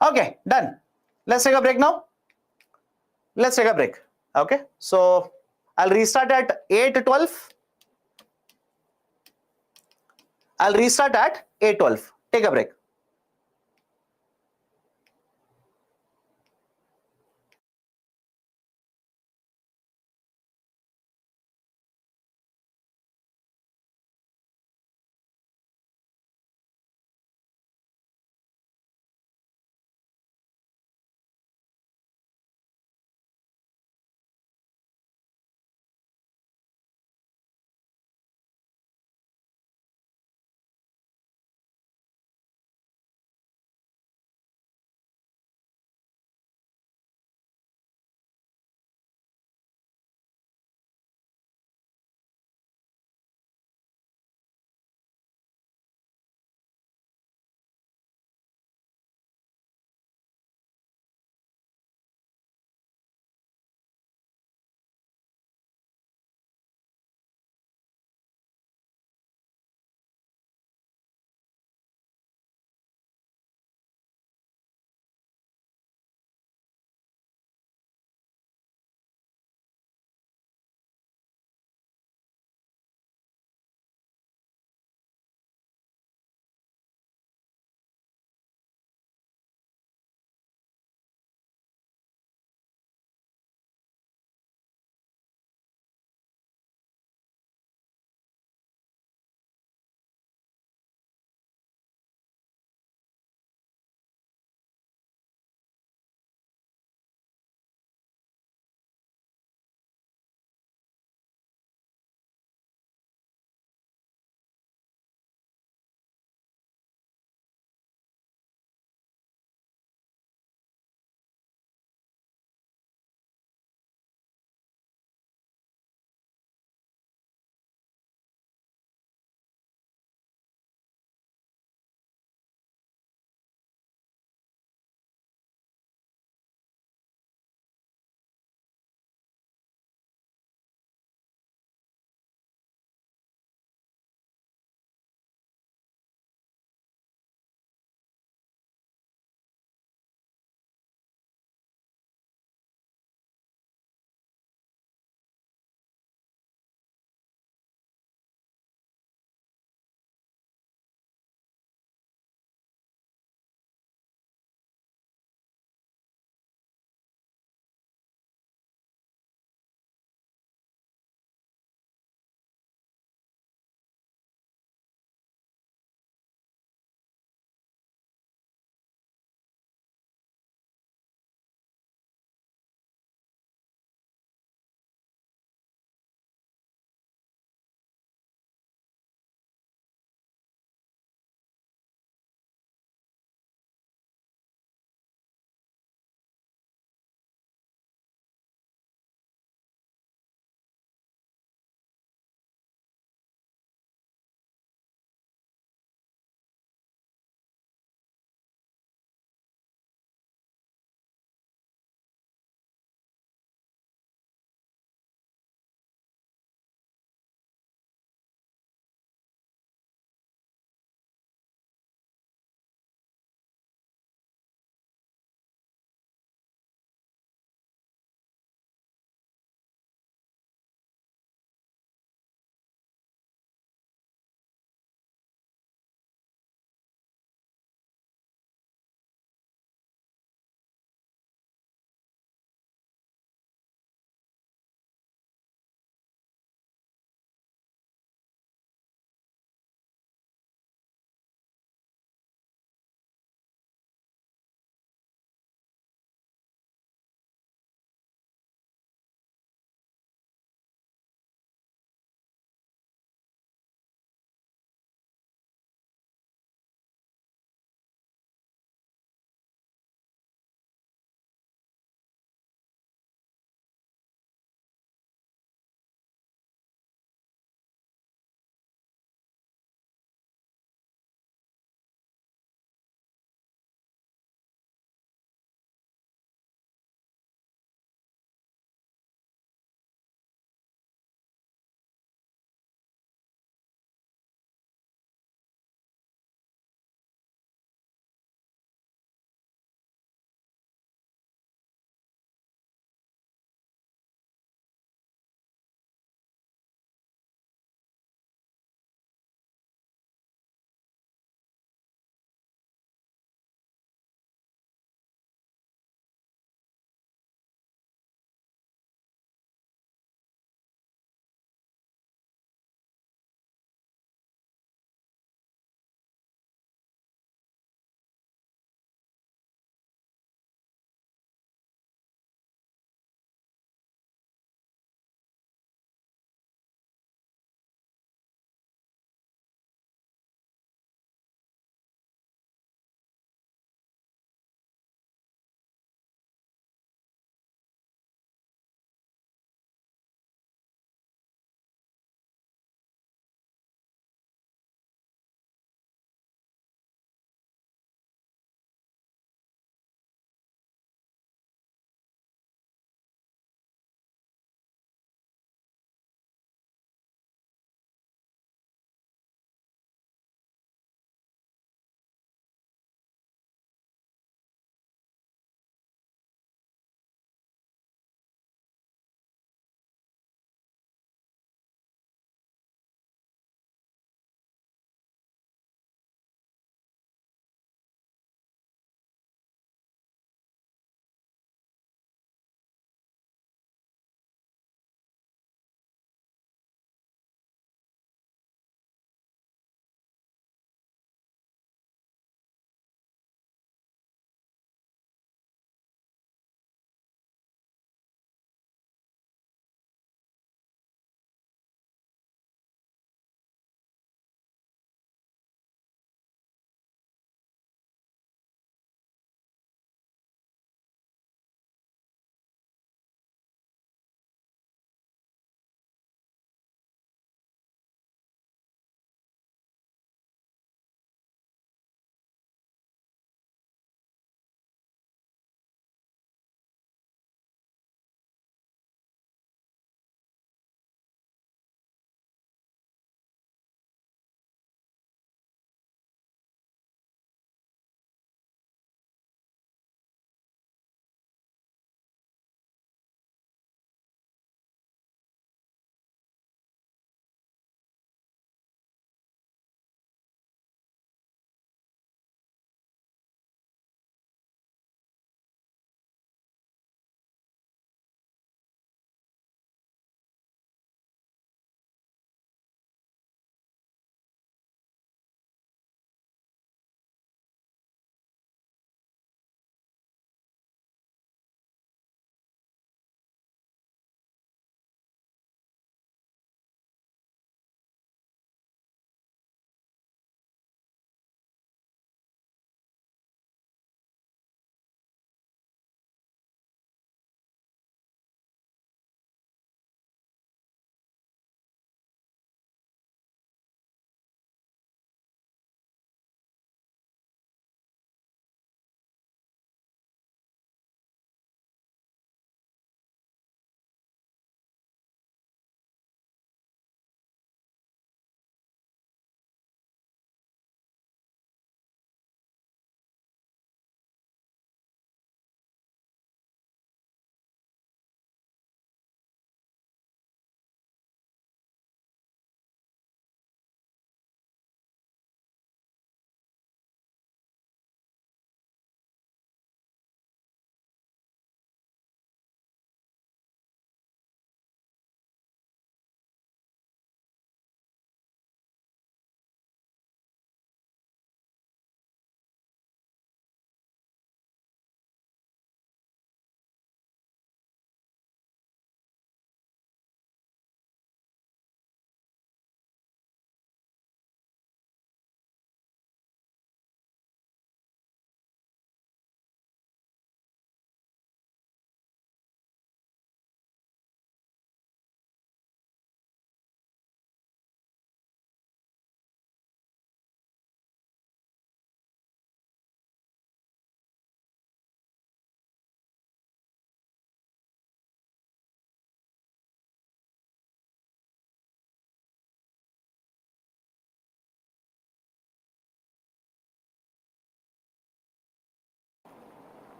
Okay, done. Let's take a break now. Let's take a break. Okay, so I'll restart at 8:12. I'll restart at 8:12. Take a break.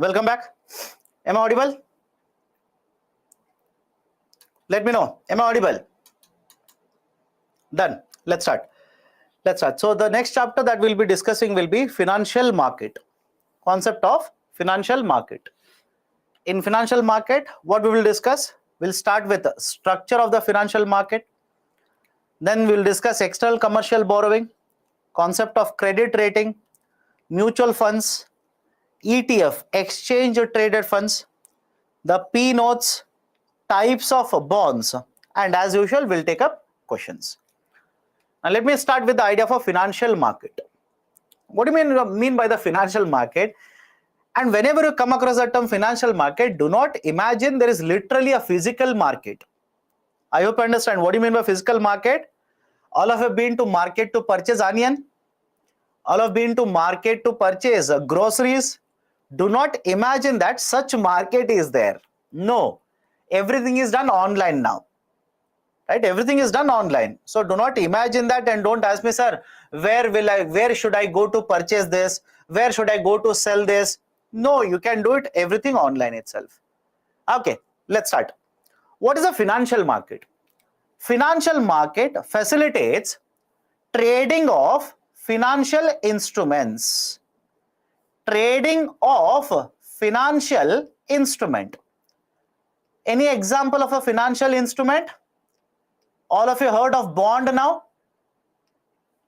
Welcome back. Am I audible? Let me know. Am I audible? Done. Let's start. So the next chapter that we'll be discussing will be financial market. Concept of financial market. In financial market, what we will discuss? We'll start with the structure of the financial market. Then we'll discuss external commercial borrowing, concept of credit rating, mutual funds, ETF, exchange traded funds, the P notes, types of bonds, and as usual, we'll take up questions. Now let me start with the idea of a financial market. What do you mean by the financial market? And whenever you come across the term financial market, do not imagine there is literally a physical market. I hope you understand what do you mean by physical market. All of you have been to market to purchase onion. All have been to market to purchase groceries. Do not imagine that such market is there. No, everything is done online now. Right? Everything is done online. So do not imagine that and don't ask me, sir, where should I go to purchase this? Where should I go to sell this? No, you can do it everything online itself. Okay, let's start. What is a financial market? Financial market facilitates trading of financial instruments. Trading of financial instrument. Any example of a financial instrument? All of you heard of bond now?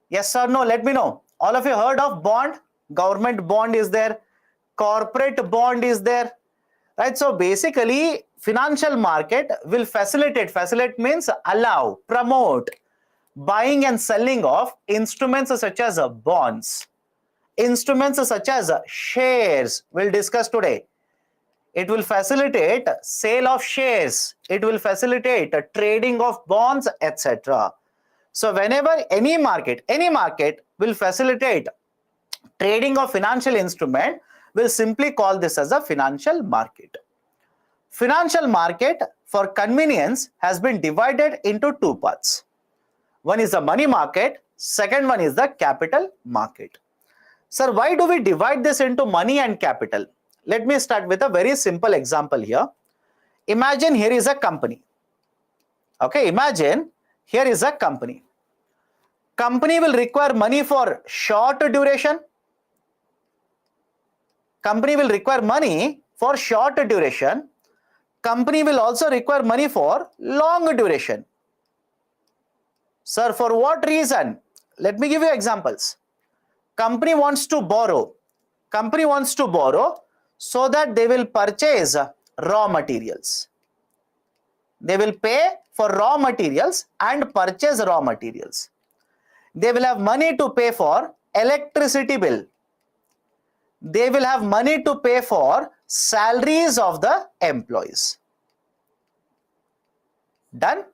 Yes or no? Let me know. All of you heard of bond? Government bond is there. Corporate bond is there. Right? So basically, financial market will facilitate. Facilitate means allow, promote, buying and selling of instruments such as bonds. Instruments such as shares. We'll discuss today. It will facilitate sale of shares. It will facilitate trading of bonds, etc. So whenever any market will facilitate trading of financial instrument, we'll simply call this as a financial market. Financial market, for convenience, has been divided into two parts. One is the money market. Second one is the capital market. Sir, why do we divide this into money and capital? Let me start with a very simple example here. Imagine here is a company. Okay, imagine here is a company. Company will require money for short duration. Company will require money for short duration. Company will also require money for long duration. Sir, for what reason? Let me give you examples. Company wants to borrow. Company wants to borrow so that they will purchase raw materials. They will pay for raw materials and purchase raw materials. They will have money to pay for electricity bill. They will have money to pay for salaries of the employees. Done?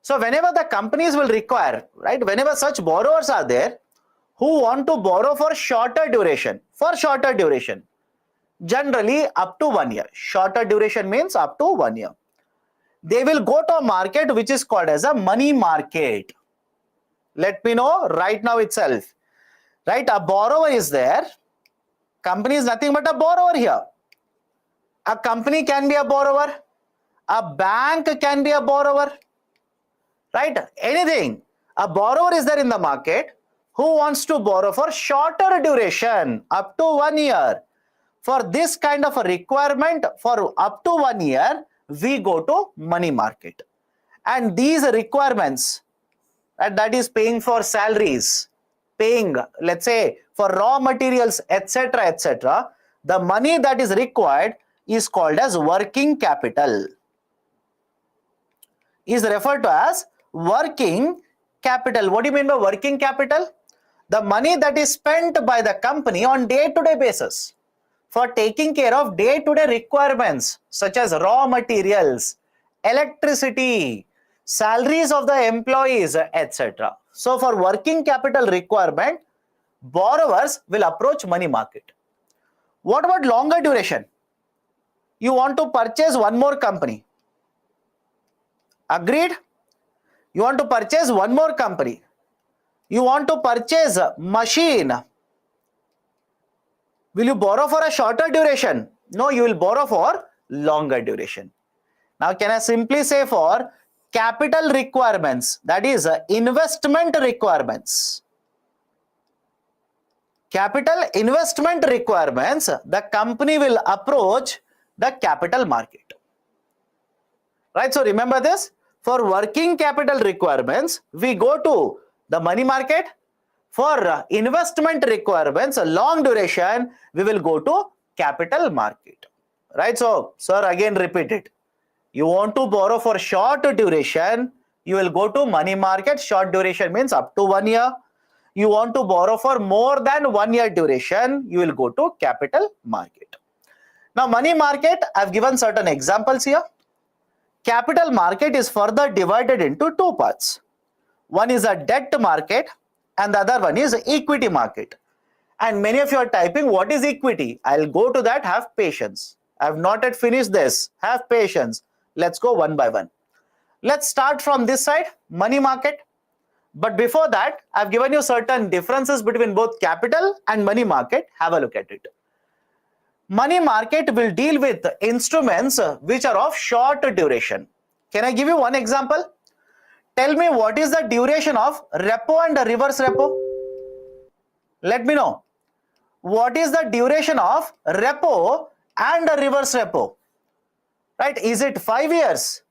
So whenever the companies will require, right, whenever such borrowers are there who want to borrow for shorter duration, generally up to 1 year. Shorter duration means up to 1 year. They will go to a market which is called as a money market. Let me know right now itself. Right? A borrower is there. Company is nothing but a borrower here. A company can be a borrower. A bank can be a borrower. Right? Anything. A borrower is there in the market who wants to borrow for shorter duration, up to 1 year. For this kind of a requirement for up to 1 year, we go to money market. And these requirements, that is paying for salaries, paying, let's say, for raw materials, etc., etc., the money that is required is called as working capital. Is referred to as working capital. What do you mean by working capital? The money that is spent by the company on day-to-day basis for taking care of day-to-day requirements such as raw materials, electricity, salaries of the employees, etc. So for working capital requirement, borrowers will approach money market. What about longer duration? You want to purchase one more company. Agreed? You want to purchase one more company. You want to purchase a machine. Will you borrow for a shorter duration? No, you will borrow for longer duration. Now, can I simply say for capital requirements, that is investment requirements. Capital investment requirements, the company will approach the capital market. Right, so remember this, for working capital requirements, we go to the money market. For investment requirements, a long duration, we will go to capital market. Right, so sir, again repeat it. You want to borrow for short duration, you will go to money market. Short duration means up to 1 year. You want to borrow for more than 1 year duration, you will go to capital market. Now, money market, I've given certain examples here. Capital market is further divided into two parts. One is a debt market and the other one is equity market. And many of you are typing, what is equity? I'll go to that, have patience. I have not yet finished this, have patience. Let's go one by one. Let's start from this side, money market. But before that, I've given you certain differences between both capital and money market. Have a look at it. Money market will deal with instruments which are of short duration. Can I give you one example? Tell me what is the duration of repo and reverse repo? Let me know. What is the duration of repo and reverse repo? Right? Is it 5 years?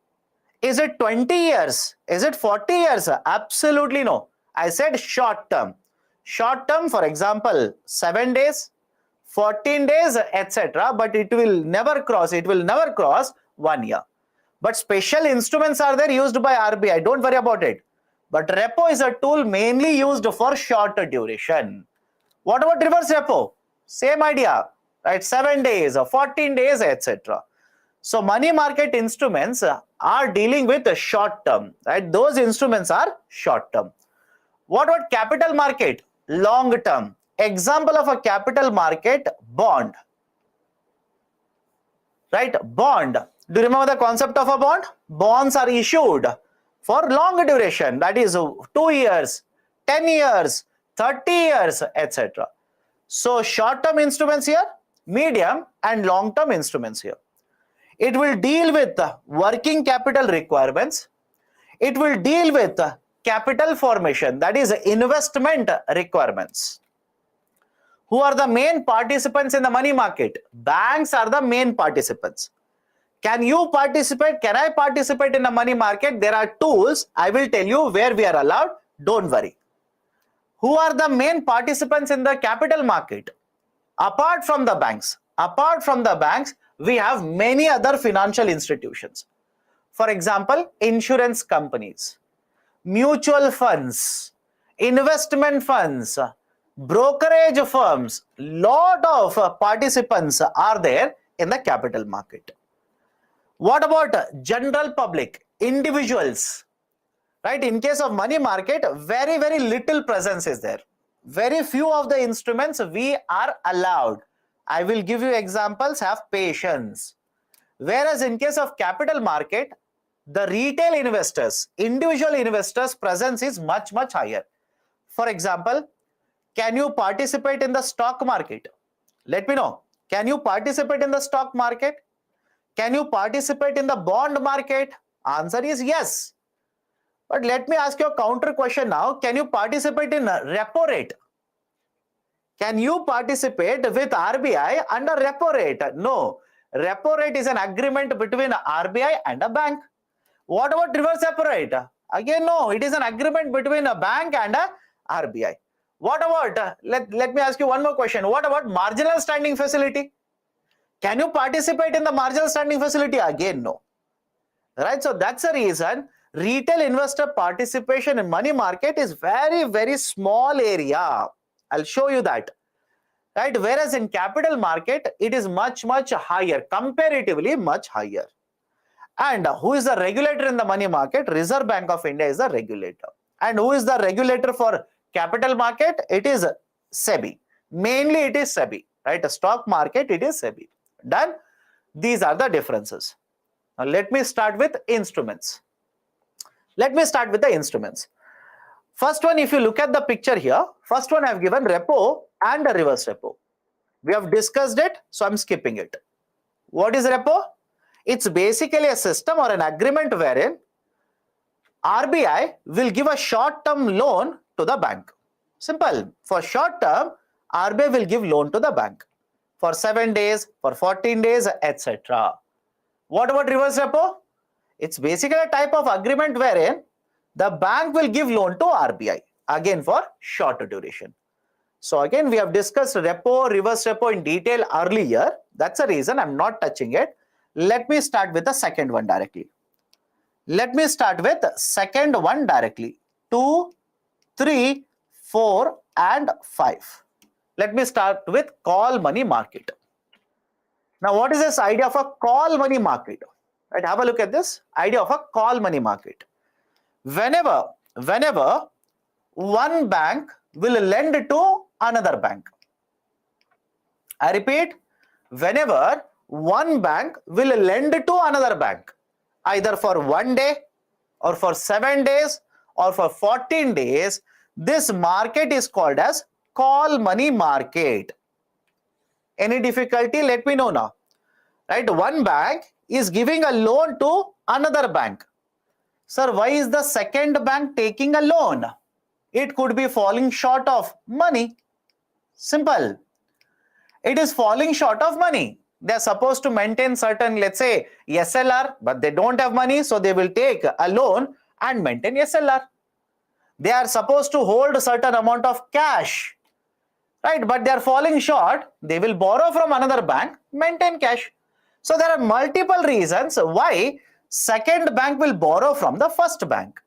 Is it 20 years? Is it 40 years? Absolutely no. I said short term. Short term, for example, 7 days, 14 days, etc. But it will never cross 1 year. But special instruments are there used by RBI. Don't worry about it. But repo is a tool mainly used for short duration. What about reverse repo? Same idea, right? 7 days, 14 days, etc. So money market instruments are dealing with a short term, right? Those instruments are short term. What about capital market? Long term. Example of a capital market, bond. Right? Bond. Do you remember the concept of a bond? Bonds are issued for long duration, that is 2 years, 10 years, 30 years, etc. So short term instruments here, medium and long term instruments here. It will deal with working capital requirements. It will deal with capital formation, that is investment requirements. Who are the main participants in the money market? Banks are the main participants. Can you participate? Can I participate in the money market? There are tools. I will tell you where we are allowed. Don't worry. Who are the main participants in the capital market? Apart from the banks, we have many other financial institutions. For example, insurance companies, mutual funds, investment funds, brokerage firms. Lot of participants are there in the capital market. What about general public, individuals? Right? In case of money market, very, very little presence is there. Very few of the instruments we are allowed. I will give you examples, have patience. Whereas in case of capital market, the retail investors, individual investors presence is much, much higher. For example, can you participate in the stock market? Let me know. Can you participate in the stock market? Can you participate in the bond market? Answer is yes. But let me ask you a counter question now. Can you participate in repo rate? Can you participate with RBI under repo rate? No. Repo rate is an agreement between RBI and a bank. What about reverse repo rate? Again, no. It is an agreement between a bank and a RBI. What about, let me ask you one more question. What about marginal standing facility? Can you participate in the marginal standing facility? Again, no. Right? So that's the reason retail investor participation in money market is very, very small area. I'll show you that. Right? Whereas in capital market, it is much, much higher, comparatively much higher. And who is the regulator in the money market? Reserve Bank of India is the regulator. And who is the regulator for capital market? It is SEBI. Mainly it is SEBI. Right? A stock market, it is SEBI. Done? These are the differences. Now let me start with instruments. Let me start with the instruments. First one, if you look at the picture here, first one I have given repo and a reverse repo. We have discussed it, so I'm skipping it. What is repo? It's basically a system or an agreement wherein RBI will give a short-term loan to the bank. Simple. For short term, RBI will give loan to the bank for 7 days, for 14 days, etc. What about reverse repo? It's basically a type of agreement wherein the bank will give loan to RBI, again for shorter duration. So again, we have discussed repo, reverse repo in detail earlier. That's the reason I'm not touching it. Let me start with the second one directly. Let me start with the second one directly. 2, 3, 4 and 5. Let me start with call money market. Now, what is this idea of a call money market? Right, have a look at this idea of a call money market. Whenever one bank will lend to another bank. I repeat, whenever one bank will lend to another bank, either for 1 day or for 7 days or for 14 days, this market is called as call money market. Any difficulty? Let me know now. Right? One bank is giving a loan to another bank. Sir, why is the second bank taking a loan? It could be falling short of money. Simple. It is falling short of money. They are supposed to maintain certain, let's say, SLR, but they don't have money, so they will take a loan and maintain SLR. They are supposed to hold a certain amount of cash, right? But they are falling short. They will borrow from another bank, maintain cash. So there are multiple reasons why second bank will borrow from the first bank.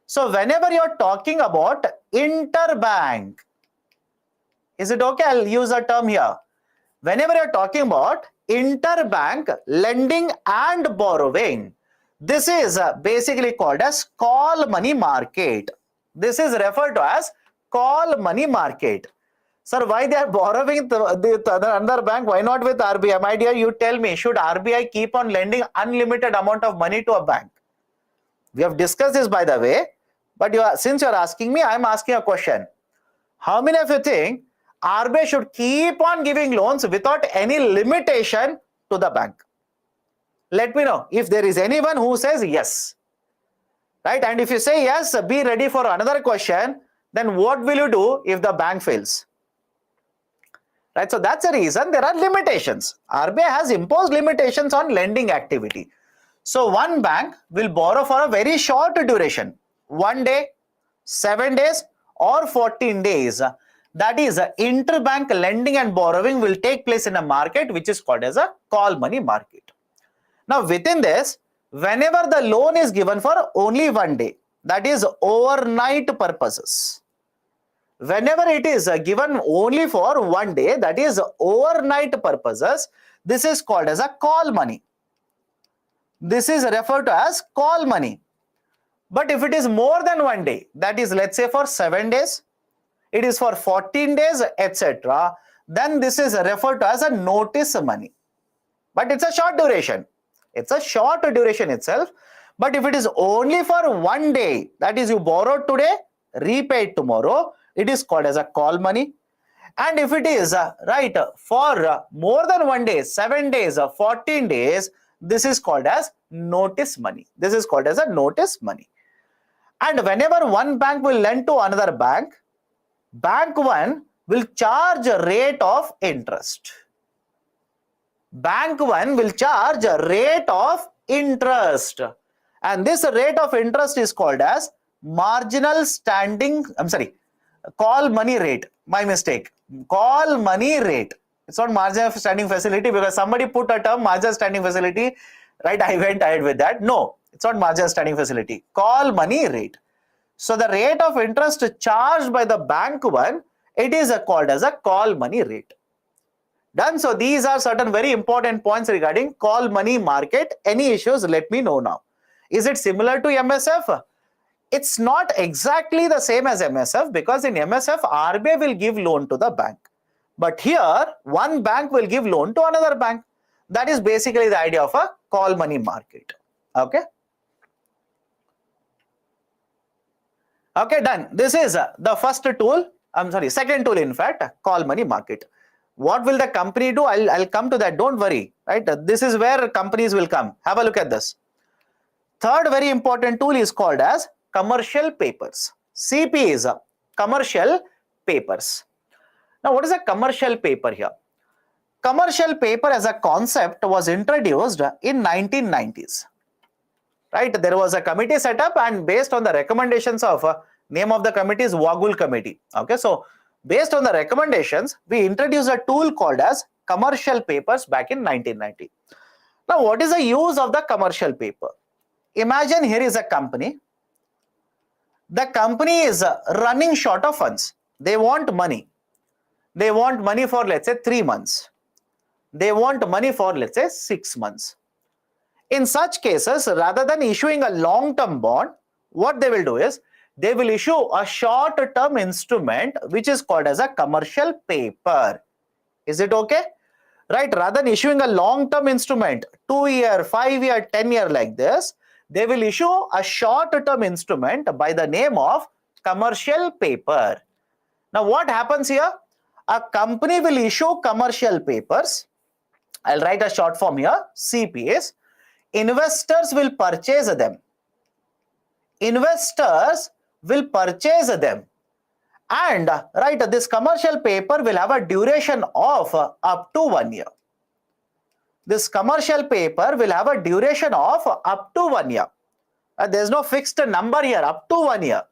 So whenever you're talking about interbank, is it okay? I'll use a term here. Whenever you're talking about interbank lending and borrowing, this is basically called as call money market. This is referred to as call money market. Sir, why they are borrowing another bank? Why not with RBI? My dear, you tell me, should RBI keep on lending unlimited amount of money to a bank? We have discussed this, by the way, but since you're asking me, I'm asking a question. How many of you think RBI should keep on giving loans without any limitation to the bank? Let me know if there is anyone who says yes. Right? And if you say yes, be ready for another question. Then what will you do if the bank fails? Right? So that's the reason there are limitations. RBI has imposed limitations on lending activity. So one bank will borrow for a very short duration, 1 day, 7 days or 14 days. That is, interbank lending and borrowing will take place in a market which is called as a call money market. Now within this, whenever the loan is given for only 1 day, that is overnight purposes. Whenever it is given only for 1 day, that is overnight purposes, this is called as a call money. This is referred to as call money. But if it is more than 1 day, that is, let's say for 7 days, it is for 14 days, etc., then this is referred to as a notice money. But it's a short duration. It's a short duration itself. But if it is only for 1 day, that is, you borrowed today, repaid tomorrow, it is called as a call money. And if it is for more than 1 day, 7 days or 14 days, this is called as notice money. This is called as a notice money. And whenever one bank will lend to another bank, Bank 1 will charge a rate of interest. Bank 1 will charge a rate of interest. And this rate of interest is called as call money rate. My mistake. Call money rate. It's not marginal standing facility because somebody put a term marginal standing facility. Right? I went ahead with that. No, it's not marginal standing facility. Call money rate. So the rate of interest charged by the Bank 1, it is called as a call money rate. Done. So these are certain very important points regarding call money market. Any issues, let me know now. Is it similar to MSF? It's not exactly the same as MSF because in MSF, RBI will give loan to the bank. But here, one bank will give loan to another bank. That is basically the idea of a call money market. Okay. Okay, done. This is the first tool. Second tool, in fact, call money market. What will the company do? I'll come to that. Don't worry. Right? This is where companies will come. Have a look at this. Third very important tool is called as commercial papers. CP is a commercial papers. Now, what is a commercial paper here? Commercial paper as a concept was introduced in 1990s. Right? There was a committee set up, and based on the recommendations of name of the committee is Wagul Committee. Okay, so based on the recommendations, we introduced a tool called as commercial papers back in 1990. Now, what is the use of the commercial paper? Imagine here is a company. The company is running short of funds. They want money. They want money for, let's say, 3 months. They want money for, let's say, 6 months. In such cases, rather than issuing a long-term bond, what they will do is, they will issue a short-term instrument which is called as a commercial paper. Is it okay? Right, rather than issuing a long-term instrument, 2-year, 5-year, 10-year like this, they will issue a short-term instrument by the name of commercial paper. Now, what happens here? A company will issue commercial papers. I'll write a short form here, CPs. Investors will purchase them. Investors will purchase them. And right, this commercial paper will have a duration of up to 1 year. This commercial paper will have a duration of up to 1 year. There's no fixed number here, up to 1 year.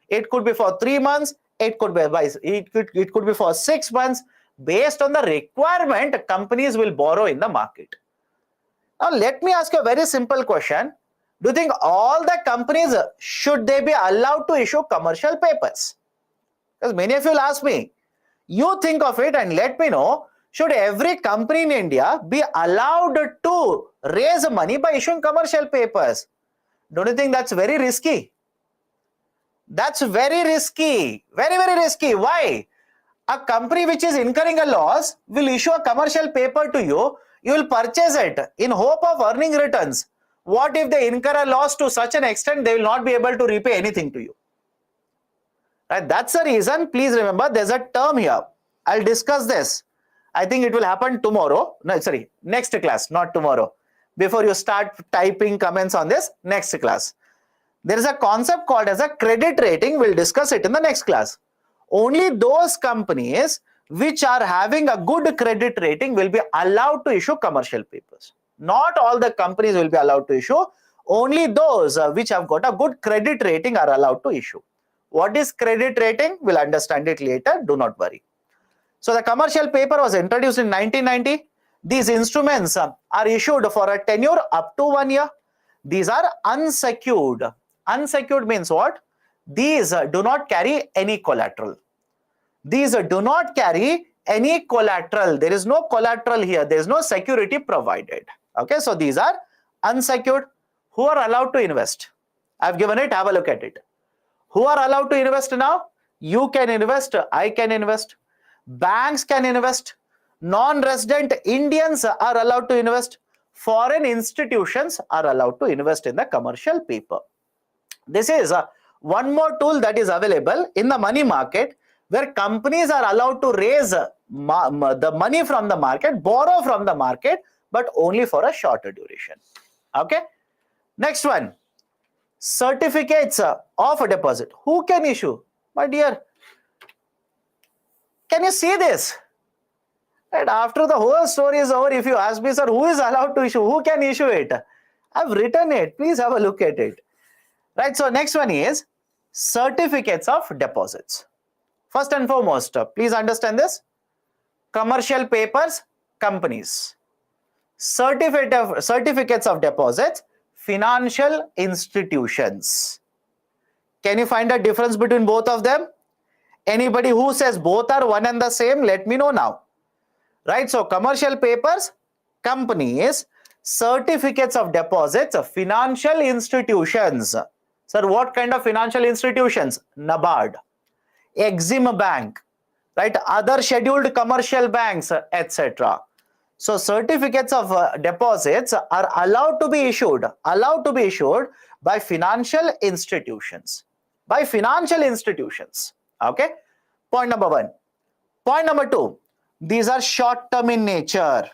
It could be for 3 months, it could be for 6 months. Based on the requirement, companies will borrow in the market. Now, let me ask you a very simple question. Do you think all the companies, should they be allowed to issue commercial papers? Because many of you will ask me, you think of it and let me know, should every company in India be allowed to raise money by issuing commercial papers? Don't you think that's very risky? That's very risky, very, very risky. Why? A company which is incurring a loss will issue a commercial paper to you. You will purchase it in hope of earning returns. What if they incur a loss to such an extent they will not be able to repay anything to you? Right? That's the reason. Please remember, there's a term here. I'll discuss this. I think it will happen tomorrow. No, sorry, next class, not tomorrow. Before you start typing comments on this, next class. There is a concept called as a credit rating. We'll discuss it in the next class. Only those companies which are having a good credit rating will be allowed to issue commercial papers. Not all the companies will be allowed to issue. Only those which have got a good credit rating are allowed to issue. What is credit rating? We'll understand it later. Do not worry. So the commercial paper was introduced in 1990. These instruments are issued for a tenure up to 1 year. These are unsecured. Unsecured means what? These do not carry any collateral. These do not carry any collateral. There is no collateral here. There is no security provided. Okay, so these are unsecured. Who are allowed to invest? I've given it. Have a look at it. Who are allowed to invest now? You can invest. I can invest. Banks can invest. Non-resident Indians are allowed to invest. Foreign institutions are allowed to invest in the commercial paper. This is one more tool that is available in the money market, where companies are allowed to raise the money from the market, borrow from the market, but only for a shorter duration. Okay. Next one, certificates of deposit. Who can issue? My dear, can you see this? And after the whole story is over, if you ask me, sir, who is allowed to issue? Who can issue it? I've written it. Please have a look at it. Right. So next one is certificates of deposits. First and foremost, please understand this. Commercial papers, companies. Certificates of deposits, financial institutions. Can you find a difference between both of them? Anybody who says both are one and the same, let me know now. Right, so commercial papers, companies, certificates of deposits, financial institutions. Sir, what kind of financial institutions? NABARD, Exim Bank, right, other scheduled commercial banks, etc. So certificates of deposits are allowed to be issued by financial institutions. Okay, point number one. Point number two, These are short term in nature.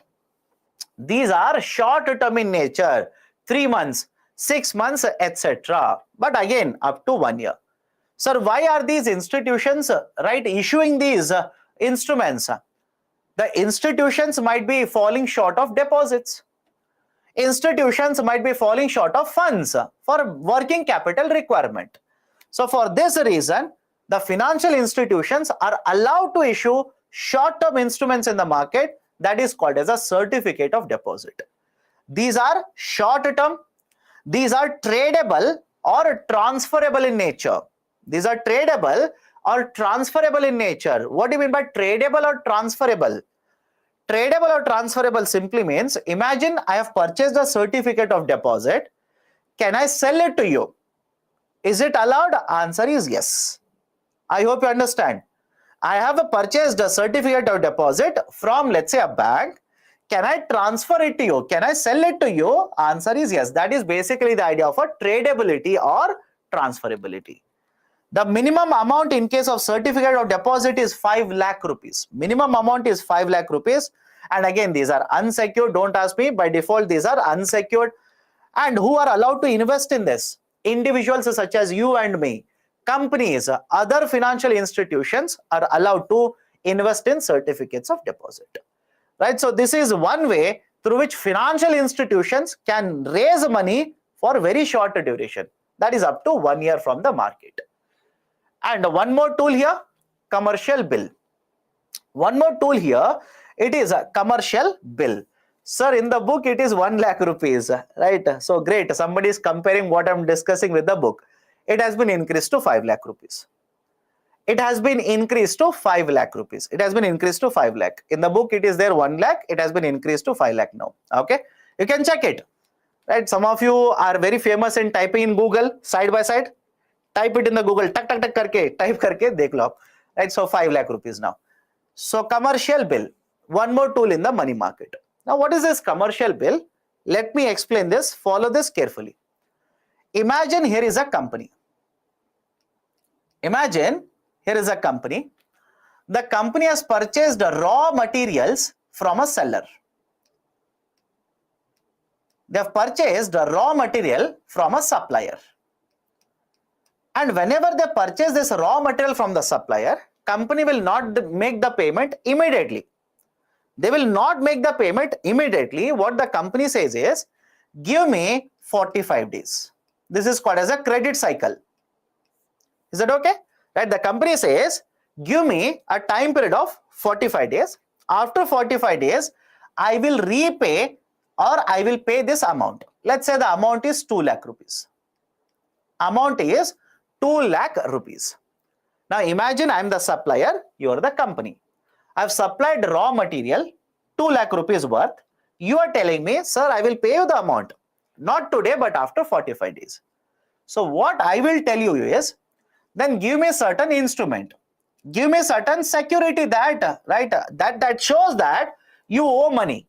These are short term in nature, 3 months, 6 months, etc. But again, up to 1 year. Sir, why are these institutions issuing these instruments? The institutions might be falling short of deposits. Institutions might be falling short of funds for working capital requirement. So for this reason, the financial institutions are allowed to issue short-term instruments in the market, that is called as a certificate of deposit. These are short-term, these are tradable or transferable in nature. These are tradable or transferable in nature. What do you mean by tradable or transferable? Tradable or transferable simply means, imagine I have purchased a certificate of deposit. Can I sell it to you? Is it allowed? Answer is yes. I hope you understand. I have purchased a certificate of deposit from, let's say, a bank. Can I transfer it to you? Can I sell it to you? Answer is yes. That is basically the idea of a tradability or transferability. The minimum amount in case of certificate of deposit is 5 lakh rupees. Minimum amount is 5 lakh rupees. And again, these are unsecured. Don't ask me. By default, these are unsecured. And who are allowed to invest in this? Individuals such as you and me. Companies, other financial institutions are allowed to invest in certificates of deposit. Right? So this is one way through which financial institutions can raise money for very short duration. That is up to 1 year from the market. And one more tool here, commercial bill. One more tool here, it is a commercial bill. Sir, in the book, it is 1 lakh rupees, right? So great. Somebody is comparing what I'm discussing with the book. It has been increased to 5 lakh rupees. It has been increased to 5 lakh rupees. It has been increased to 5 lakh. In the book, it is there 1 lakh. It has been increased to 5 lakh now. Okay. You can check it, right? Some of you are very famous in typing in Google side by side. Type it in the Google, tak tak tak karke, type karke, dekh lo. Right, so 5 lakh rupees now. So commercial bill, one more tool in the money market. Now what is this commercial bill? Let me explain this, follow this carefully. Imagine here is a company. Imagine here is a company. The company has purchased raw materials from a seller. They have purchased raw material from a supplier. And whenever they purchase this raw material from the supplier, company will not make the payment immediately. They will not make the payment immediately. What the company says is, give me 45 days. This is called as a credit cycle. Is that okay? Right? The company says, give me a time period of 45 days. After 45 days, I will repay or I will pay this amount. Let's say the amount is 2 lakh rupees. Amount is 2 lakh rupees. Now imagine I am the supplier, you are the company. I have supplied raw material, 2 lakh rupees worth. You are telling me, sir, I will pay you the amount. Not today, but after 45 days. So what I will tell you is, then give me certain instrument. Give me certain security that, right, that shows that you owe money.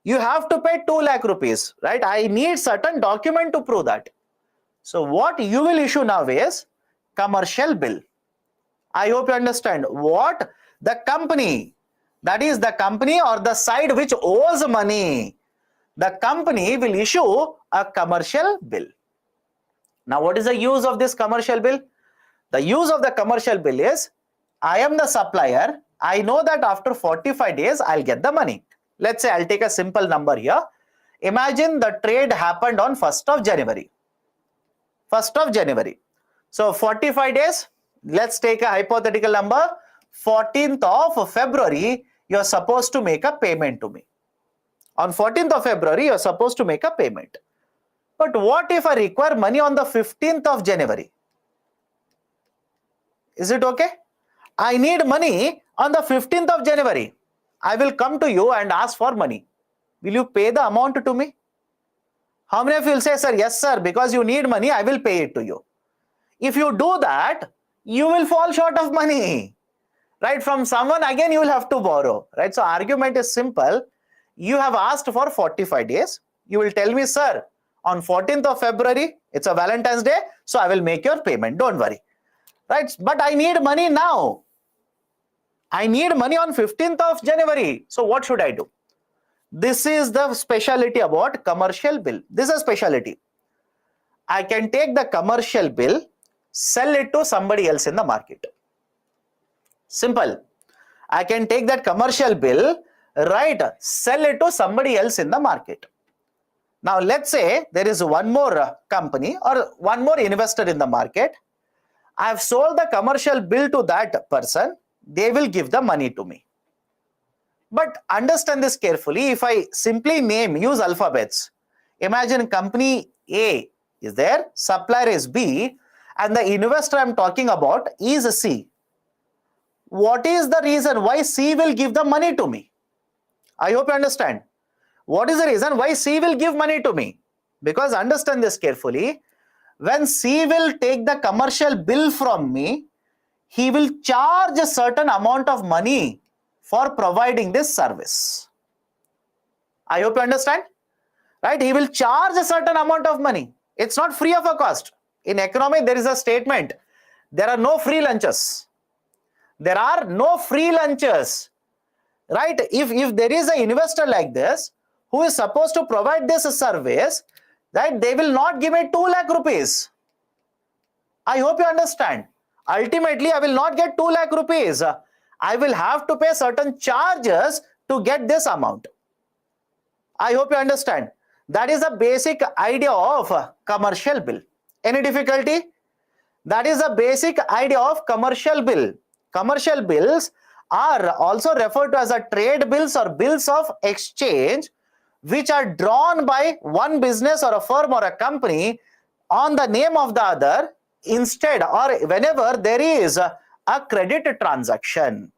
You have to pay 2 lakh rupees, right? I need certain document to prove that. So what you will issue now is commercial bill. I hope you understand what the company, that is the company or the side which owes money, the company will issue a commercial bill. Now what is the use of this commercial bill? The use of the commercial bill is, I am the supplier. I know that after 45 days, I'll get the money. Let's say I'll take a simple number here. Imagine the trade happened on 1st of January. 1st of January. So 45 days, let's take a hypothetical number. 14th of February, you're supposed to make a payment to me. On 14th of February, you're supposed to make a payment. But what if I require money on the 15th of January? Is it okay? I need money on the 15th of January. I will come to you and ask for money. Will you pay the amount to me? How many of you will say, sir, yes, sir, because you need money, I will pay it to you. If you do that, you will fall short of money, right? From someone, again, you will have to borrow, right? So argument is simple. You have asked for 45 days. You will tell me, sir, on 14th of February, it's a Valentine's Day, so I will make your payment. Don't worry, right? But I need money now. I need money on 15th of January. So what should I do? This is the specialty about commercial bill. This is a specialty. I can take the commercial bill, sell it to somebody else in the market. Simple. I can take that commercial bill, right, sell it to somebody else in the market. Now, let's say there is one more company or one more investor in the market. I have sold the commercial bill to that person. They will give the money to me. But understand this carefully. If I simply use alphabets, imagine company A is there, supplier is B, and the investor I'm talking about is C. What is the reason why C will give the money to me? I hope you understand. What is the reason why C will give money to me? Because understand this carefully. When C will take the commercial bill from me, he will charge a certain amount of money for providing this service. I hope you understand. Right? He will charge a certain amount of money. It's not free of a cost. In economy, there is a statement. There are no free lunches. There are no free lunches. Right? If there is an investor like this who is supposed to provide this service, right, they will not give me 2 lakh rupees. I hope you understand. Ultimately, I will not get 2 lakh rupees. I will have to pay certain charges to get this amount. I hope you understand. That is the basic idea of commercial bill. Any difficulty? That is the basic idea of commercial bill. Commercial bills are also referred to as a trade bills or bills of exchange, which are drawn by one business or a firm or a company on the name of the other instead or whenever there is a credit transaction.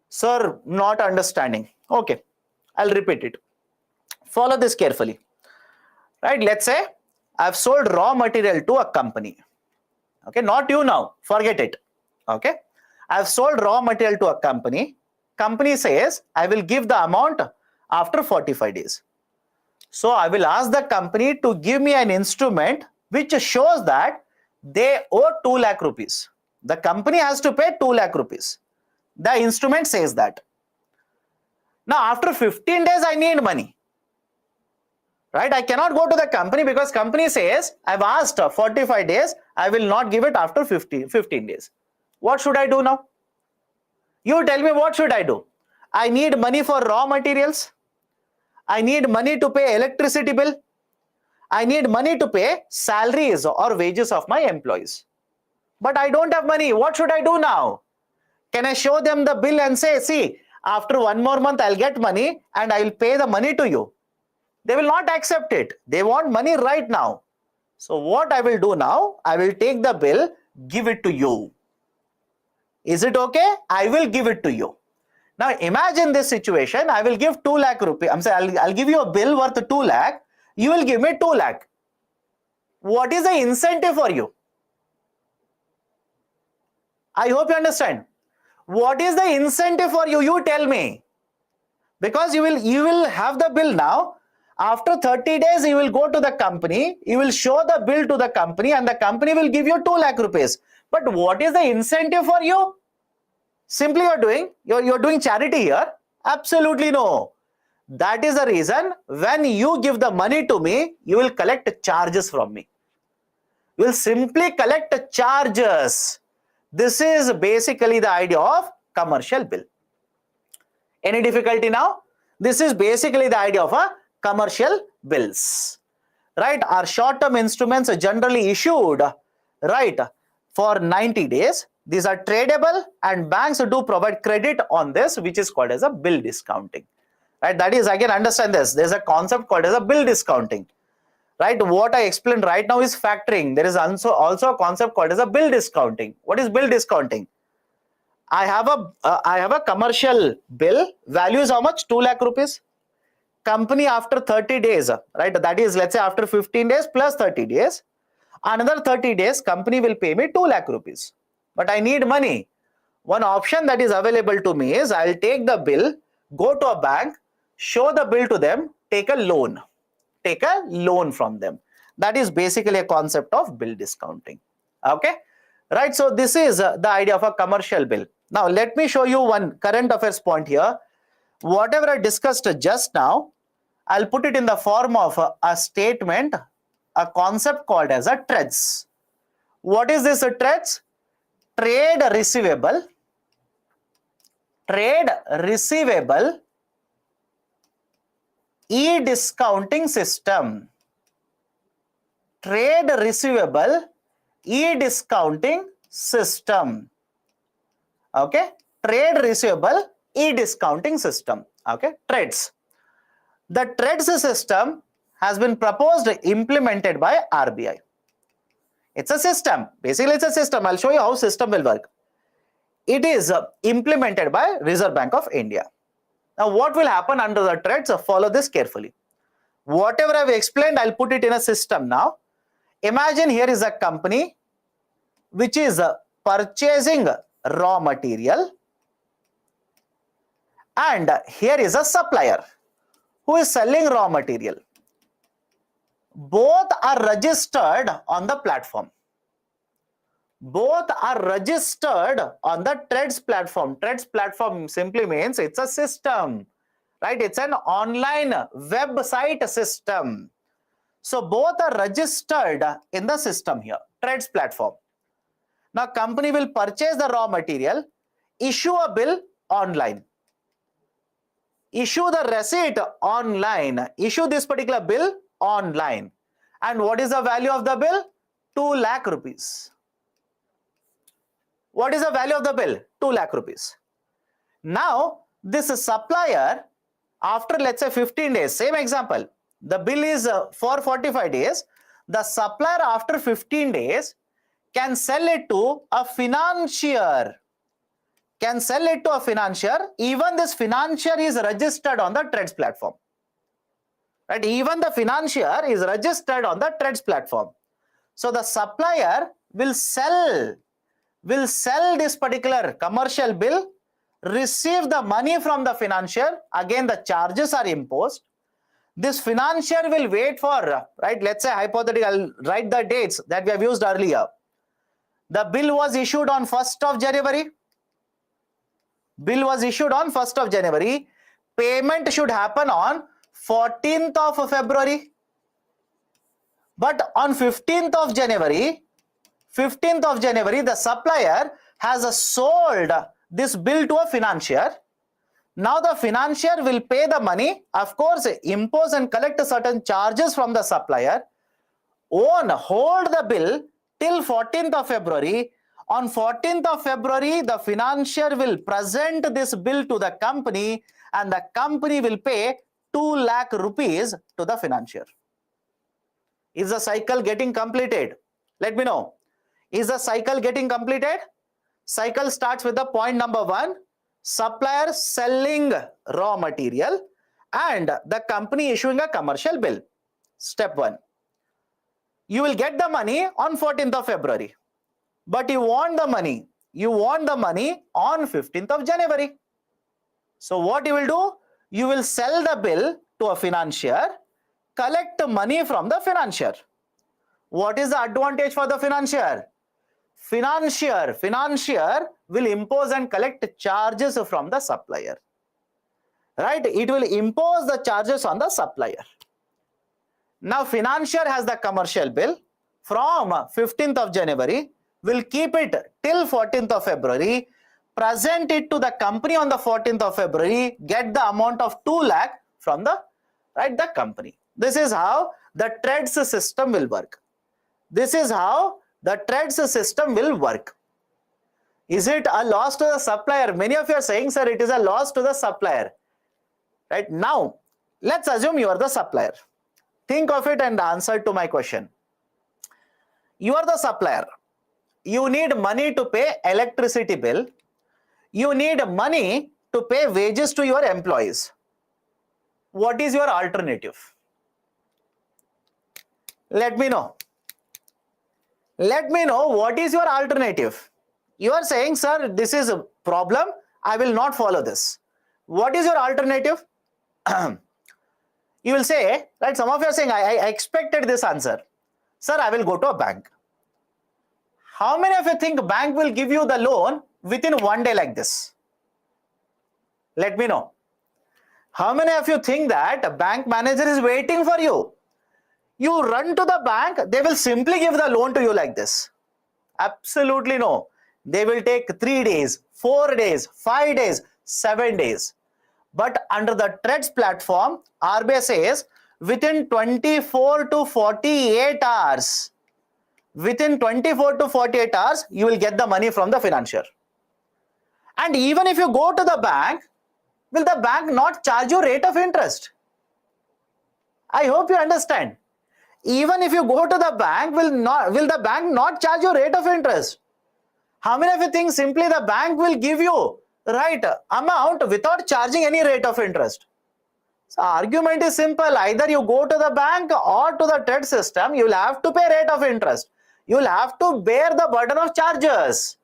Sir, not understanding. Okay, I'll repeat it. Follow this carefully. Right, let's say I've sold raw material to a company. Okay, not you now, forget it. Okay, I've sold raw material to a company. Company says I will give the amount after 45 days. So I will ask the company to give me an instrument which shows that they owe 2 lakh rupees. The company has to pay 2 lakh rupees. The instrument says that. Now after 15 days I need money. Right? I cannot go to the company because company says I've asked 45 days. I will not give it after 15 days. What should I do now? You tell me, what should I do? I need money for raw materials. I need money to pay electricity bill. I need money to pay salaries or wages of my employees. But I don't have money. What should I do now? Can I show them the bill and say, see, after 1 more month, I'll get money and I'll pay the money to you? They will not accept it. They want money right now. So what I will do now, I will take the bill, give it to you. Is it okay? I will give it to you. Now imagine this situation. I will give 2 lakh rupees. I'm saying I'll give you a bill worth 2 lakh. You will give me 2 lakh. What is the incentive for you? I hope you understand. What is the incentive for you? You tell me. Because you will have the bill now. After 30 days, you will go to the company. You will show the bill to the company and the company will give you 2 lakh rupees. But what is the incentive for you? Simply you're doing charity here? Absolutely no. That is the reason when you give the money to me, you will collect charges from me. You will simply collect charges. This is basically the idea of commercial bill. Any difficulty now? This is basically the idea of a commercial bills. Right? Our short-term instruments are generally issued, right, for 90 days. These are tradable and banks do provide credit on this, which is called as a bill discounting. Right? That is, again, understand this. There's a concept called as a bill discounting. Right? What I explained right now is factoring. There is also a concept called as a bill discounting. What is bill discounting? I have a commercial bill. Value is how much? 2 lakh rupees. Company after 30 days, right? That is, let's say after 15 days plus 30 days. Another 30 days, company will pay me 2 lakh rupees. But I need money. One option that is available to me is I'll take the bill, go to a bank, show the bill to them, take a loan. Take a loan from them. That is basically a concept of bill discounting. Okay? Right? So this is the idea of a commercial bill. Now, let me show you one current affairs point here. Whatever I discussed just now, I'll put it in the form of a statement, a concept called as a TREDS. What is this TREDS? Trade receivable e-discounting system. Trade receivable e-discounting system. Okay, trade receivable e-discounting system. Okay, TREDS. The TREDS system has been proposed, implemented by RBI. It's a system. Basically, it's a system. I'll show you how system will work. It is implemented by Reserve Bank of India. Now, what will happen under the TREDS? Follow this carefully. Whatever I've explained, I'll put it in a system now. Imagine here is a company which is purchasing raw material, and here is a supplier who is selling raw material. Both are registered on the platform. Both are registered on the TREDS platform. TREDS platform simply means it's a system, right? It's an online website system. So both are registered in the system here, TREDS platform. Now, company will purchase the raw material, issue a bill online, issue the receipt online, issue this particular bill online. And what is the value of the bill? 2 lakh rupees. What is the value of the bill? 2 lakh rupees. Now, this supplier, after let's say 15 days, same example, the bill is for 45 days. The supplier after 15 days can sell it to a financier. Even this financier is registered on the TREDS platform. Right? Even the financier is registered on the TREDS platform. So the supplier will sell this particular commercial bill, receive the money from the financier. Again, the charges are imposed. This financier will wait for, right? Let's say hypothetically, I'll write the dates that we have used earlier. The bill was issued on 1st of January. Bill was issued on 1st of January. Payment should happen on 14th of February. But on 15th of January, the supplier has sold this bill to a financier. Now the financier will pay the money, of course, impose and collect certain charges from the supplier, hold the bill till 14th of February. On 14th of February, the financier will present this bill to the company, and the company will pay 2 lakh rupees to the financier. Is the cycle getting completed? Let me know. Is the cycle getting completed? Cycle starts with the point number 1, supplier selling raw material and the company issuing a commercial bill. Step 1. You will get the money on 14th of February, but you want the money on 15th of January. So what you will do? You will sell the bill to a financier, collect money from the financier. What is the advantage for the financier? Financier will impose and collect charges from the supplier. Right? It will impose the charges on the supplier. Now, financier has the commercial bill from 15th of January, will keep it till 14th of February, present it to the company on the 14th of February, get the amount of 2 lakh from the company. This is how the TREDS system will work. This is how the TREDS system will work. Is it a loss to the supplier? Many of you are saying, sir, it is a loss to the supplier. Right? Now, let's assume you are the supplier. Think of it and answer to my question. You are the supplier. You need money to pay electricity bill. You need money to pay wages to your employees. What is your alternative? Let me know. Let me know what is your alternative. You are saying, sir, this is a problem. I will not follow this. What is your alternative? You will say, right? Some of you are saying, I expected this answer. Sir, I will go to a bank. How many of you think bank will give you the loan within one day like this? Let me know. How many of you think that a bank manager is waiting for you? You run to the bank, they will simply give the loan to you like this. Absolutely no. They will take 3 days, 4 days, 5 days, 7 days. But under the TReDS platform, RBI says within 24 to 48 hours, within 24 to 48 hours, you will get the money from the financier. And even if you go to the bank, will the bank not charge you rate of interest? I hope you understand. Even if you go to the bank, will the bank not charge you rate of interest? How many of you think simply the bank will give you right amount without charging any rate of interest? So argument is simple. Either you go to the bank or to the TReDS system, you will have to pay rate of interest. You will have to bear the burden of charges.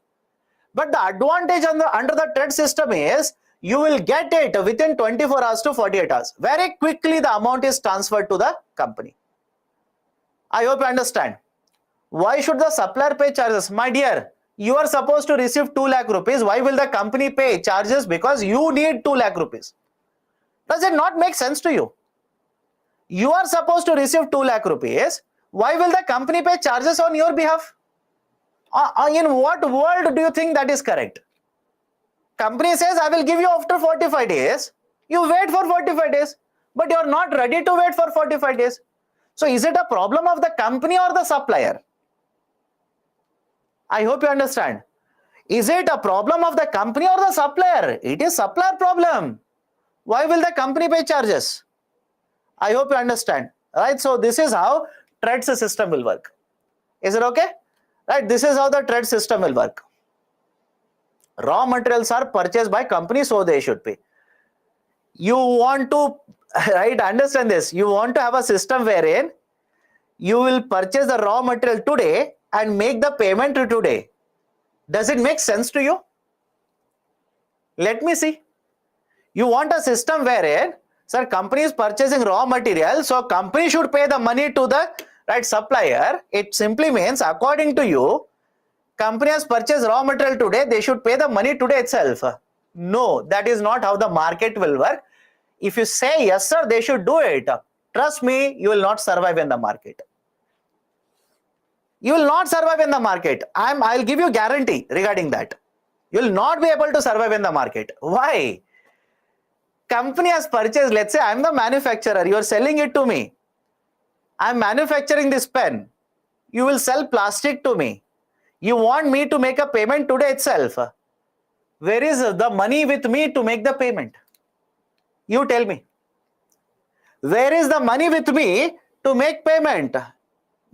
But the advantage under the TReDS system is you will get it within 24 hours to 48 hours. Very quickly the amount is transferred to the company. I hope you understand. Why should the supplier pay charges? My dear, you are supposed to receive 2 lakh rupees. Why will the company pay charges? Because you need 2 lakh rupees. Does it not make sense to you? You are supposed to receive 2 lakh rupees. Why will the company pay charges on your behalf? In what world do you think that is correct? Company says, I will give you after 45 days. You wait for 45 days, but you are not ready to wait for 45 days. So is it a problem of the company or the supplier? I hope you understand. Is it a problem of the company or the supplier? It is supplier problem. Why will the company pay charges? I hope you understand. Right? So this is how TReDS system will work. Is it okay? Right? This is how the TReDS system will work. Raw materials are purchased by companies, so they should pay. You want to, right, understand this. You want to have a system wherein you will purchase the raw material today and make the payment today. Does it make sense to you? Let me see. You want a system wherein, sir, company is purchasing raw material, so company should pay the money to the right supplier. It simply means, according to you, company has purchased raw material today, they should pay the money today itself. No, that is not how the market will work. If you say, yes sir, they should do it, trust me, you will not survive in the market. You will not survive in the market. I'll give you guarantee regarding that. You will not be able to survive in the market. Why? Company has purchased, let's say I'm the manufacturer, you are selling it to me. I'm manufacturing this pen. You will sell plastic to me. You want me to make a payment today itself. Where is the money with me to make the payment? You tell me. Where is the money with me to make payment?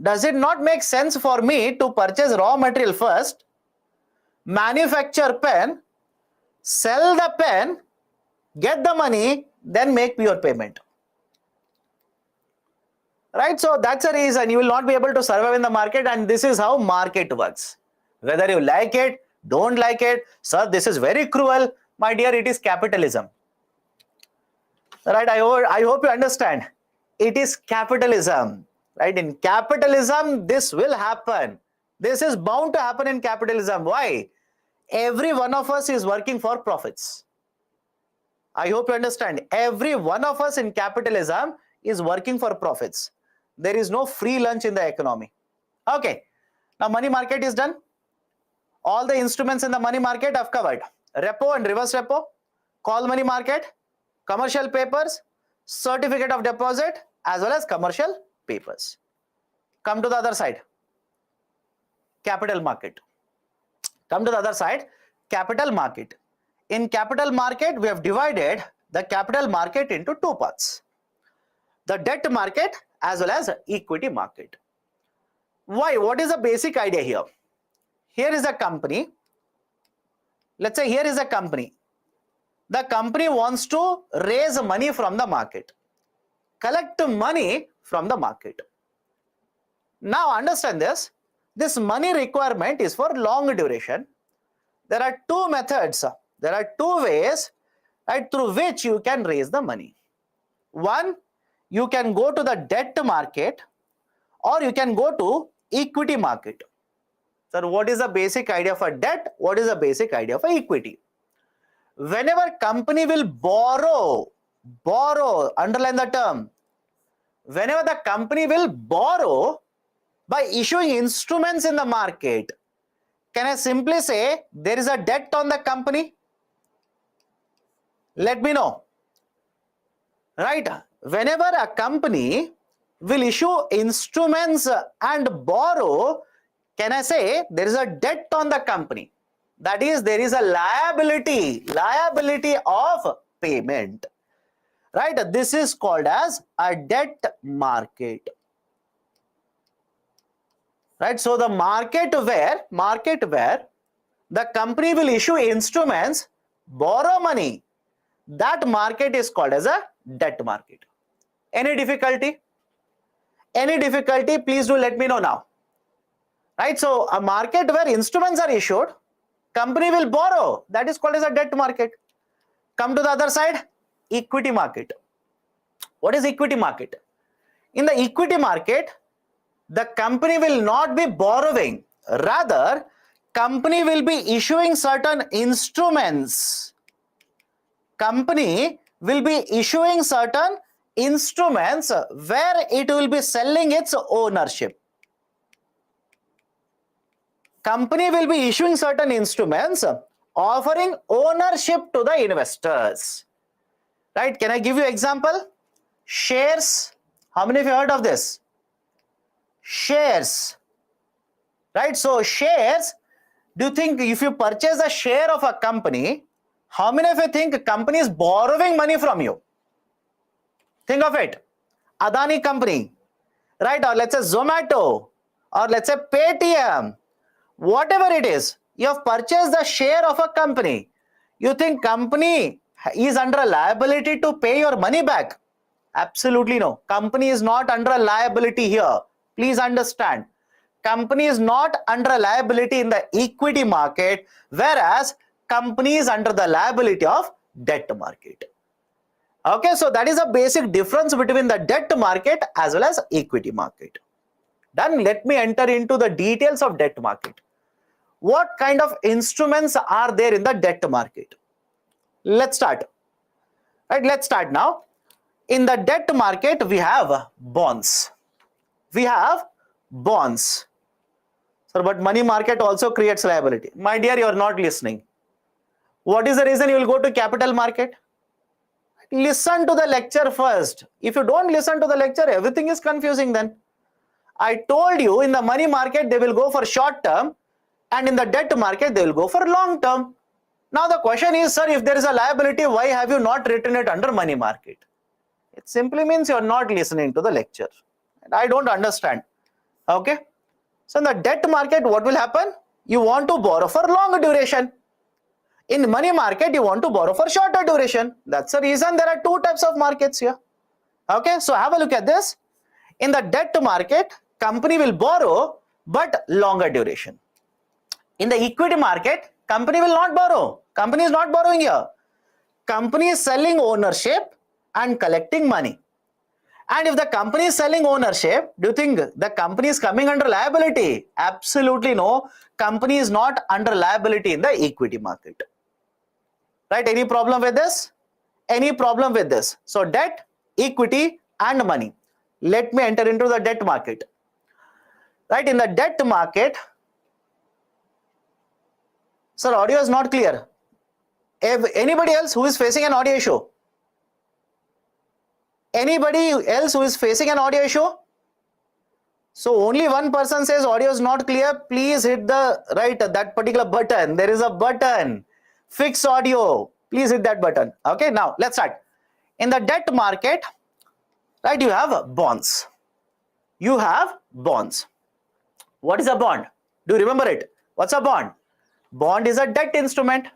Does it not make sense for me to purchase raw material first, manufacture pen, sell the pen, get the money, then make your payment? Right? So that's the reason you will not be able to survive in the market, and this is how market works. Whether you like it, don't like it, sir, this is very cruel. My dear, it is capitalism. Right? I hope you understand. It is capitalism. Right? In capitalism, this will happen. This is bound to happen in capitalism. Why? Every one of us is working for profits. I hope you understand. Every one of us in capitalism is working for profits. There is no free lunch in the economy. Okay. Now money market is done. All the instruments in the money market I've covered. Repo and reverse repo, call money market, commercial papers, certificate of deposit, as well as commercial papers. Come to the other side. Capital market. Come to the other side. Capital market. In capital market, we have divided the capital market into two parts. The debt market as well as equity market. Why? What is the basic idea here? Here is a company. Let's say here is a company. The company wants to raise money from the market, collect money from the market. Now understand this. This money requirement is for long duration. There are two methods. There are two ways, right, through which you can raise the money. One, you can go to the debt market, or you can go to equity market. Sir, what is the basic idea for debt? What is the basic idea for equity? Whenever company will borrow, underline the term. Whenever the company will borrow by issuing instruments in the market, can I simply say there is a debt on the company? Let me know. Right? Whenever a company will issue instruments and borrow, can I say there is a debt on the company? That is, there is a liability of payment. Right? This is called as a debt market. Right? So the market where the company will issue instruments, borrow money, that market is called as a debt market. Any difficulty? Any difficulty? Please do let me know now. Right? So a market where instruments are issued, company will borrow, that is called as a debt market. Come to the other side, equity market. What is equity market? In the equity market, the company will not be borrowing, rather company will be issuing certain instruments. Company will be issuing certain instruments where it will be selling its ownership. Company will be issuing certain instruments offering ownership to the investors. Right? Can I give you example? Shares. How many of you heard of this? Shares. Right? So shares, do you think if you purchase a share of a company, how many of you think a company is borrowing money from you? Think of it. Adani company, right? Or let's say Zomato, or let's say Paytm, whatever it is, you have purchased the share of a company. You think company is under a liability to pay your money back? Absolutely no. Company is not under a liability here. Please understand. Company is not under a liability in the equity market, whereas company is under the liability of debt market. Okay, so that is a basic difference between the debt market as well as equity market. Then let me enter into the details of debt market. What kind of instruments are there in the debt market? Let's start. Right, let's start now. In the debt market, we have bonds. We have bonds. Sir, but money market also creates liability. My dear, you are not listening. What is the reason you will go to capital market? Listen to the lecture first. If you don't listen to the lecture, everything is confusing then. I told you in the money market, they will go for short term, and in the debt market, they will go for long term. Now the question is, sir, if there is a liability, why have you not written it under money market? It simply means you are not listening to the lecture. And I don't understand. Okay. So in the debt market, what will happen? You want to borrow for longer duration. In money market, you want to borrow for shorter duration. That's the reason there are two types of markets here. Okay, so have a look at this. In the debt market, company will borrow, but longer duration. In the equity market, company will not borrow. Company is not borrowing here. Company is selling ownership and collecting money. And if the company is selling ownership, do you think the company is coming under liability? Absolutely no. Company is not under liability in the equity market. Right? Any problem with this? Any problem with this? So debt, equity, and money. Let me enter into the debt market. Right? In the debt market, sir, audio is not clear. Anybody else who is facing an audio issue? Anybody else who is facing an audio issue? So only one person says audio is not clear. Please hit the that particular button. There is a button. Fix audio. Please hit that button. Okay, now let's start. In the debt market, right, you have bonds. You have bonds. What is a bond? Do you remember it? What's a bond? Bond is a debt instrument.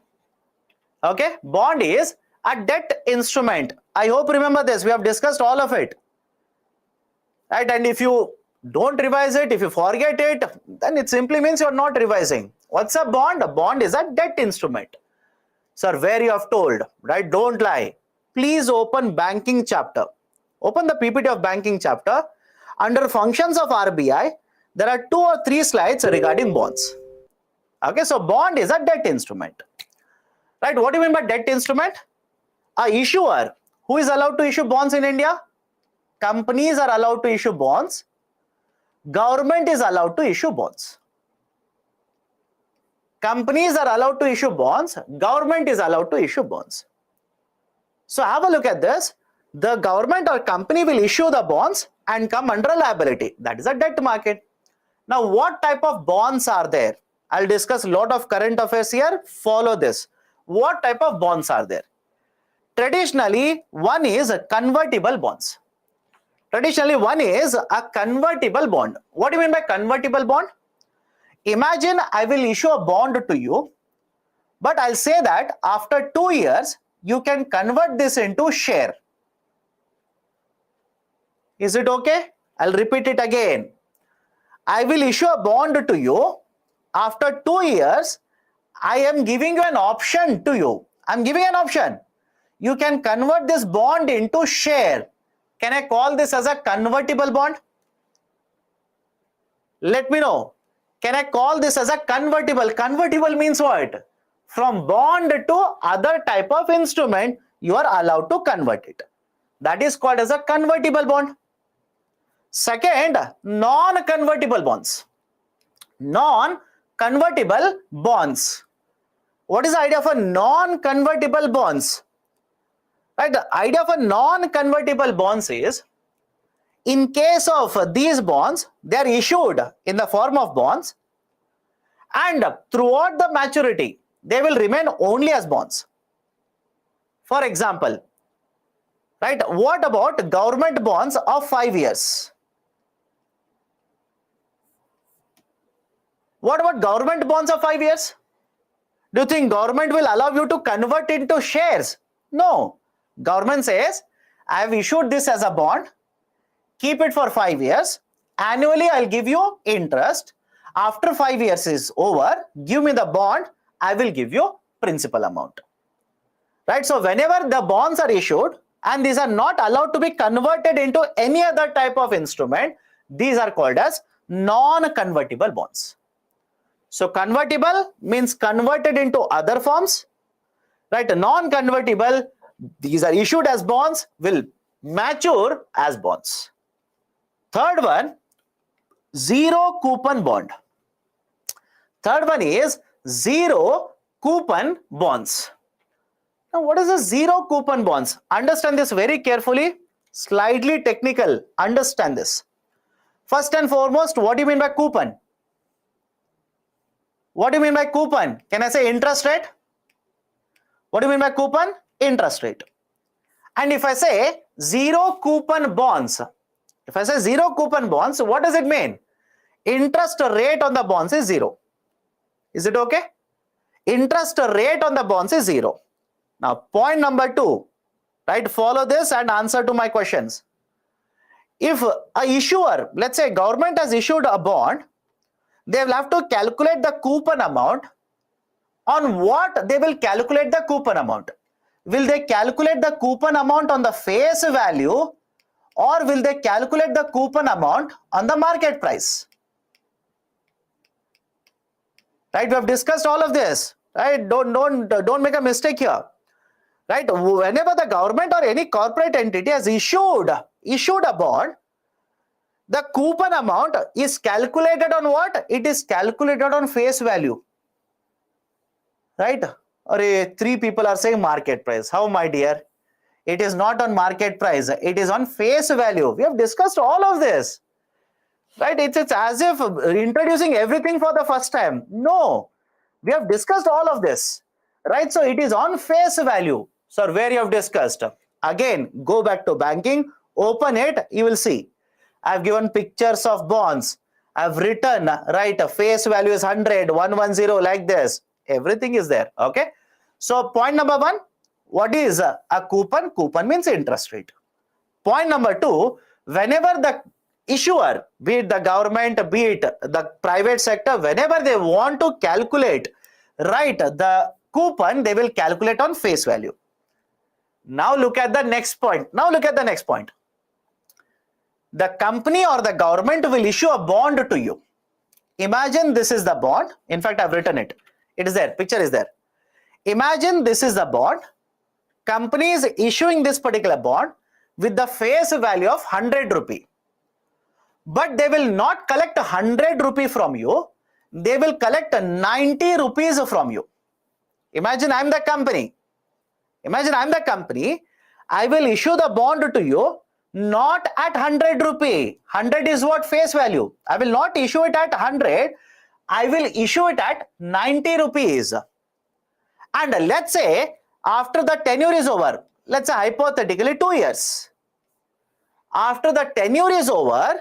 Okay, bond is a debt instrument. I hope you remember this. We have discussed all of it. Right, and if you don't revise it, if you forget it, then it simply means you're not revising. What's a bond? A bond is a debt instrument. Sir, where you have told, right? Don't lie. Please open banking chapter. Open the PPT of banking chapter. Under functions of RBI, there are 2 or 3 slides regarding bonds. Okay, so bond is a debt instrument. Right, what do you mean by debt instrument? A issuer who is allowed to issue bonds in India? Companies are allowed to issue bonds. Government is allowed to issue bonds. Companies are allowed to issue bonds. Government is allowed to issue bonds. So have a look at this. The government or company will issue the bonds and come under a liability. That is a debt market. Now, what type of bonds are there? I'll discuss a lot of current affairs here. Follow this. What type of bonds are there? Traditionally, one is convertible bonds. Traditionally, one is a convertible bond. What do you mean by convertible bond? Imagine I will issue a bond to you, but I'll say that after 2 years, you can convert this into share. Is it okay? I'll repeat it again. I will issue a bond to you. After 2 years, I am giving you an option to you. I'm giving an option. You can convert this bond into share. Can I call this as a convertible bond? Let me know. Can I call this as a convertible? Convertible means what? From bond to other type of instrument, you are allowed to convert it. That is called as a convertible bond. Second, non-convertible bonds. Non-convertible bonds. What is the idea of a non-convertible bonds? Right, the idea of a non-convertible bonds is, in case of these bonds, they are issued in the form of bonds, and throughout the maturity, they will remain only as bonds. For example, right, what about government bonds of 5 years? What about government bonds of 5 years? Do you think government will allow you to convert into shares? No. Government says, I have issued this as a bond, keep it for 5 years, annually I'll give you interest. After 5 years is over, give me the bond, I will give you principal amount. Right, so whenever the bonds are issued and these are not allowed to be converted into any other type of instrument, these are called as non-convertible bonds. So convertible means converted into other forms, right? Non-convertible, these are issued as bonds, will mature as bonds. Third one, zero coupon bond. Third one is zero coupon bonds. Now, what is a zero coupon bonds? Understand this very carefully. Slightly technical. Understand this. First and foremost, what do you mean by coupon? What do you mean by coupon? Can I say interest rate? What do you mean by coupon? Interest rate. And if I say zero coupon bonds, what does it mean? Interest rate on the bonds is zero. Is it okay? Interest rate on the bonds is zero. Now, point number 2, right? Follow this and answer to my questions. If a issuer, let's say government has issued a bond, they will have to calculate the coupon amount. On what they will calculate the coupon amount? Will they calculate the coupon amount on the face value, or will they calculate the coupon amount on the market price? Right, we have discussed all of this. Right, don't make a mistake here. Right, whenever the government or any corporate entity has issued a bond, the coupon amount is calculated on what? It is calculated on face value. Right? Or 3 people are saying market price. How, my dear? It is not on market price. It is on face value. We have discussed all of this. Right? It's as if introducing everything for the first time. No. We have discussed all of this. Right? So it is on face value. So where you have discussed. Again, go back to banking. Open it. You will see. I have given pictures of bonds. I have written, right, face value is 100, 110 like this. Everything is there. Okay. So point number 1, what is a coupon? Coupon means interest rate. Point number 2, whenever the issuer, be it the government, be it the private sector, whenever they want to calculate, right, the coupon, they will calculate on face value. Now look at the next point. The company or the government will issue a bond to you. Imagine this is the bond. In fact, I've written it. It is there. Picture is there. Imagine this is the bond. Company is issuing this particular bond with the face value of 100 rupee. But they will not collect 100 rupee from you. They will collect 90 rupees from you. Imagine I'm the company. Imagine I'm the company. I will issue the bond to you not at 100 rupee. 100 is what face value. I will not issue it at 100. I will issue it at 90 rupees. And let's say after the tenure is over, let's say hypothetically 2 years. After the tenure is over,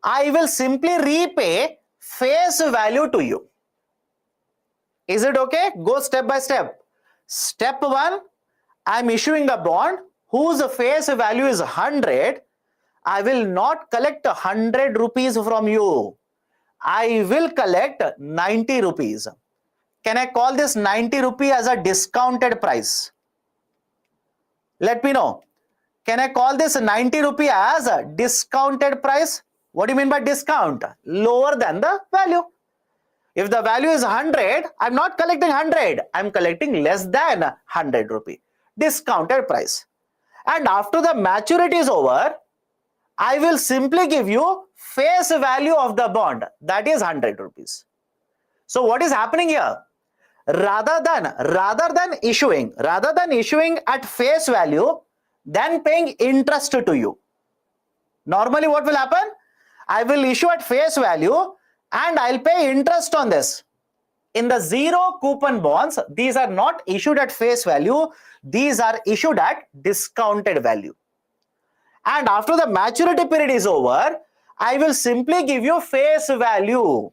I will simply repay face value to you. Is it okay? Go step by step. Step 1, I am issuing a bond whose face value is 100. I will not collect 100 rupees from you. I will collect 90 rupees. Can I call this 90 rupee as a discounted price? Let me know. Can I call this 90 rupee as a discounted price? What do you mean by discount? Lower than the value. If the value is 100, I'm not collecting 100. I'm collecting less than 100 rupee. Discounted price. And after the maturity is over, I will simply give you face value of the bond. That is 100 rupees. So what is happening here? Rather than issuing at face value, then paying interest to you. Normally what will happen? I will issue at face value and I'll pay interest on this. In the zero coupon bonds, these are not issued at face value. These are issued at discounted value. And after the maturity period is over, I will simply give you face value.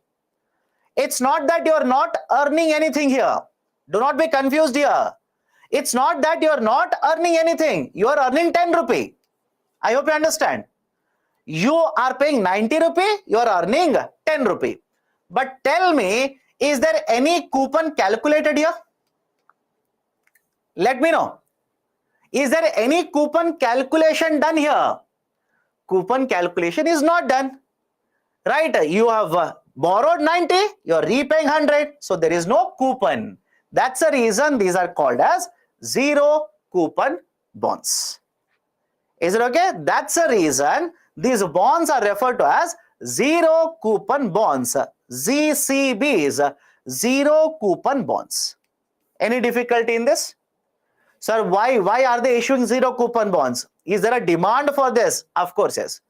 It's not that you are not earning anything here. Do not be confused here. It's not that you are not earning anything. You are earning 10 rupee. I hope you understand. You are paying 90 rupee. You are earning 10 rupee. But tell me, is there any coupon calculated here? Let me know. Is there any coupon calculation done here? Coupon calculation is not done. Right? You have borrowed 90, you are repaying 100. So there is no coupon. That's the reason these are called as zero coupon bonds. Is it okay? That's the reason these bonds are referred to as zero coupon bonds. ZCBs, zero coupon bonds. Any difficulty in this? Sir, why are they issuing zero coupon bonds? Is there a demand for this? Of course, yes.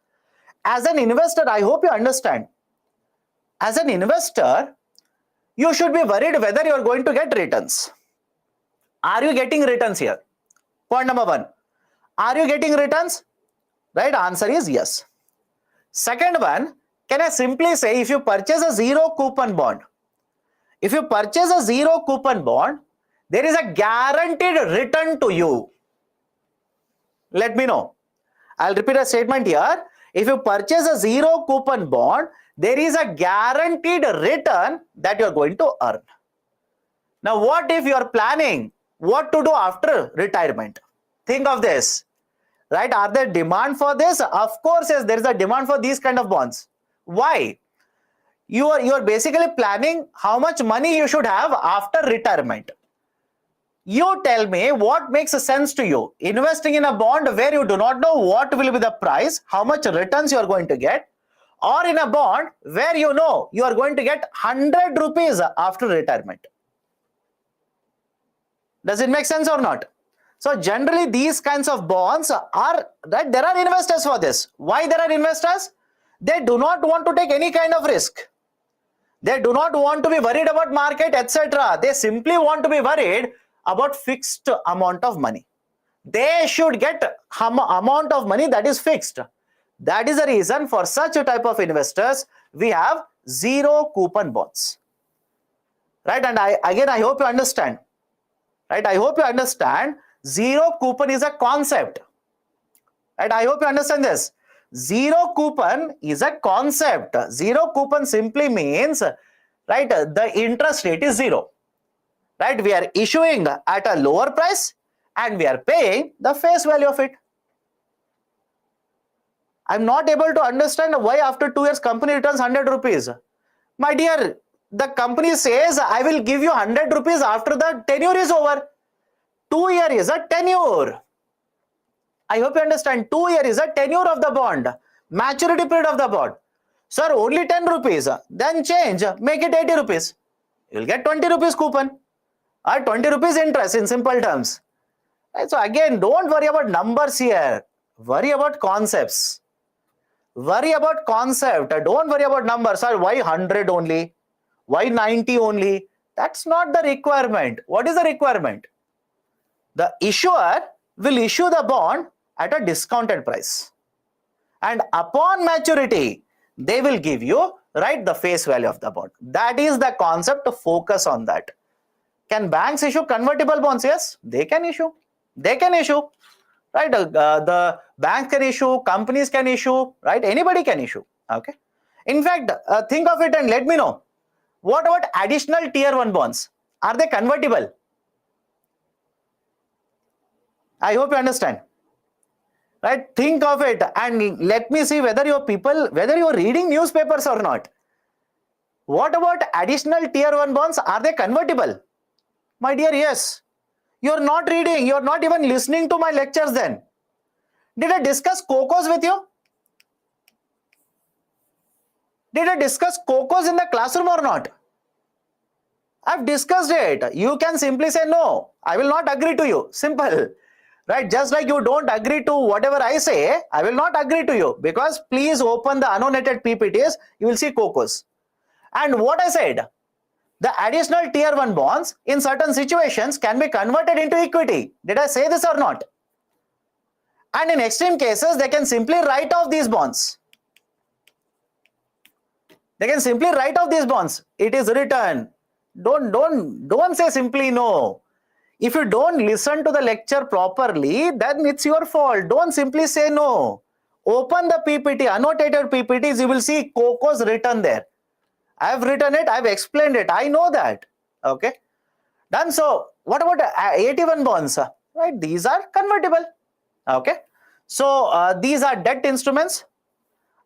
As an investor, I hope you understand. As an investor, you should be worried whether you are going to get returns. Are you getting returns here? Point number 1. Are you getting returns? Right? Answer is yes. Second one, can I simply say if you purchase a zero coupon bond, there is a guaranteed return to you. Let me know. I'll repeat a statement here. If you purchase a zero coupon bond, there is a guaranteed return that you are going to earn. Now, what if you are planning what to do after retirement? Think of this, right? Are there demand for this? Of course, yes, there is a demand for these kind of bonds. Why? You are basically planning how much money you should have after retirement. You tell me what makes sense to you. Investing in a bond where you do not know what will be the price, how much returns you are going to get, or in a bond where you know you are going to get 100 rupees after retirement. Does it make sense or not? So generally these kinds of bonds are, right, there are investors for this. Why there are investors? They do not want to take any kind of risk. They do not want to be worried about market, etc. They simply want to be worried about fixed amount of money. They should get amount of money that is fixed. That is the reason for such a type of investors, we have zero coupon bonds. Right? And I hope you understand. Right? I hope you understand. Zero coupon is a concept. Right? I hope you understand this. Zero coupon is a concept. Zero coupon simply means, right, the interest rate is zero. Right? We are issuing at a lower price and we are paying the face value of it. I'm not able to understand why after 2 years company returns 100 rupees. My dear, the company says, I will give you 100 rupees after the tenure is over. 2 year is a tenure. I hope you understand. 2 year is a tenure of the bond. Maturity period of the bond. Sir, only 10 rupees. Then change. Make it 80 rupees. You'll get 20 rupees coupon. Or 20 rupees interest in simple terms. So again, don't worry about numbers here. Worry about concepts. Worry about concept. Don't worry about numbers. Sir, why 100 only? Why 90 only? That's not the requirement. What is the requirement? The issuer will issue the bond at a discounted price. And upon maturity, they will give you, right, the face value of the bond. That is the concept to focus on that. Can banks issue convertible bonds? Yes, they can issue. They can issue, right? The banks can issue, companies can issue, right? Anybody can issue, okay? In fact, think of it and let me know. What about additional tier 1 bonds? Are they convertible? I hope you understand. Right? Think of it and let me see whether you're reading newspapers or not. What about additional tier 1 bonds? Are they convertible? My dear, yes. You're not reading, you're not even listening to my lectures then. Did I discuss COCOs with you? Did I discuss COCOs in the classroom or not? I've discussed it. You can simply say no. I will not agree to you. Simple. Right? Just like you don't agree to whatever I say, I will not agree to you, because please open the annotated PPTs, you will see COCOs. And what I said, the additional tier 1 bonds in certain situations can be converted into equity. Did I say this or not? And in extreme cases, they can simply write off these bonds. They can simply write off these bonds. It is written. Don't say simply no. If you don't listen to the lecture properly, then it's your fault. Don't simply say no. Open the PPT, annotated PPTs, you will see COCOs written there. I have written it, I have explained it. I know that. Okay. Done. So, what about 81 bonds? Right. These are convertible. Okay. So, these are debt instruments,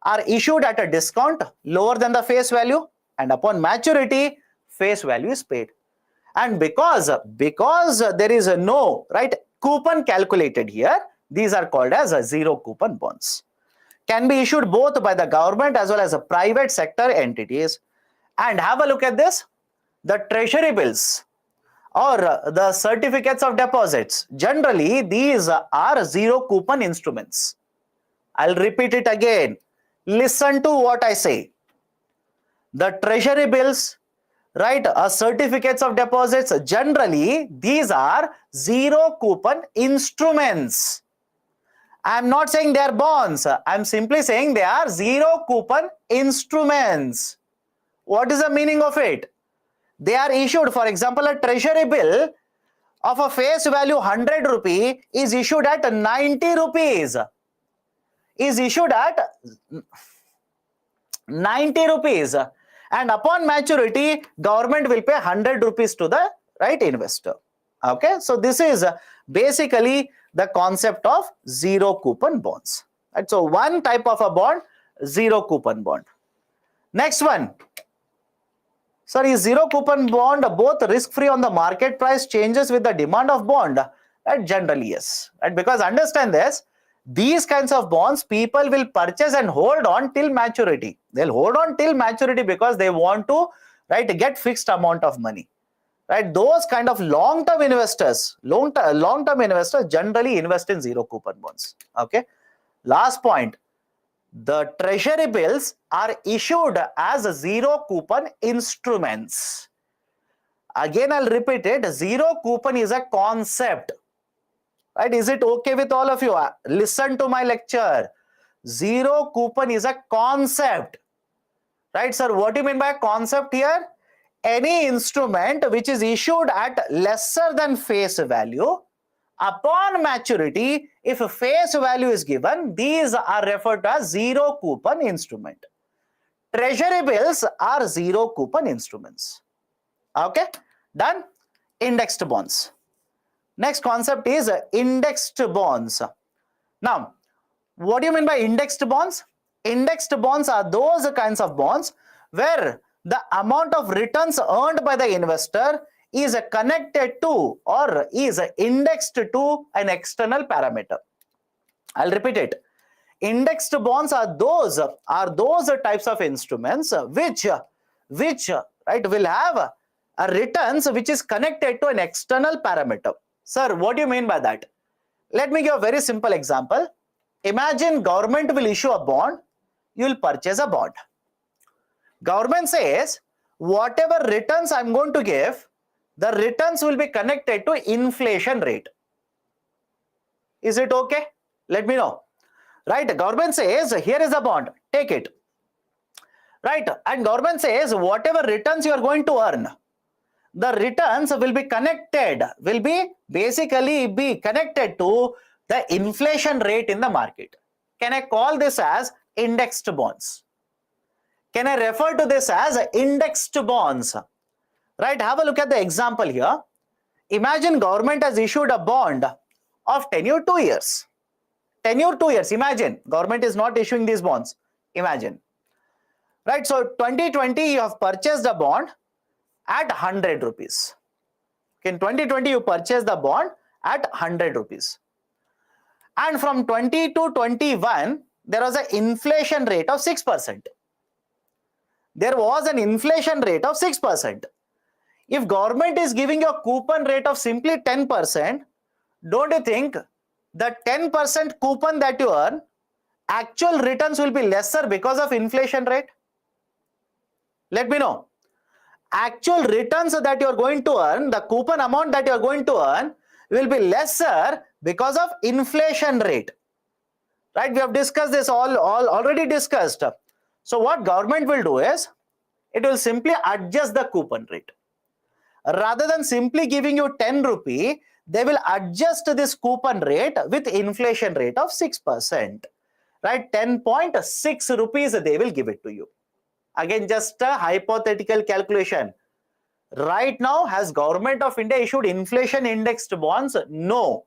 are issued at a discount lower than the face value, and upon maturity, face value is paid. And because there is no, right, coupon calculated here, these are called as zero coupon bonds. Can be issued both by the government as well as private sector entities. And have a look at this. The treasury bills or the certificates of deposits, generally these are zero coupon instruments. I'll repeat it again. Listen to what I say. The treasury bills, right, certificates of deposits, generally these are zero coupon instruments. I'm not saying they are bonds. I'm simply saying they are zero coupon instruments. What is the meaning of it? They are issued, for example, a treasury bill of a face value 100 rupee is issued at 90 rupees. Is issued at 90 rupees. And upon maturity, government will pay 100 rupees to the, right, investor. Okay. So this is basically the concept of zero coupon bonds. Right? So one type of a bond, zero coupon bond. Next one. Sir, is zero coupon bond both risk-free on the market price changes with the demand of bond? Right? Generally, yes. Right? Because understand this, these kinds of bonds people will purchase and hold on till maturity. They'll hold on till maturity because they want to, right, get fixed amount of money. Right? Those kind of long-term investors, long-term investors generally invest in zero coupon bonds. Okay. Last point. The treasury bills are issued as zero coupon instruments. Again, I'll repeat it. Zero coupon is a concept. Right? Is it okay with all of you? Listen to my lecture. Zero coupon is a concept. Right, sir? What do you mean by concept here? Any instrument which is issued at lesser than face value, upon maturity, if a face value is given, these are referred to as zero coupon instrument. Treasury bills are zero coupon instruments. Okay, done. Indexed bonds. Next concept is indexed bonds. Now, what do you mean by indexed bonds? Indexed bonds are those kinds of bonds where the amount of returns earned by the investor is connected to or is indexed to an external parameter. I'll repeat it. Indexed bonds are those types of instruments which right will have a returns which is connected to an external parameter. Sir, what do you mean by that? Let me give a very simple example. Imagine government will issue a bond, you will purchase a bond. Government says whatever returns I'm going to give, the returns will be connected to inflation rate. Is it okay? Let me know. Right? Government says here is a bond, take it. Right? And government says whatever returns you are going to earn, the returns will be connected, basically be connected to the inflation rate in the market. Can I call this as indexed bonds? Can I refer to this as indexed bonds? Right? Have a look at the example here. Imagine government has issued a bond of tenure 2 years. Tenure 2 years. Imagine government is not issuing these bonds. Imagine. Right? So 2020 you have purchased a bond at 100 rupees. In 2020 you purchased the bond at 100 rupees. And from 20 to 21 there was an inflation rate of 6%. There was an inflation rate of 6%. If government is giving you a coupon rate of simply 10%, don't you think the 10% coupon that you earn, actual returns will be lesser because of inflation rate? Let me know. Actual returns that you are going to earn, the coupon amount that you are going to earn will be lesser because of inflation rate. Right? We have discussed this already discussed. So what government will do is, it will simply adjust the coupon rate. Rather than simply giving you 10 rupee, they will adjust this coupon rate with inflation rate of 6%. Right? 10.6 rupees they will give it to you. Again, just a hypothetical calculation. Right now, has Government of India issued inflation indexed bonds? No.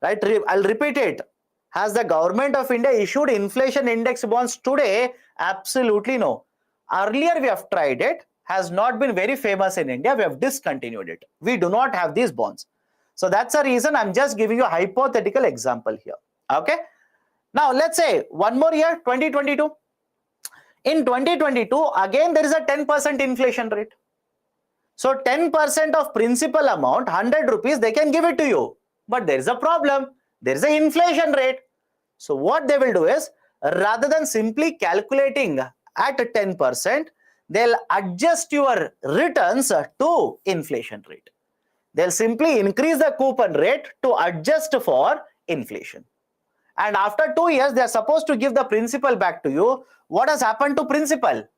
Right? I'll repeat it. Has the Government of India issued inflation indexed bonds today? Absolutely no. Earlier we have tried it, has not been very famous in India. We have discontinued it. We do not have these bonds. So that's the reason I'm just giving you a hypothetical example here. Okay. Now let's say one more year, 2022. In 2022, again there is a 10% inflation rate. So 10% of principal amount, 100 rupees, they can give it to you. But there is a problem. There is an inflation rate. So what they will do is, rather than simply calculating at 10%, they'll adjust your returns to inflation rate. They'll simply increase the coupon rate to adjust for inflation. And after 2 years, they are supposed to give the principal back to you. What has happened to principal?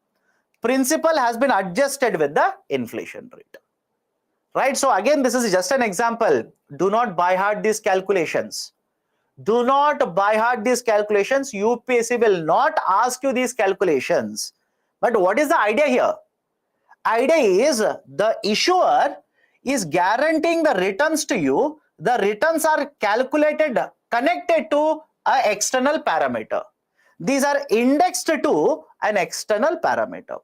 Principal has been adjusted with the inflation rate. Right? So again, this is just an example. Do not by heart these calculations. Do not by heart these calculations. UPSC will not ask you these calculations. But what is the idea here? Idea is the issuer is guaranteeing the returns to you. The returns are calculated, connected to an external parameter. These are indexed to an external parameter.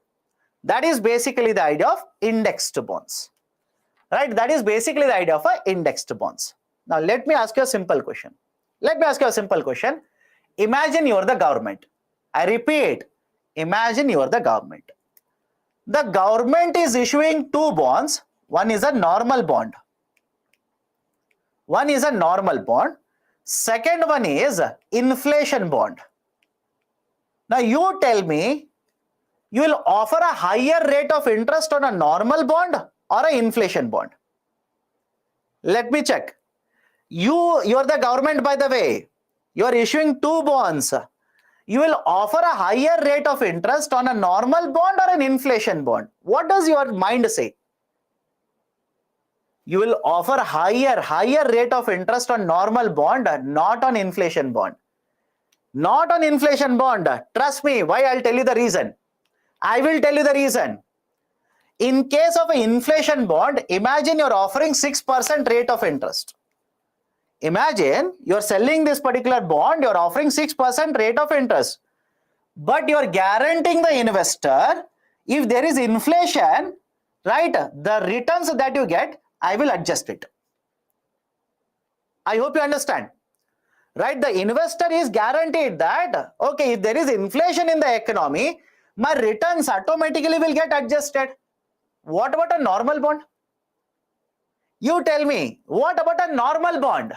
That is basically the idea of indexed bonds. Right? That is basically the idea of indexed bonds. Now let me ask you a simple question. Imagine you are the government. I repeat, imagine you are the government. The government is issuing two bonds. One is a normal bond. Second one is inflation bond. Now you tell me, you will offer a higher rate of interest on a normal bond or an inflation bond? Let me check. You are the government, by the way. You are issuing two bonds. You will offer a higher rate of interest on a normal bond or an inflation bond. What does your mind say? You will offer higher rate of interest on normal bond, not on inflation bond. Not on inflation bond. Trust me. Why? I'll tell you the reason. I will tell you the reason. In case of an inflation bond, imagine you're offering 6% rate of interest. Imagine you're selling this particular bond, you're offering 6% rate of interest. But you're guaranteeing the investor If there is inflation, right, the returns that you get, I will adjust it. I hope you understand. Right, the investor is guaranteed that, okay, if there is inflation in the economy, my returns automatically will get adjusted. What about a normal bond? You tell me, what about a normal bond?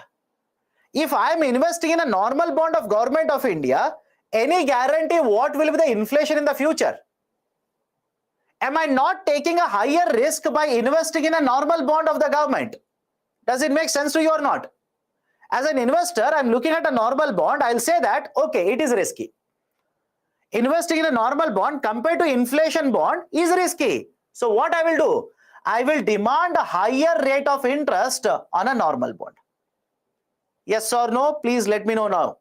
If I am investing in a normal bond of Government of India, any guarantee what will be the inflation in the future? Am I not taking a higher risk by investing in a normal bond of the government? Does it make sense to you or not? As an investor, I'm looking at a normal bond, I'll say that, okay, it is risky. Investing in a normal bond compared to inflation bond is risky. So what I will do? I will demand a higher rate of interest on a normal bond. Yes or no? Please let me know now.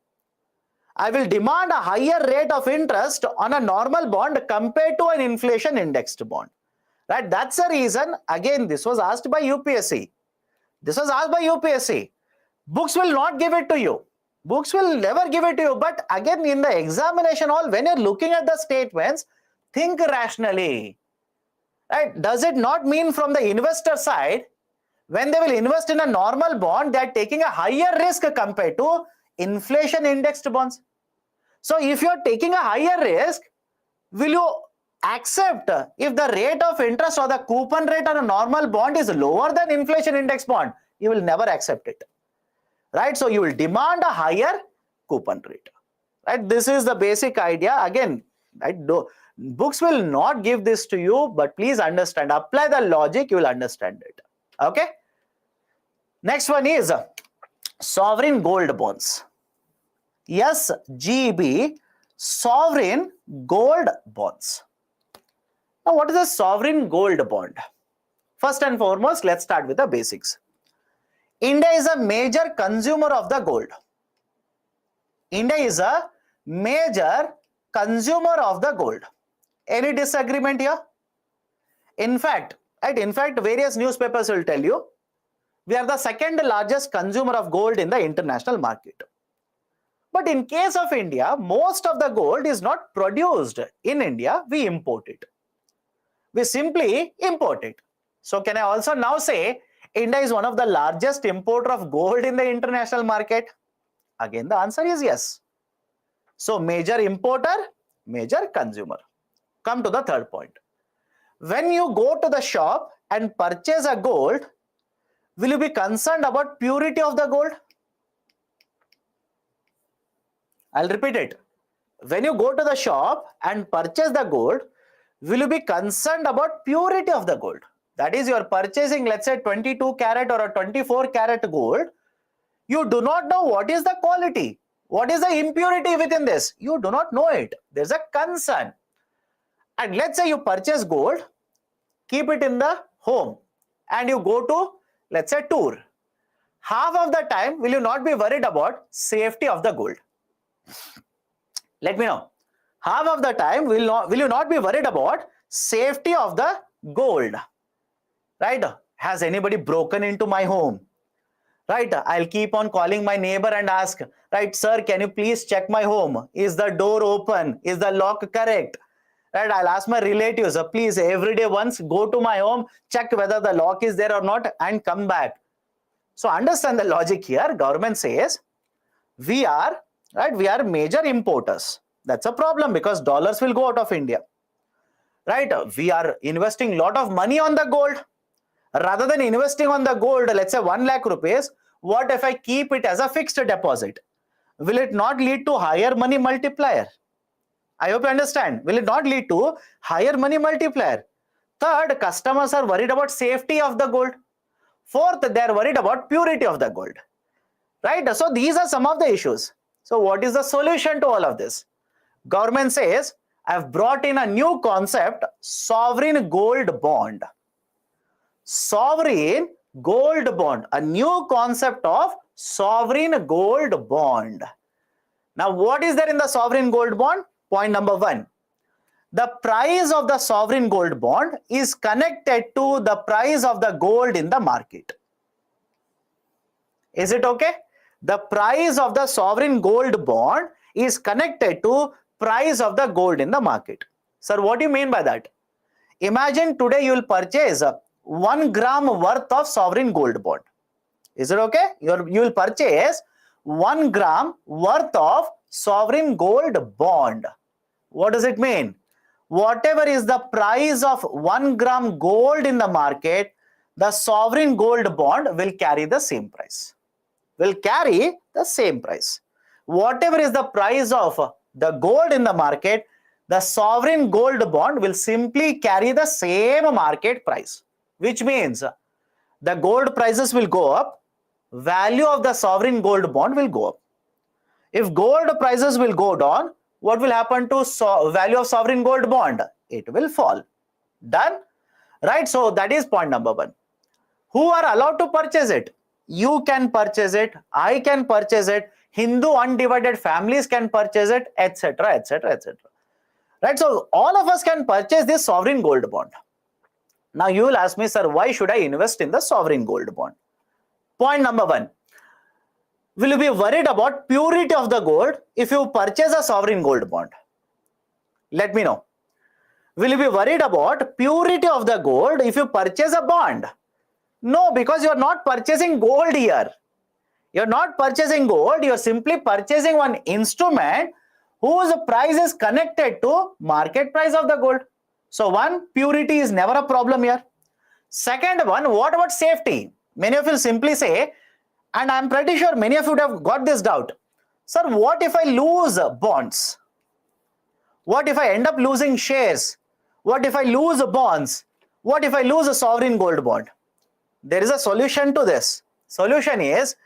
I will demand a higher rate of interest on a normal bond compared to an inflation indexed bond. Right? That's the reason, again, this was asked by UPSC. This was asked by UPSC. Books will not give it to you. Books will never give it to you. But again, in the examination hall, when you're looking at the statements, think rationally. Right? Does it not mean from the investor side, when they will invest in a normal bond, they are taking a higher risk compared to inflation indexed bonds? So if you are taking a higher risk, will you accept if the rate of interest or the coupon rate on a normal bond is lower than inflation index bond? You will never accept it. Right? So you will demand a higher coupon rate. Right? This is the basic idea. Again, right? Books will not give this to you, but please understand, apply the logic, you will understand it. Okay? Next one is sovereign gold bonds. SGB, sovereign gold bonds. Now, what is a sovereign gold bond? First and foremost, let's start with the basics. India is a major consumer of the gold. India is a major consumer of the gold. Any disagreement here? In fact, various newspapers will tell you, we are the second largest consumer of gold in the international market. But in case of India, most of the gold is not produced in India, we import it. We simply import it. So can I also now say, India is one of the largest importer of gold in the international market? Again, the answer is yes. So major importer, major consumer. Come to the third point. When you go to the shop and purchase a gold, will you be concerned about purity of the gold? I'll repeat it. When you go to the shop and purchase the gold, will you be concerned about purity of the gold? That is, you are purchasing, let's say, 22 karat or a 24 karat gold. You do not know what is the quality. What is the impurity within this? You do not know it. There's a concern. And let's say you purchase gold, keep it in the home, and you go to, let's say, tour. Half of the time, will you not be worried about safety of the gold? Let me know. Half of the time, will you not be worried about safety of the gold? Right? Has anybody broken into my home? Right? I'll keep on calling my neighbor and ask, right, sir, can you please check my home? Is the door open? Is the lock correct? Right? I'll ask my relatives, please, every day once go to my home, check whether the lock is there or not, and come back. So understand the logic here. Government says we are major importers. That's a problem because dollars will go out of India. Right? We are investing a lot of money on the gold. Rather than investing on the gold, let's say 1 lakh rupees, what if I keep it as a fixed deposit? Will it not lead to higher money multiplier? I hope you understand. Will it not lead to higher money multiplier? Third, customers are worried about safety of the gold. Fourth, they are worried about purity of the gold. Right? So these are some of the issues. So what is the solution to all of this? Government says, I've brought in a new concept, sovereign gold bond. Sovereign gold bond, a new concept of sovereign gold bond. Now, what is there in the sovereign gold bond? Point number 1. The price of the sovereign gold bond is connected to the price of the gold in the market. Is it okay? The price of the sovereign gold bond is connected to price of the gold in the market. Sir, what do you mean by that? Imagine today you will purchase 1 gram worth of sovereign gold bond. Is it okay? You will purchase 1 gram worth of sovereign gold bond. What does it mean? Whatever is the price of 1 gram gold in the market, the sovereign gold bond will carry the same price. Will carry the same price. Whatever is the price of the gold in the market, the sovereign gold bond will simply carry the same market price, which means the gold prices will go up, value of the sovereign gold bond will go up. If gold prices will go down, what will happen to value of sovereign gold bond? It will fall. Done? Right? So that is point number 1. Who are allowed to purchase it? You can purchase it, I can purchase it, Hindu undivided families can purchase it, etc., etc., etc. Right? So all of us can purchase this sovereign gold bond. Now you will ask me, sir, why should I invest in the sovereign gold bond? Point number 1. Will you be worried about purity of the gold if you purchase a sovereign gold bond? Let me know. Will you be worried about purity of the gold if you purchase a bond? No, because you are not purchasing gold here. You are not purchasing gold, you are simply purchasing one instrument whose price is connected to market price of the gold. So one, purity is never a problem here. Second one, what about safety? Many of you simply say, and I am pretty sure many of you would have got this doubt. Sir, what if I lose bonds? What if I end up losing shares? What if I lose bonds? What if I lose a sovereign gold bond? There is a solution to this. Solution is,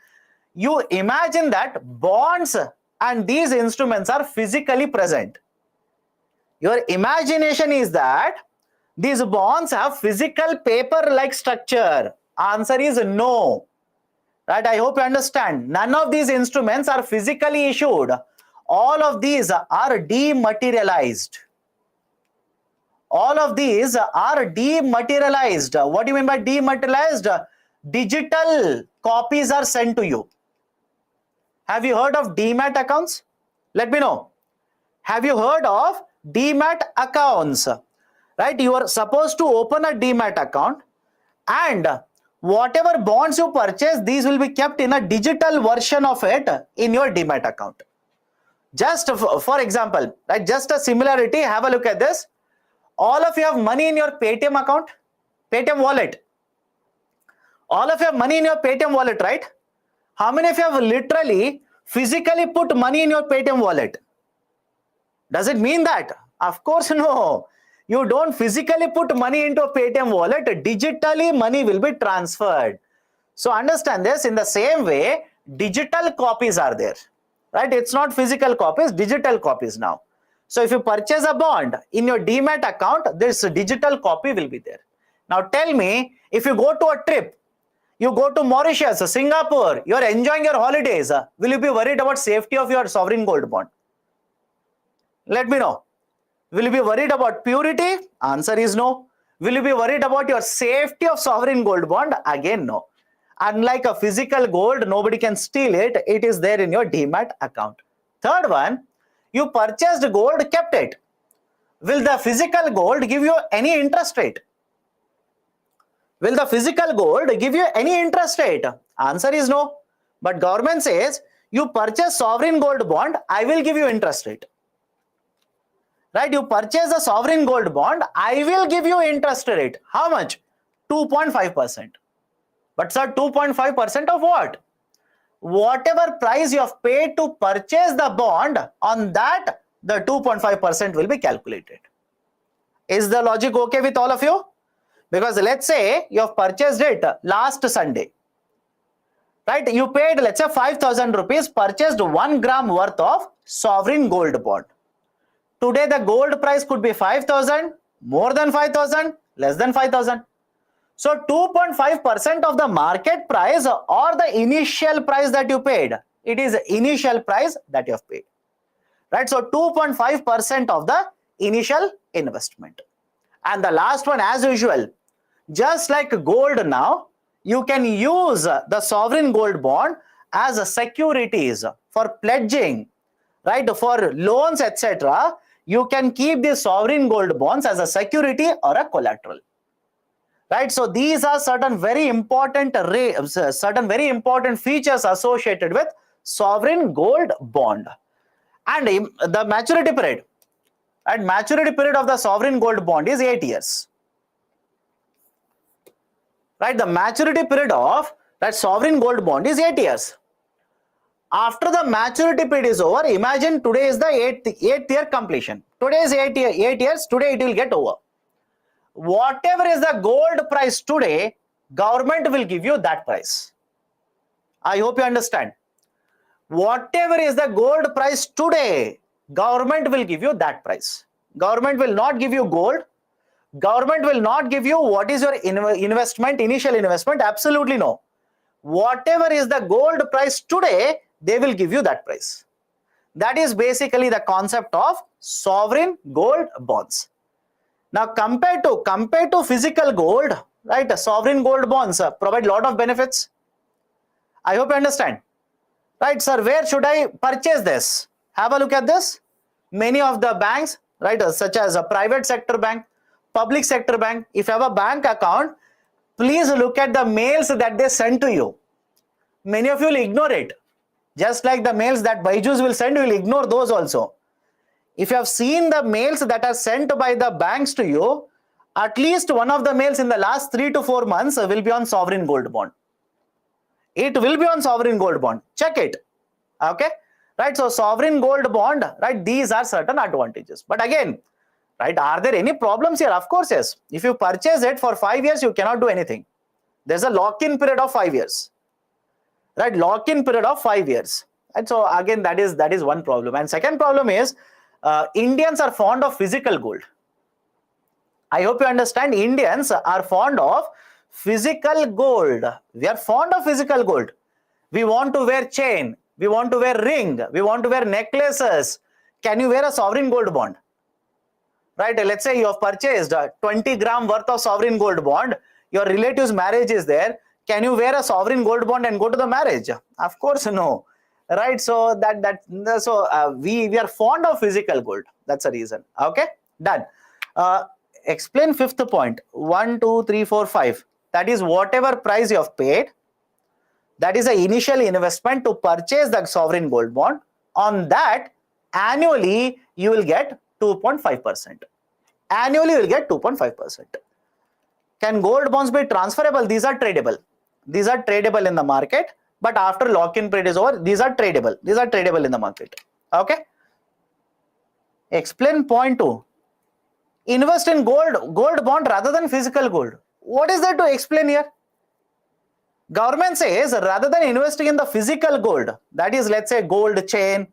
you imagine that bonds and these instruments are physically present. Your imagination is that these bonds have physical paper-like structure. Answer is no. Right? I hope you understand. None of these instruments are physically issued. All of these are dematerialized. All of these are dematerialized. What do you mean by dematerialized? Digital copies are sent to you. Have you heard of Demat accounts? Let me know. Have you heard of Demat accounts? Right? You are supposed to open a Demat account, and whatever bonds you purchase, these will be kept in a digital version of it in your Demat account. Just for example, right? Just a similarity, have a look at this. All of you have money in your Paytm account, Paytm wallet. All of you have money in your Paytm wallet, right? How many of you have literally, physically put money in your Paytm wallet? Does it mean that? Of course no. You don't physically put money into a Paytm wallet, digitally money will be transferred. So understand this, in the same way, digital copies are there, right? It's not physical copies, digital copies now. So if you purchase a bond in your Demat account, this digital copy will be there. Now tell me, if you go to a trip, you go to Mauritius, Singapore, you are enjoying your holidays, will you be worried about safety of your sovereign gold bond? Let me know. Will you be worried about purity? Answer is no. Will you be worried about your safety of sovereign gold bond? Again, no. Unlike a physical gold, nobody can steal it. It is there in your Demat account. Third one, you purchased gold, kept it. Will the physical gold give you any interest rate? Will the physical gold give you any interest rate? Answer is no. But government says, you purchase sovereign gold bond, I will give you interest rate. Right? You purchase a sovereign gold bond, I will give you interest rate. How much? 2.5%. But sir, 2.5% of what? Whatever price you have paid to purchase the bond, on that the 2.5% will be calculated. Is the logic okay with all of you? Because let's say you have purchased it last Sunday, right? You paid, let's say 5,000 rupees, purchased 1 gram worth of sovereign gold bond. Today the gold price could be 5,000, more than 5,000, less than 5,000. So 2.5% of the market price or the initial price that you paid, it is the initial price that you have paid, right? So 2.5% of the initial investment. And the last one, as usual, just like gold now, you can use the sovereign gold bond as a securities for pledging, right? For loans, etc. you can keep the sovereign gold bonds as a security or a collateral. Right, so these are certain very important features associated with sovereign gold bond. And the maturity period, and maturity period of the sovereign gold bond is 8 years. Right, the maturity period of that sovereign gold bond is 8 years. After the maturity period is over, imagine today is the 8th year completion. Today is 8 years, today it will get over. Whatever is the gold price today, government will give you that price. I hope you understand. Whatever is the gold price today, government will give you that price. Government will not give you gold. Government will not give you what is your investment, initial investment. Absolutely no. Whatever is the gold price today, they will give you that price. That is basically the concept of sovereign gold bonds. Now, compared to physical gold, right? Sovereign gold bonds provide a lot of benefits. I hope you understand. Right, sir, where should I purchase this? Have a look at this. Many of the banks, right, such as a private sector bank, public sector bank, if you have a bank account, please look at the mails that they send to you. Many of you will ignore it. Just like the mails that Byju's will send, you will ignore those also. If you have seen the mails that are sent by the banks to you, at least one of the mails in the last 3 to 4 months will be on sovereign gold bond. It will be on sovereign gold bond. Check it. Okay. Right. So sovereign gold bond, right? These are certain advantages. But again, right, are there any problems here? Of course, yes. If you purchase it for 5 years, you cannot do anything. There's a lock-in period of 5 years. Right. Lock-in period of 5 years. And so again, that is one problem. And second problem is Indians are fond of physical gold. I hope you understand. Indians are fond of physical gold. We are fond of physical gold. We want to wear chain. We want to wear ring. We want to wear necklaces. Can you wear a sovereign gold bond? Right. Let's say you have purchased 20 gram worth of sovereign gold bond. Your relative's marriage is there. Can you wear a sovereign gold bond and go to the marriage? Of course, no. Right. So we are fond of physical gold. That's the reason. Okay. Done. Explain fifth point. 1, 2, 3, 4, 5. That is whatever price you have paid. That is the initial investment to purchase the sovereign gold bond. On that, annually you will get 2.5%. Annually you will get 2.5%. Can gold bonds be transferable? These are tradable. These are tradable in the market. But after lock-in period is over, these are tradable. These are tradable in the market. Okay. Explain point 2. Invest in gold bond rather than physical gold. What is there to explain here? Government says rather than investing in the physical gold, that is, let's say gold chain,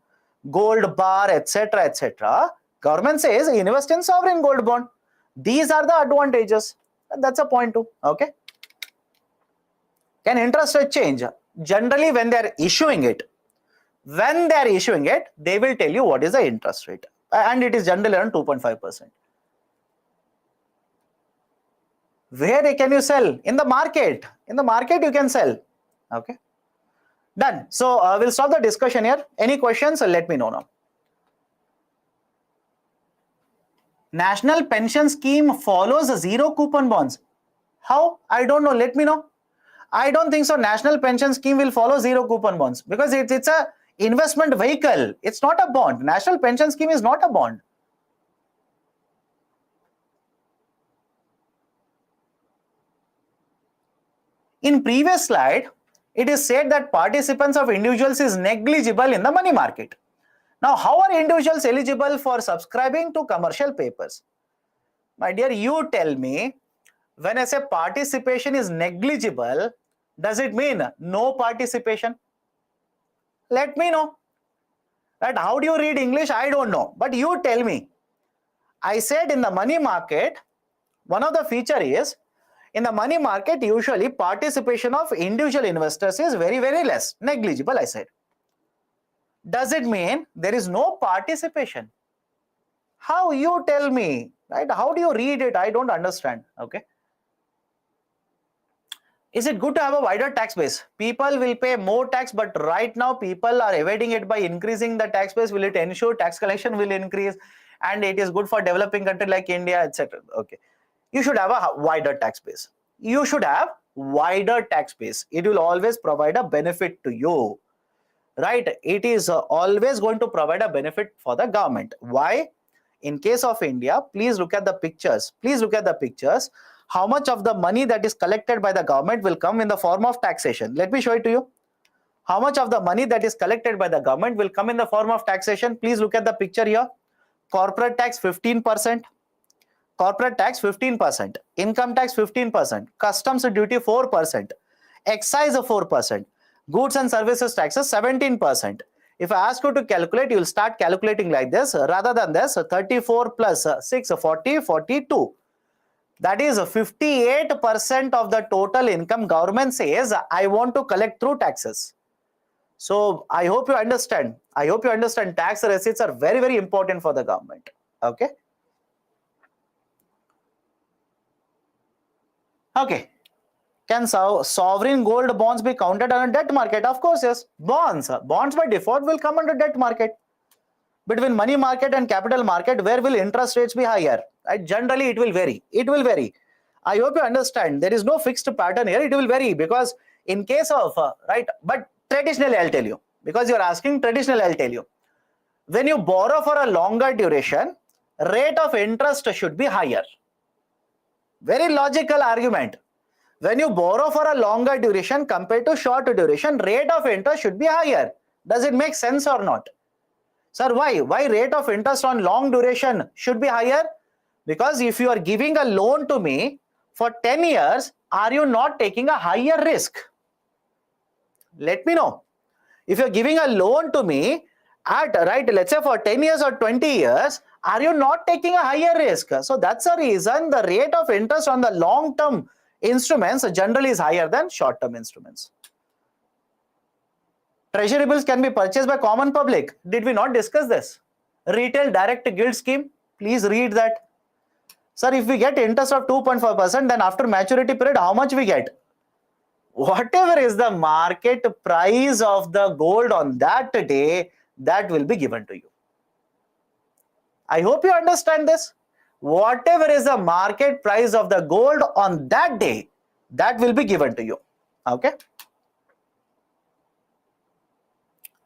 gold bar, etc., etc., government says invest in sovereign gold bond. These are the advantages. That's a point 2. Okay. Can interest rate change? Generally, when they are issuing it, they will tell you what is the interest rate, and it is generally around 2.5%. Where can you sell? In the market. In the market you can sell. Okay. Done. So we'll stop the discussion here. Any questions? Let me know now. National pension scheme follows zero coupon bonds. How? I don't know. Let me know. I don't think so. National pension scheme will follow zero coupon bonds because it's a investment vehicle. It's not a bond. National pension scheme is not a bond. In previous slide, it is said that participants of individuals is negligible in the money market. Now, how are individuals eligible for subscribing to commercial papers? My dear, you tell me, when I say participation is negligible, does it mean no participation? Let me know. Right? How do you read English? I don't know. But you tell me. I said in the money market, one of the feature is, in the money market, usually participation of individual investors is very, very less. Negligible, I said. Does it mean there is no participation? How? You tell me, right? How do you read it? I don't understand. Okay. Is it good to have a wider tax base? People will pay more tax, but right now people are evading it by increasing the tax base. Will it ensure tax collection will increase? and it is good for developing country like India, etc. Okay, you should have a wider tax base. You should have wider tax base. It will always provide a benefit to you, right? It is always going to provide a benefit for the government. Why? In case of India, please look at the pictures. Please look at the pictures. How much of the money that is collected by the government will come in the form of taxation? Let me show it to you. How much of the money that is collected by the government will come in the form of taxation? Please look at the picture here. Corporate tax 15%. Corporate tax 15%. Income tax 15%. Customs duty 4%. Excise 4%. Goods and services taxes 17%. If I ask you to calculate, you will start calculating like this. Rather than this, 34 plus 6, 40, 42. That is 58% of the total income government says, I want to collect through taxes. So I hope you understand. I hope you understand tax receipts are very, very important for the government. Okay. Okay. Can sovereign gold bonds be counted on a debt market? Of course, yes. Bonds by default will come under debt market. Between money market and capital market, where will interest rates be higher? Generally, it will vary. It will vary. I hope you understand. There is no fixed pattern here. It will vary because in case of, right, but traditionally, I'll tell you, because you're asking traditionally, I'll tell you. When you borrow for a longer duration, rate of interest should be higher. Very logical argument. When you borrow for a longer duration compared to short duration, rate of interest should be higher. Does it make sense or not? Sir, why? Why rate of interest on long duration should be higher? Because if you are giving a loan to me for 10 years, are you not taking a higher risk? Let me know. If you're giving a loan to me at, right, let's say for 10 years or 20 years, are you not taking a higher risk? So that's the reason the rate of interest on the long-term instruments generally is higher than short-term instruments. Treasury bills can be purchased by common public. Did we not discuss this? Retail direct gilt scheme, please read that. Sir, if we get interest of 2.5%, then after maturity period, how much we get? Whatever is the market price of the gold on that day, that will be given to you. I hope you understand this. Whatever is the market price of the gold on that day, that will be given to you. Okay.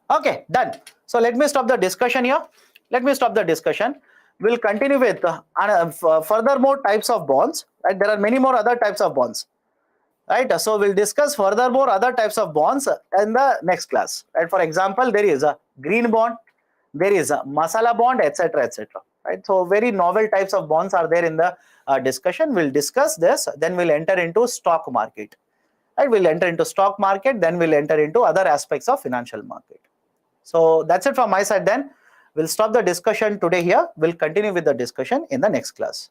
Okay, done. So let me stop the discussion here. Let me stop the discussion. We'll continue with furthermore types of bonds. Right? There are many more other types of bonds. Right? So we'll discuss furthermore other types of bonds in the next class. Right? For example, there is a green bond, there is a masala bond, etc., etc. Right? So very novel types of bonds are there in the discussion. We'll discuss this. Then we'll enter into stock market. Right? We'll enter into stock market. Then we'll enter into other aspects of financial market. So that's it from my side then. We'll stop the discussion today here. We'll continue with the discussion in the next class.